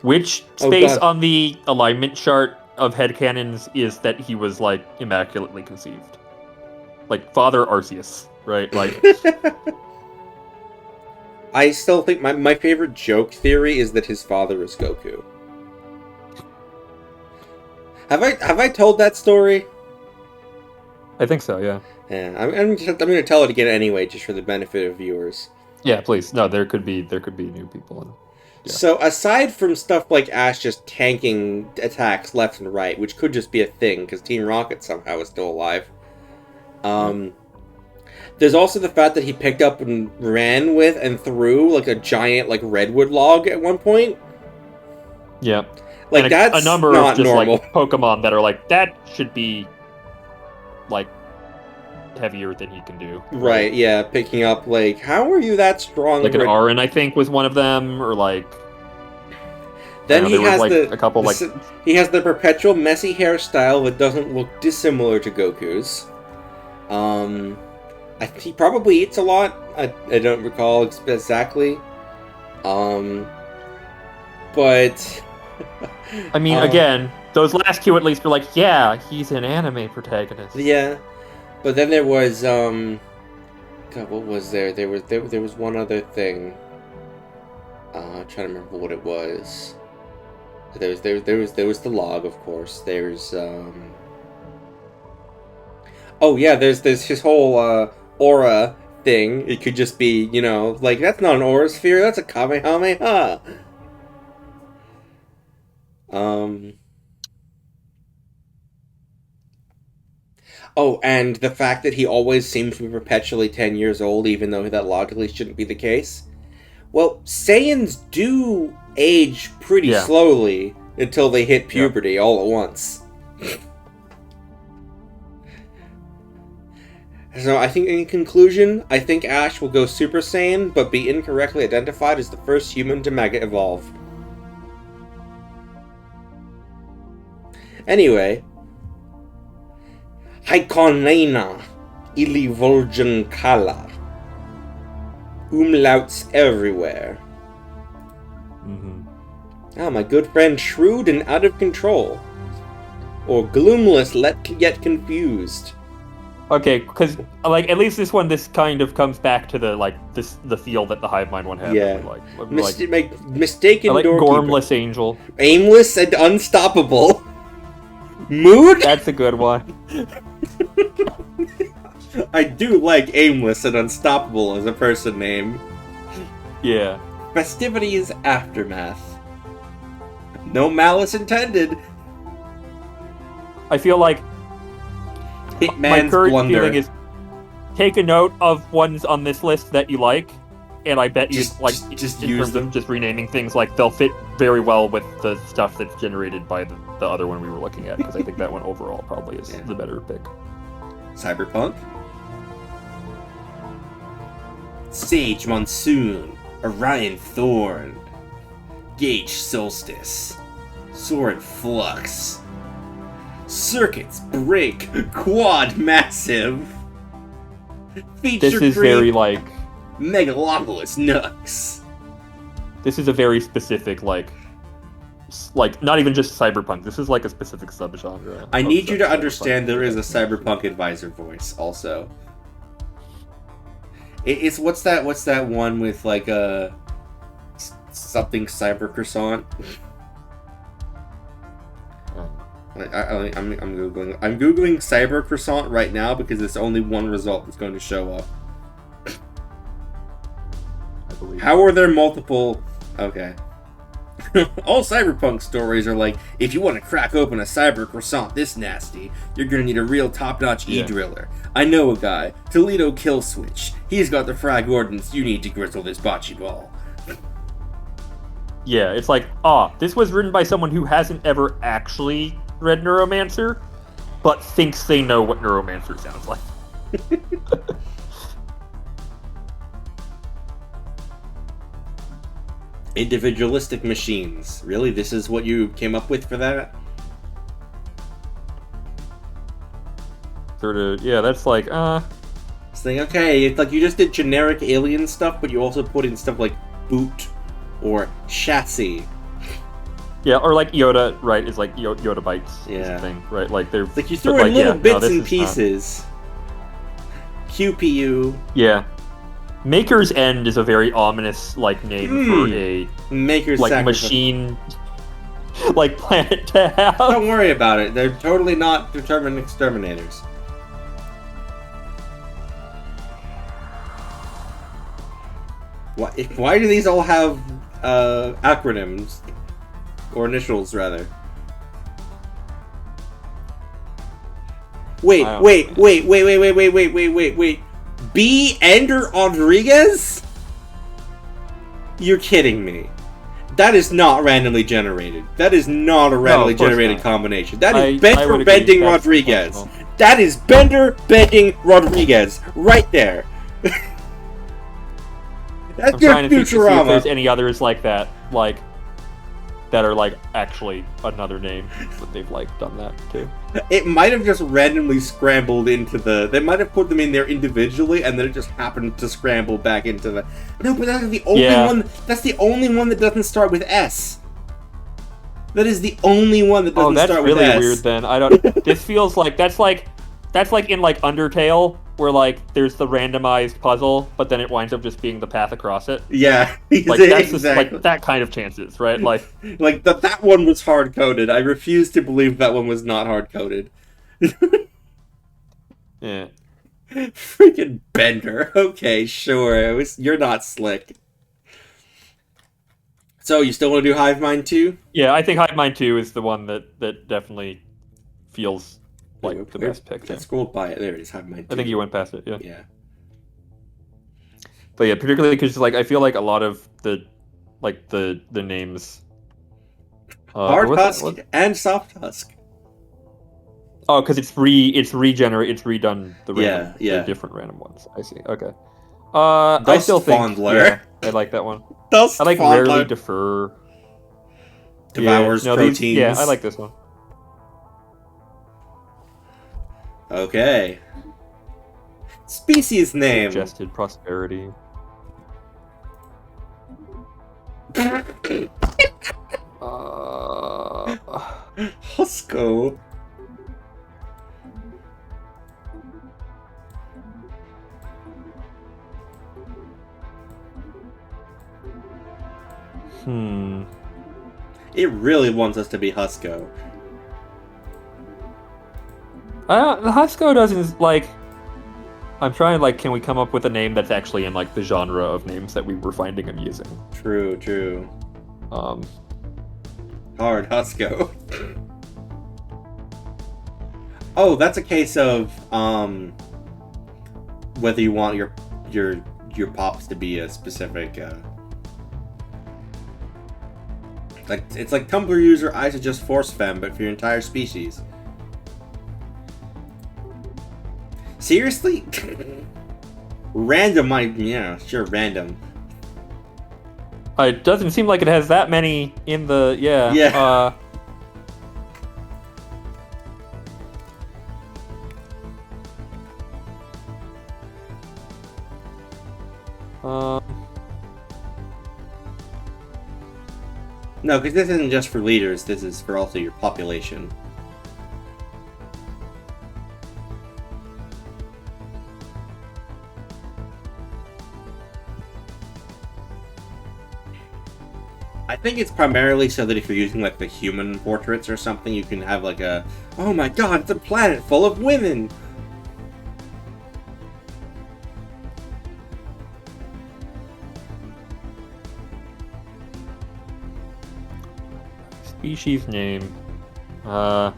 Which space on the alignment chart of headcanons is that he was, like, immaculately conceived? Like, Father Arceus, right? Like, I still think my favorite joke theory is that his father is Goku. Have I told that story? I think so, yeah. Yeah, I'm going to tell it again anyway, just for the benefit of viewers. Yeah, please. No, there could be new people. Yeah. So aside from stuff like Ash just tanking attacks left and right, which could just be a thing because Team Rocket somehow is still alive. There's also the fact that he picked up and ran with and threw like a giant like redwood log at one point. Yeah. Like, and that's a number not of just normal. like Pokemon that are like, that should be like heavier than he can do. Right, yeah, picking up like, how are you that strong? Like an Arin, I think, was one of them, or like. Then he has like a couple like he has the perpetual messy hairstyle that doesn't look dissimilar to Goku's. He probably eats a lot. I don't recall exactly. But I mean, again, those last two at least were like, yeah, he's an anime protagonist. Yeah, but then there was God, what was there? There was one other thing. I'm trying to remember what it was. There was the log, of course. There's oh yeah, there's his whole aura thing. It could just be, you know, like, that's not an aura sphere, that's a Kamehameha. Oh, and the fact that he always seems to be perpetually 10 years old, even though that logically shouldn't be the case. Well, Saiyans do age pretty slowly until they hit puberty all at once. So I think, in conclusion, I think Ash will go Super Saiyan, but be incorrectly identified as the first human to Mega Evolve. Anyway. Haikonena ili Volgen Kala. Umlauts everywhere. Ah, my good friend Shrewd and Out of Control. Or Gloomless yet Confused. Okay, because like at least this kind of comes back to the the feel that the Hive Mind one had. Yeah, mistaken. I like Gormless Angel, aimless and unstoppable. Mood. That's a good one. I do like aimless and unstoppable as a person name. Yeah. Festivities Aftermath. No malice intended. I feel like my Hitman's current blunder. feeling is take a note of ones on this list that you like, and I bet you just in use terms them. of just renaming things, like they'll fit very well with the stuff that's generated by the other one we were looking at, because I think that one overall probably is the better pick. Cyberpunk. Sage Monsoon, Orion Thorn, Gauge Solstice, Soren Flux, Circuits Break, Quad Massive, Feature This is Creep, very like Megalopolis Nux. this is a very specific like not even just cyberpunk. This is like a specific subgenre. I of need you to cyberpunk. understand there is a Cyberpunk advisor voice also. It's what's that one with like a something cyber croissant? I'm googling. I'm googling cyber croissant right now because it's only one result that's going to show up. I believe. How are there multiple? Okay. All cyberpunk stories are like, if you want to crack open a cyber croissant this nasty, you're gonna need a real top-notch e-driller. I know a guy, Toledo Kill Switch. He's got the frag ordnance you need to grizzle this bocce ball. Yeah, it's like, this was written by someone who hasn't ever actually read Neuromancer, but thinks they know what Neuromancer sounds like. Individualistic machines. Really? This is what you came up with for that? Sort of, yeah, that's like, It's like, okay, it's like you just did generic alien stuff, but you also put in stuff like boot or chassis. yeah, or like Yoda, right, is like Yoda bytes is Yeah. the thing, right? Like they're It's like you but, throw like, in little yeah, bits this and is, pieces. QPU. yeah. Maker's End is a very ominous like name for a Maker's like Sacrifice. machine like planet to have. Don't worry about it. They're totally not determined exterminators. Why do these all have acronyms? Or initials, rather. Wait. B. Ender Rodriguez? You're kidding me. That is not randomly generated. That is not a randomly of course generated not. combination. That I is Bender would agree. Bending That's Rodriguez. possible. That is Bender Bending Rodriguez. Right there. That's I'm your trying to think to see if Futurama. there's any others like that, that are like actually another name, but they've like done that too. It might have just randomly scrambled into the... They might have put them in there individually, and then it just happened to scramble back into the... No, but that's the only one... That's the only one that doesn't start with S. That is the only one that doesn't Oh, that's start really with S. weird then. I don't... This feels like... That's like in like Undertale, where like there's the randomized puzzle, but then it winds up just being the path across it. Yeah, Like that's exactly. just, like that kind of chances, right? Like that one was hard-coded. I refuse to believe that one was not hard-coded. yeah. Freaking Bender. Okay, sure. You're not slick. So, you still want to do Hive Mind 2? Yeah, I think Hive Mind 2 is the one that definitely feels like the Where- best pick. I scrolled by it. There it is, Hive Mind 2. I think you went past it, yeah. Yeah. But yeah, particularly because like I feel like a lot of the names. Hard what's that- Husk what- and Soft Husk. Oh, because it's redone the random, Yeah. the different random ones. I see. Okay. I Dust still think Fondler. yeah, I like that one. Dust I like Fondler. rarely defer. Devours proteins. Yeah, I like this one. Okay. Species name. Suggested prosperity. Husco. It really wants us to be Husco. The Husco doesn't like. I'm trying like, can we come up with a name that's actually in like the genre of names that we were finding amusing? True. Hard Husko. Oh, that's a case of whether you want your pops to be a specific like it's like Tumblr user I suggest force fem, but for your entire species. Seriously? Random might, yeah, sure, random. It doesn't seem like it has that many in the Yeah. No, because this isn't just for leaders, this is for also your population. I think it's primarily so that if you're using like the human portraits or something, you can have like a, oh my god, it's a planet full of women! Species name. You want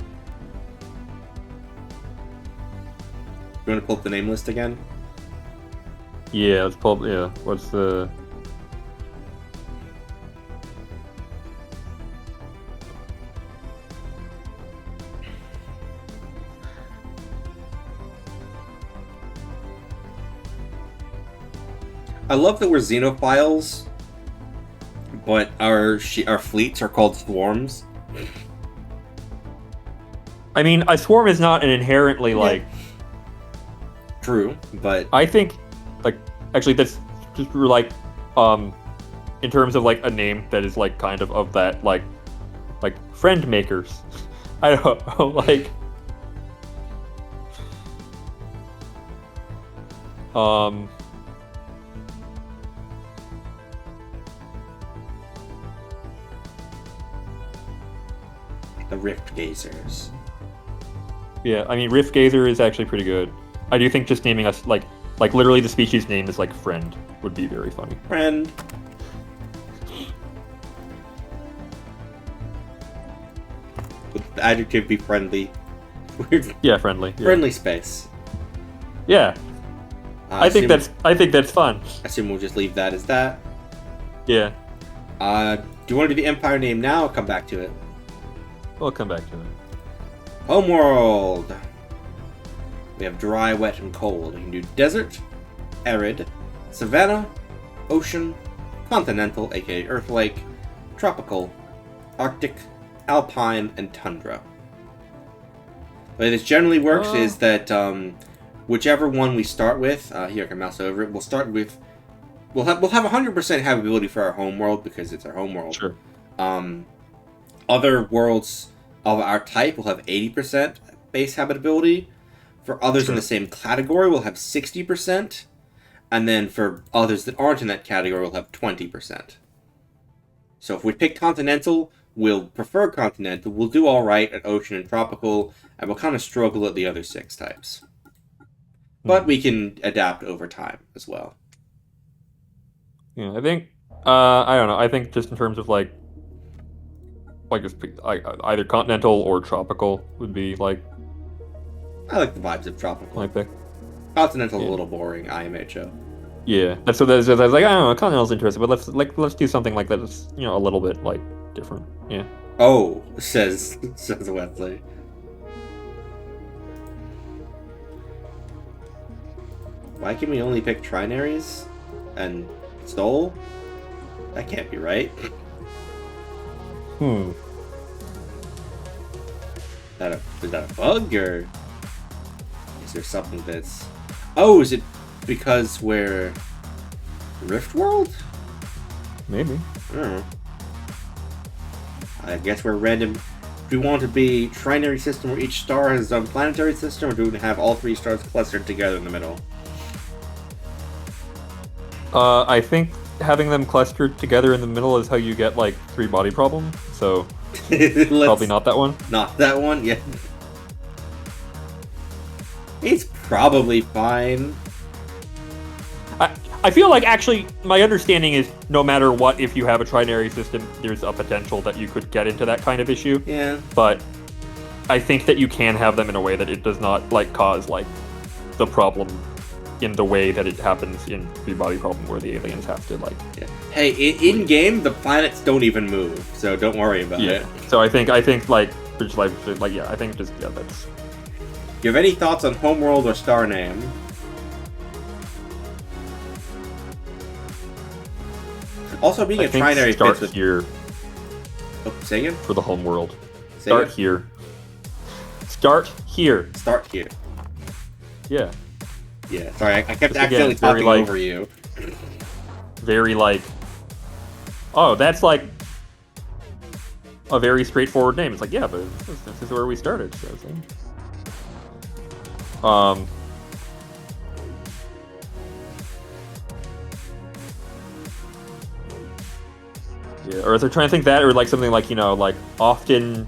to pull up the name list again? Yeah, let's pull up, yeah, what's the... I love that we're xenophiles, but our fleets are called swarms. I mean, a swarm is not an inherently, like... True, but... I think, like, actually that's just, like, in terms of, like, a name that is, like, kind of that, like friend makers. I don't know, like... The Rift Gazers. Yeah, I mean, Rift Gazer is actually pretty good. I do think just naming us, like literally the species name is, like, friend would be very funny. Friend. Would the adjective be friendly? Yeah, friendly. Yeah. Friendly space. Yeah. I think that's fun. I assume we'll just leave that as that. Yeah. Do you want to do the Empire name now or come back to it? We'll come back to it. Homeworld. We have dry, wet, and cold. You can do desert, arid, savanna, ocean, continental, aka Earth Lake, tropical, arctic, alpine, and tundra. The way this generally works is that whichever one we start with, here I can mouse over it. We'll start with, we'll have 100% habitability for our homeworld because it's our homeworld. Sure. Other worlds of our type will have 80% base habitability. For others in the same category, we'll have 60%. And then for others that aren't in that category, we'll have 20%. So if we pick continental, we'll prefer continental. We'll do all right at ocean and tropical, and we'll kind of struggle at the other 6 types. But we can adapt over time as well. Yeah, I think, I don't know, I think just in terms of, like either continental or tropical would be, like... I like the vibes of tropical. My pick. Continental's a little boring, IMHO. Yeah, that's what I was like, I don't know, continental's interesting, but let's do something like that that's, you know, a little bit, like, different. Yeah. Oh, says Wesley. Why can we only pick trinaries and Stole? That can't be right. Is that a bug, or is there something that's... Oh, is it because we're Rift World? Maybe. I don't know. I guess we're random. Do we want to be trinary system where each star has its own planetary system, or do we have all 3 stars clustered together in the middle? I think having them clustered together in the middle is how you get, like, 3 body problem, so probably not that one. Not that one? Yeah. It's probably fine. I feel like actually my understanding is no matter what, if you have a trinary system, there's a potential that you could get into that kind of issue. Yeah. But I think that you can have them in a way that it does not like cause like the problem in the way that it happens in Three Body Problem, where the aliens have to like. Yeah. Hey, in game the planets don't even move, so don't worry about it. So I think like Bridge Life, like I think just that's. You have any thoughts on homeworld or star name? Also, being a trinary start fits with... here Oh, say again? for the home world. Say Start again? here. Start here. Start here. Yeah. Yeah, sorry, I kept Just accidentally again, very, talking like- over you. Very like. Oh, that's like a very straightforward name. It's like, yeah, but this is where we started. So it's like, yeah, or if they're trying to think that, or like something like, you know, like often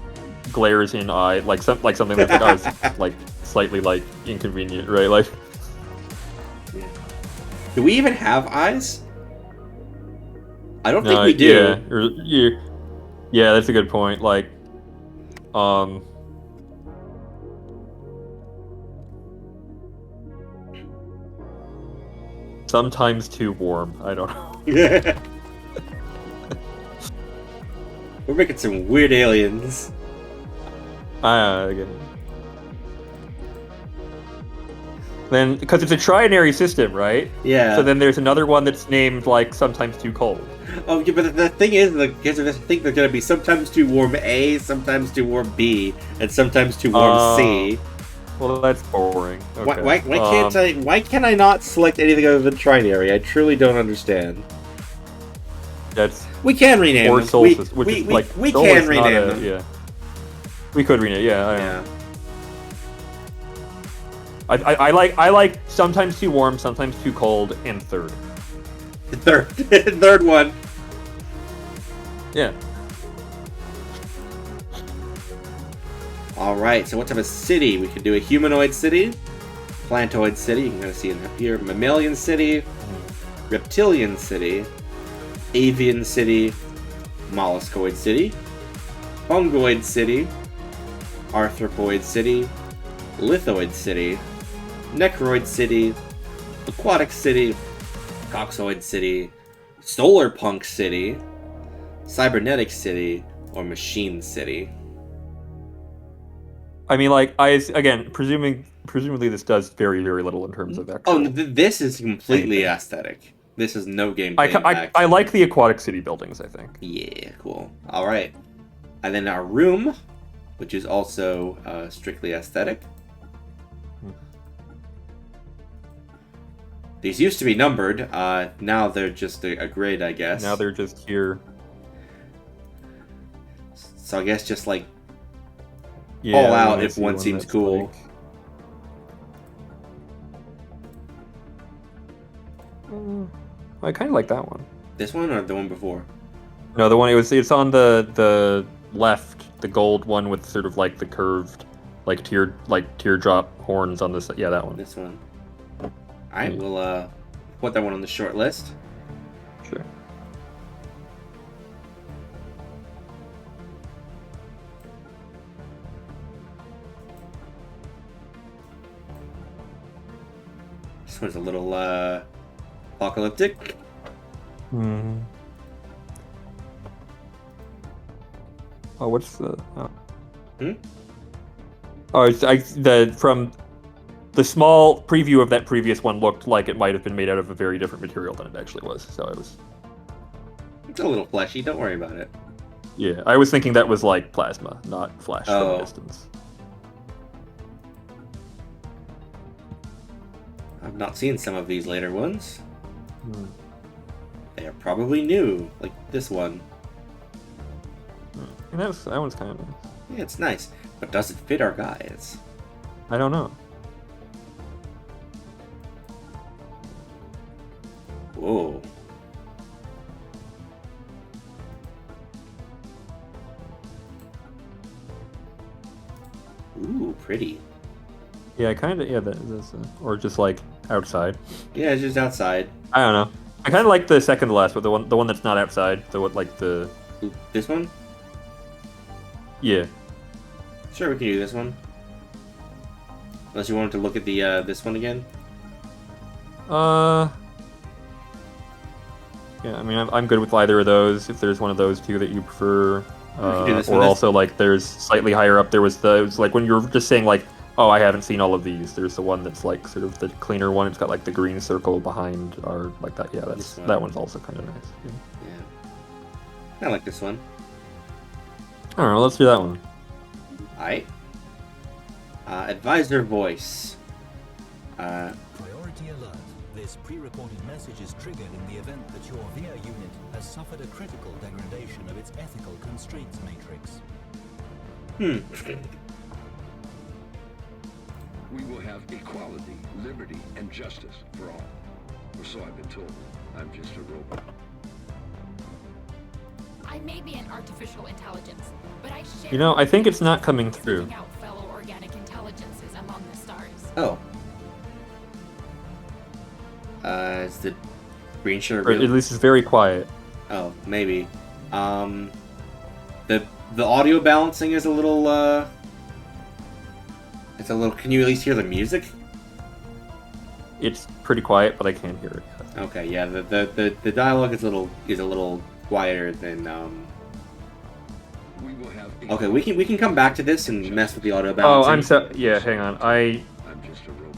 glares in eye, like something that's like, oh, it's, like slightly like inconvenient, right? Like, Do we even have eyes? I don't think no, we do. Yeah, yeah, that's a good point. Like, sometimes too warm. I don't know. We're making some weird aliens. Again. Then, because it's a trinary system, right? Yeah. So then there's another one that's named like sometimes too cold. Oh, yeah, but the thing is, I think they're gonna be sometimes too warm A, sometimes too warm B, and sometimes too warm C. Well, that's boring. Okay. Why can't I not select anything other than trinary? I truly don't understand. That's We can rename or them. Sol We Sol can is not rename them. Yeah. We could rename. Yeah. I know. Yeah. I like sometimes too warm, sometimes too cold, and third. The third one. Yeah. Alright, so what type of city? We could do a humanoid city, plantoid city, you can kind of see it here, mammalian city, reptilian city, avian city, molluscoid city, fungoid city, arthropoid city, lithoid city, necroid city, aquatic city, coxoid city, solar punk city, cybernetic city, or machine city. I mean, like, presumably this does very, very little in terms of actual... Oh, this is completely aesthetic. This is no gameplay impact. I like the aquatic city buildings, I think. Yeah, cool. Alright. And then our room, which is also strictly aesthetic. These used to be numbered. Now they're just a grid, I guess. Now they're just here. So I guess just like Yeah, all out I if see one seems that's cool. I kind of like that one. This one or the one before? No, the one it's on the left, the gold one with sort of like the curved, like teardrop horns on this. Yeah, that one. This one. Alright, we'll put that one on the short list. Sure. This one's a little apocalyptic. Hmm. Oh, what's the? Oh, oh from the small preview of that previous one looked like it might have been made out of a very different material than it actually was. So it was. It's a little fleshy. Don't worry about it. Yeah, I was thinking that was like plasma, not flash from a distance. I've not seen some of these later ones. They are probably new, like this one. And that one's kind of nice. Yeah, it's nice, but does it fit our guys? I don't know. Whoa. Ooh, pretty. Yeah, kind of. Yeah, that's or just like outside. Yeah, it's just outside. I don't know. I kind of like the second to last, but the one that's not outside. The what, like the Ooh, this one? yeah. Sure, we can do this one. Unless you wanted to look at the this one again. Yeah, I mean, I'm good with either of those. If there's one of those two that you prefer, can do this or one. also like there's slightly higher up. There was like when you're just saying like, oh, I haven't seen all of these. There's the one that's like sort of the cleaner one. It's got like the green circle behind or like that. Yeah, that one's also kind of nice. Yeah. I like this one. All right, well, let's do that one. Alright. Advisor voice. Priority alert. This pre-recorded message is triggered in the event that your VIA unit has suffered a critical degradation of its ethical constraints matrix. We will have equality, liberty, and justice for all. Or so I've been told. I'm just a robot. I may be an artificial intelligence, but I share. You know, I think it's not coming through. Seeking out fellow organic intelligences among the stars. Oh. Is the green shirt Or at least it's very quiet. Oh, maybe. The audio balancing is a little, it's a little... Can you at least hear the music? It's pretty quiet, but I can't hear it yet. Okay, yeah, the dialogue is a little quieter than, We will have Okay, we can come back to this and mess with the audio Oh, balancing. I'm so... Yeah, hang on. I'm just a robot.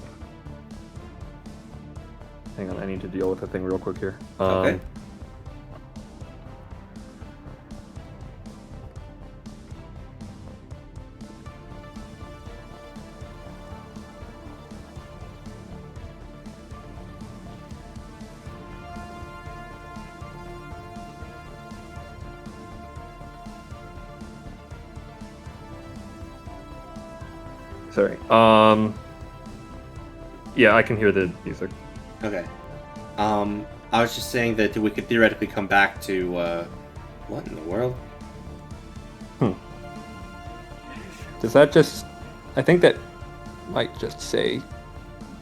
Hang on, I need to deal with a thing real quick here. Okay. Sorry. Yeah, I can hear the music. Okay. I was just saying that we could theoretically come back to, what in the world? Does that just... I think that might just say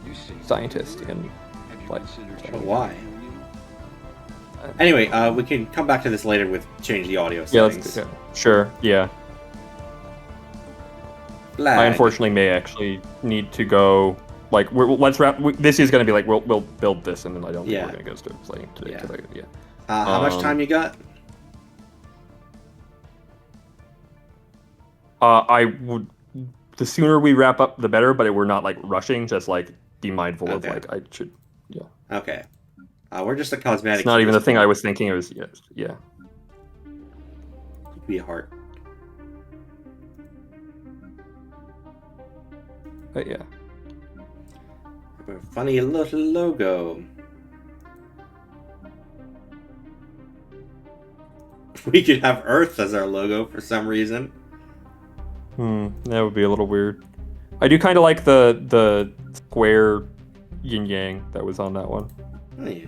You see, scientist in, have you like... considered But changing why? the alien? Anyway, we can come back to this later with change the audio Yeah, settings. sure, yeah. Flag. I unfortunately may actually need to go... Like, let's wrap... This is going to be like, we'll build this, and then I don't think Yeah. we're going to go start playing today. Yeah. 'Cause yeah. How much time you got? I would... The sooner we wrap up, the better, but we're not, like, rushing. Just, like, be mindful of, Okay. like, I should... Yeah. Okay. We're just a cosmetic. It's not even the thing I was thinking. It was... Yeah. Be a heart. But, yeah. A funny little logo. We could have Earth as our logo for some reason. That would be a little weird. I do kind of like the square yin yang that was on that one. Oh yeah.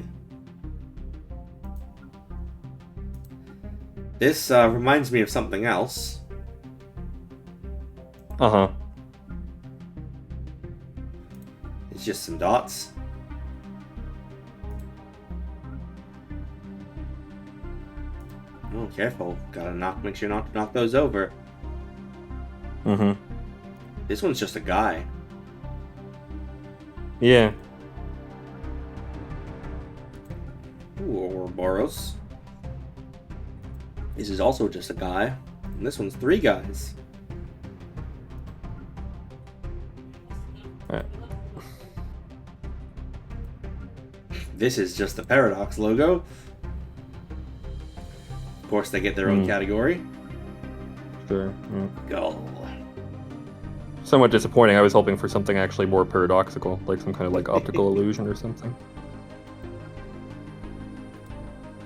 This reminds me of something else. Uh-huh. It's just some dots. Oh, careful. Gotta make sure not to knock those over. Mm-hmm. This one's just a guy. Yeah. Ooh, Ouroboros. This is also just a guy. And this one's 3 guys. Alright. This is just the Paradox logo. Of course, they get their own category. Sure. Gull. Somewhat disappointing. I was hoping for something actually more paradoxical, like some kind of like optical illusion or something.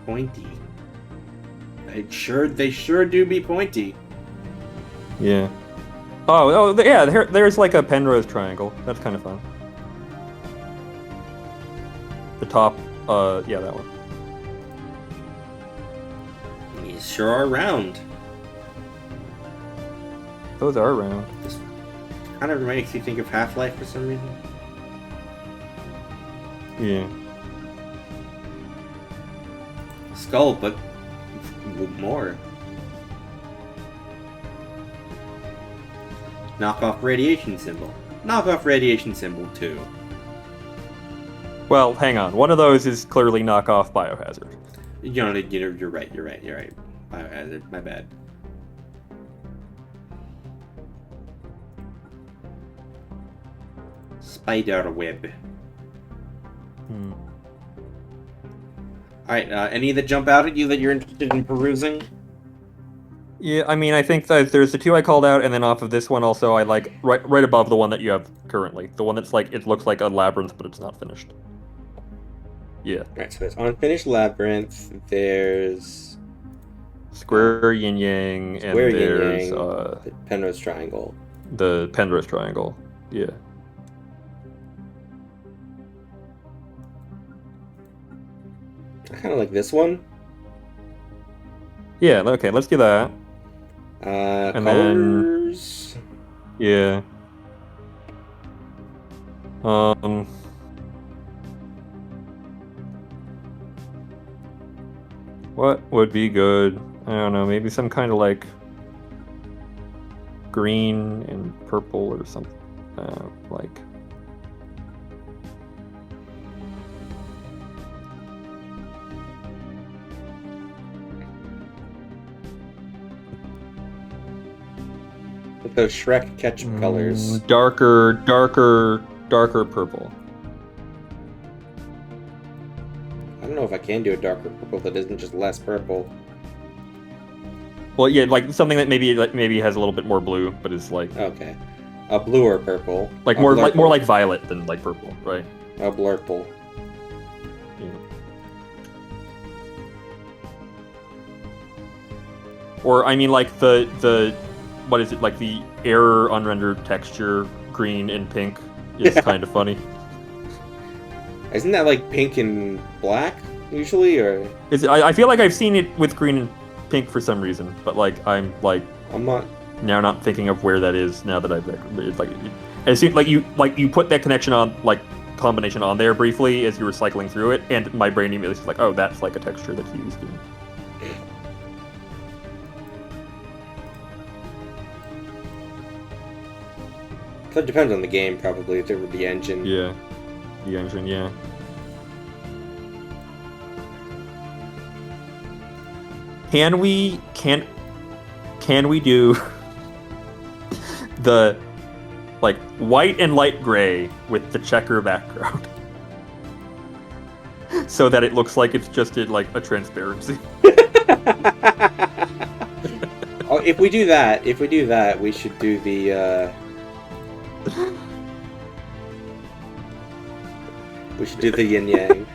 Pointy. They sure do be pointy. Yeah. Yeah. There's like a Penrose triangle. That's kind of fun. The top. Yeah, that one. These sure are round. Those are round. This kind of makes you think of Half-Life for some reason. Yeah. Skull, but more. Knockoff radiation symbol. Knockoff radiation symbol 2. Well, hang on. One of those is clearly knockoff biohazard. You're right. Biohazard. My bad. Spider web. Alright, any that jump out at you that you're interested in perusing? Yeah, I mean, I think that there's the two I called out, and then off of this one also, I like right above the one that you have currently. The one that's like, it looks like a labyrinth, but it's not finished. Yeah. Alright, so there's Unfinished Labyrinth, there's... Square Yin Yang, and Square Yin there's Yang, the Penrose Triangle. the Penrose Triangle. Yeah. I kind of like this one. Yeah, okay, let's do that. And Colors... Yeah. What would be good? I don't know, maybe some kind of like green and purple or something. Like. With those Shrek ketchup colors. Darker purple. I don't know if I can do a darker purple that isn't just less purple. Well, yeah, like something that maybe has a little bit more blue, but is like Okay. A blue or purple. like A more blurple. like violet than like purple, right? A blurple. Yeah. Or I mean, like the what is it, like the error unrendered texture green and pink is kind of funny. Isn't that like pink and black usually, or I feel like I've seen it with green and pink for some reason, but like I'm not? now not thinking of where that is now that it's like it seems like you put that connection on, like combination on there briefly as you were cycling through it, and my brain immediately was like, oh, that's like a texture that's used in. So it depends on the game, probably, the engine. Yeah, the engine, yeah. Can we do the like white and light gray with the checker background so that it looks like it's just like a transparency? Oh, if we do that, we should do the. We should do the yin yang.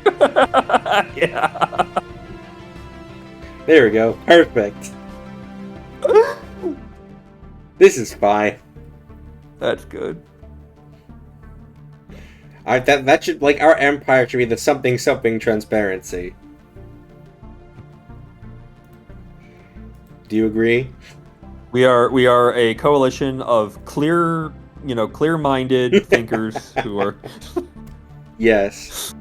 Yeah. There we go. Perfect. This is fine. That's good. Alright, that should, like, our empire should be the something transparency. Do you agree? We are a coalition of clear-minded thinkers who are. Yes.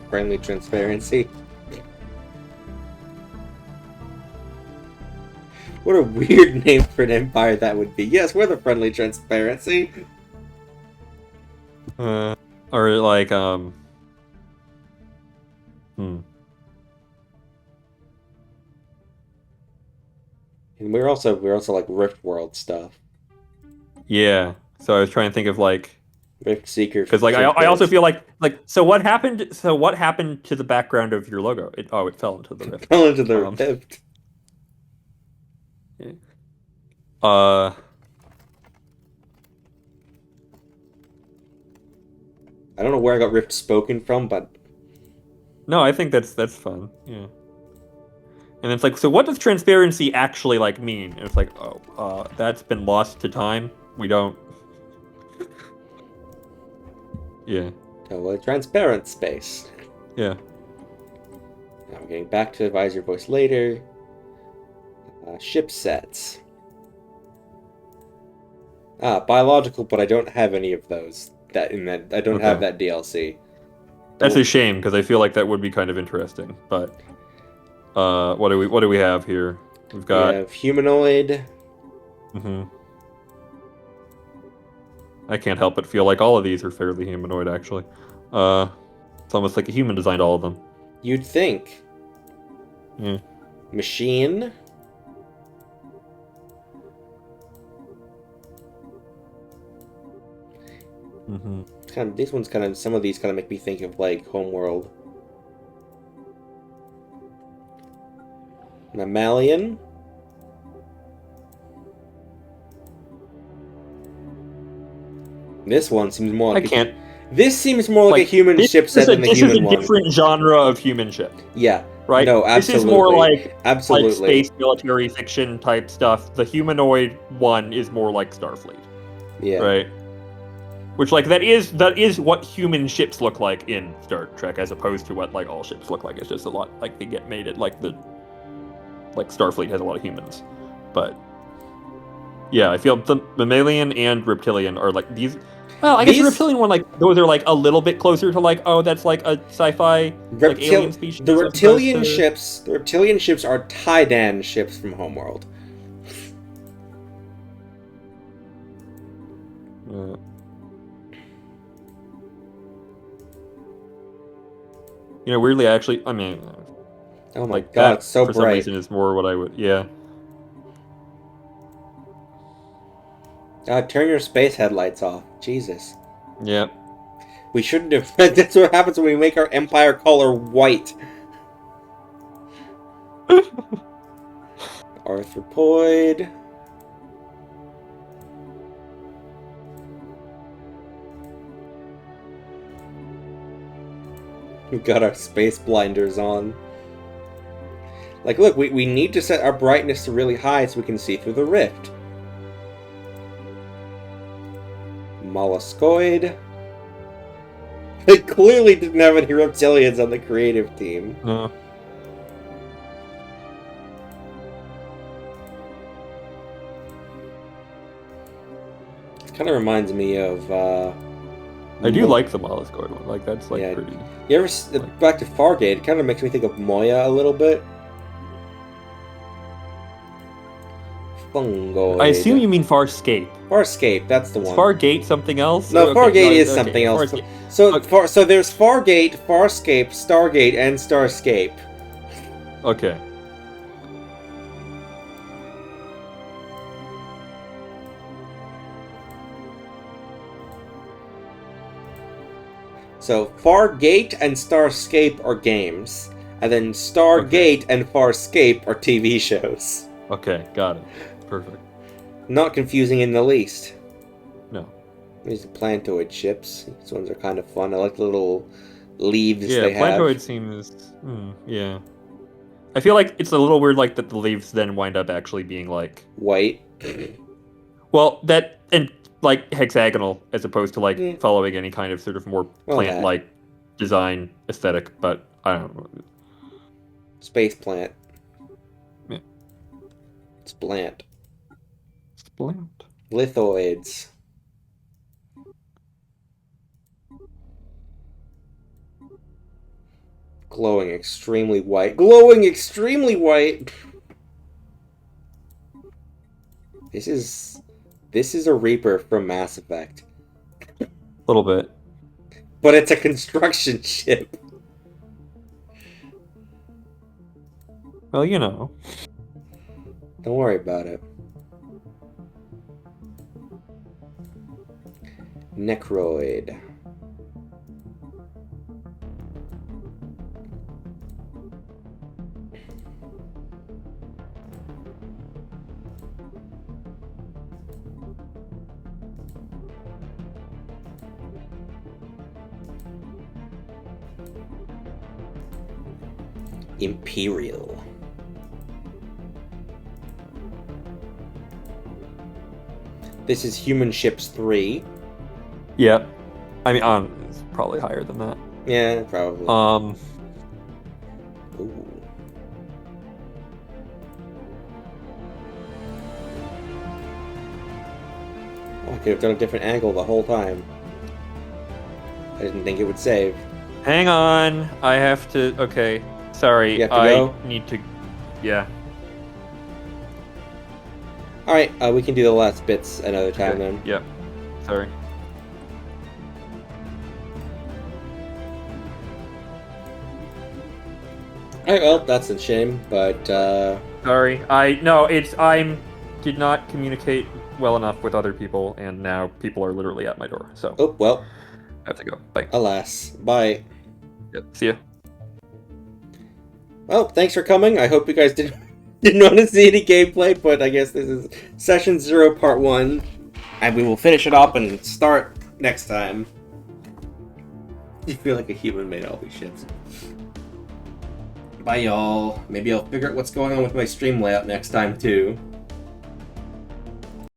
Friendly transparency. What a weird name for an empire that would be. Yes, we're the friendly transparency. Or like And we're also like Rift World stuff. Yeah. So I was trying to think of like Rift Seeker. because like I also feel like so what happened to the background of your logo? It fell into the rift. Fell into the rift. Yeah. I don't know where I got Rift spoken from, but No, I think that's fun. Yeah. And it's like, so what does transparency actually like mean? And it's like, that's been lost to time. We don't. Yeah. a transparent space. Yeah. Now we're getting back to advise your voice later. Ship sets. Biological, but I don't have any of those. I don't have that DLC. That's a shame because I feel like that would be kind of interesting. But what do we have here? We've got We have humanoid. I can't help but feel like all of these are fairly humanoid, actually. It's almost like a human designed all of them. You'd think. Yeah. Machine. These ones some of these kind of make me think of like Homeworld. Mammalian. This one seems more like This seems more like a human ship set than the human one. This is a different genre of human ship. Yeah. Right? No, absolutely. This is more like absolutely space military fiction type stuff. The humanoid one is more like Starfleet. Yeah. Right? Which that is what human ships look like in Star Trek, as opposed to what like all ships look like. It's just a lot like they get made it like Starfleet has a lot of humans. But yeah, I feel the mammalian and reptilian are like these. Well, I guess the reptilian one, like those are like a little bit closer to like, oh, that's like a sci-fi like alien species. The reptilian ships are Tidan ships from Homeworld. Weirdly, actually, I mean, oh my god, it's so for bright. some reason is more what I would, yeah. Turn your space headlights off. Jesus. Yeah. We shouldn't have. That's what happens when we make our Empire color white. Arthropoid. We've got our space blinders on. Like, look, we need to set our brightness to really high so we can see through the rift. Molluscoid. They clearly didn't have any reptilians on the creative team. No. It kind of reminds me of. I do like the molluscoid one. Like that's like pretty. You ever back to Fargate? It kind of makes me think of Moya a little bit. Fungoid. I assume you mean Farscape. Farscape, that's the one. Is Fargate something else? No, Fargate is something else. Farscape. So there's Fargate, Farscape, Stargate, and Starscape. Okay. So Fargate and Starscape are games, and then Stargate and Farscape are TV shows. Okay, got it. Perfect. Not confusing in the least. No. These are plantoid ships. These ones are kind of fun. I like the little leaves they have. Yeah, plantoid seems... yeah. I feel like it's a little weird like that the leaves then wind up actually being like... white. Well, that... and like hexagonal as opposed to like following any kind of sort of more plant-like design aesthetic, but I don't know. Space plant. Yeah. It's plant. It's plant. Lithoids. Glowing extremely white. Glowing extremely white! This is a Reaper from Mass Effect. A little bit. But it's a construction ship. Well, you know. Don't worry about it. Necroid. Imperial. This is Human Ships 3. Yep. I mean, it's probably higher than that. Yeah, probably. Ooh. could have done a different angle the whole time. I didn't think it would save. Hang on. I have to. Okay. Sorry. You have to I go? need to. Yeah. Alright, we can do the last bits another time Okay. then. Yep. Sorry. Alright, well, that's a shame, but, Sorry. I did not communicate well enough with other people, and now people are literally at my door. So oh, well, I have to go. Bye. alas. Bye. Yep. See ya. Well, thanks for coming. I hope you guys didn't want to see any gameplay, but I guess this is Session 0, Part 1, and we will finish it up and start next time. You feel like a human made all these shits. Bye, y'all. Maybe I'll figure out what's going on with my stream layout next time, too.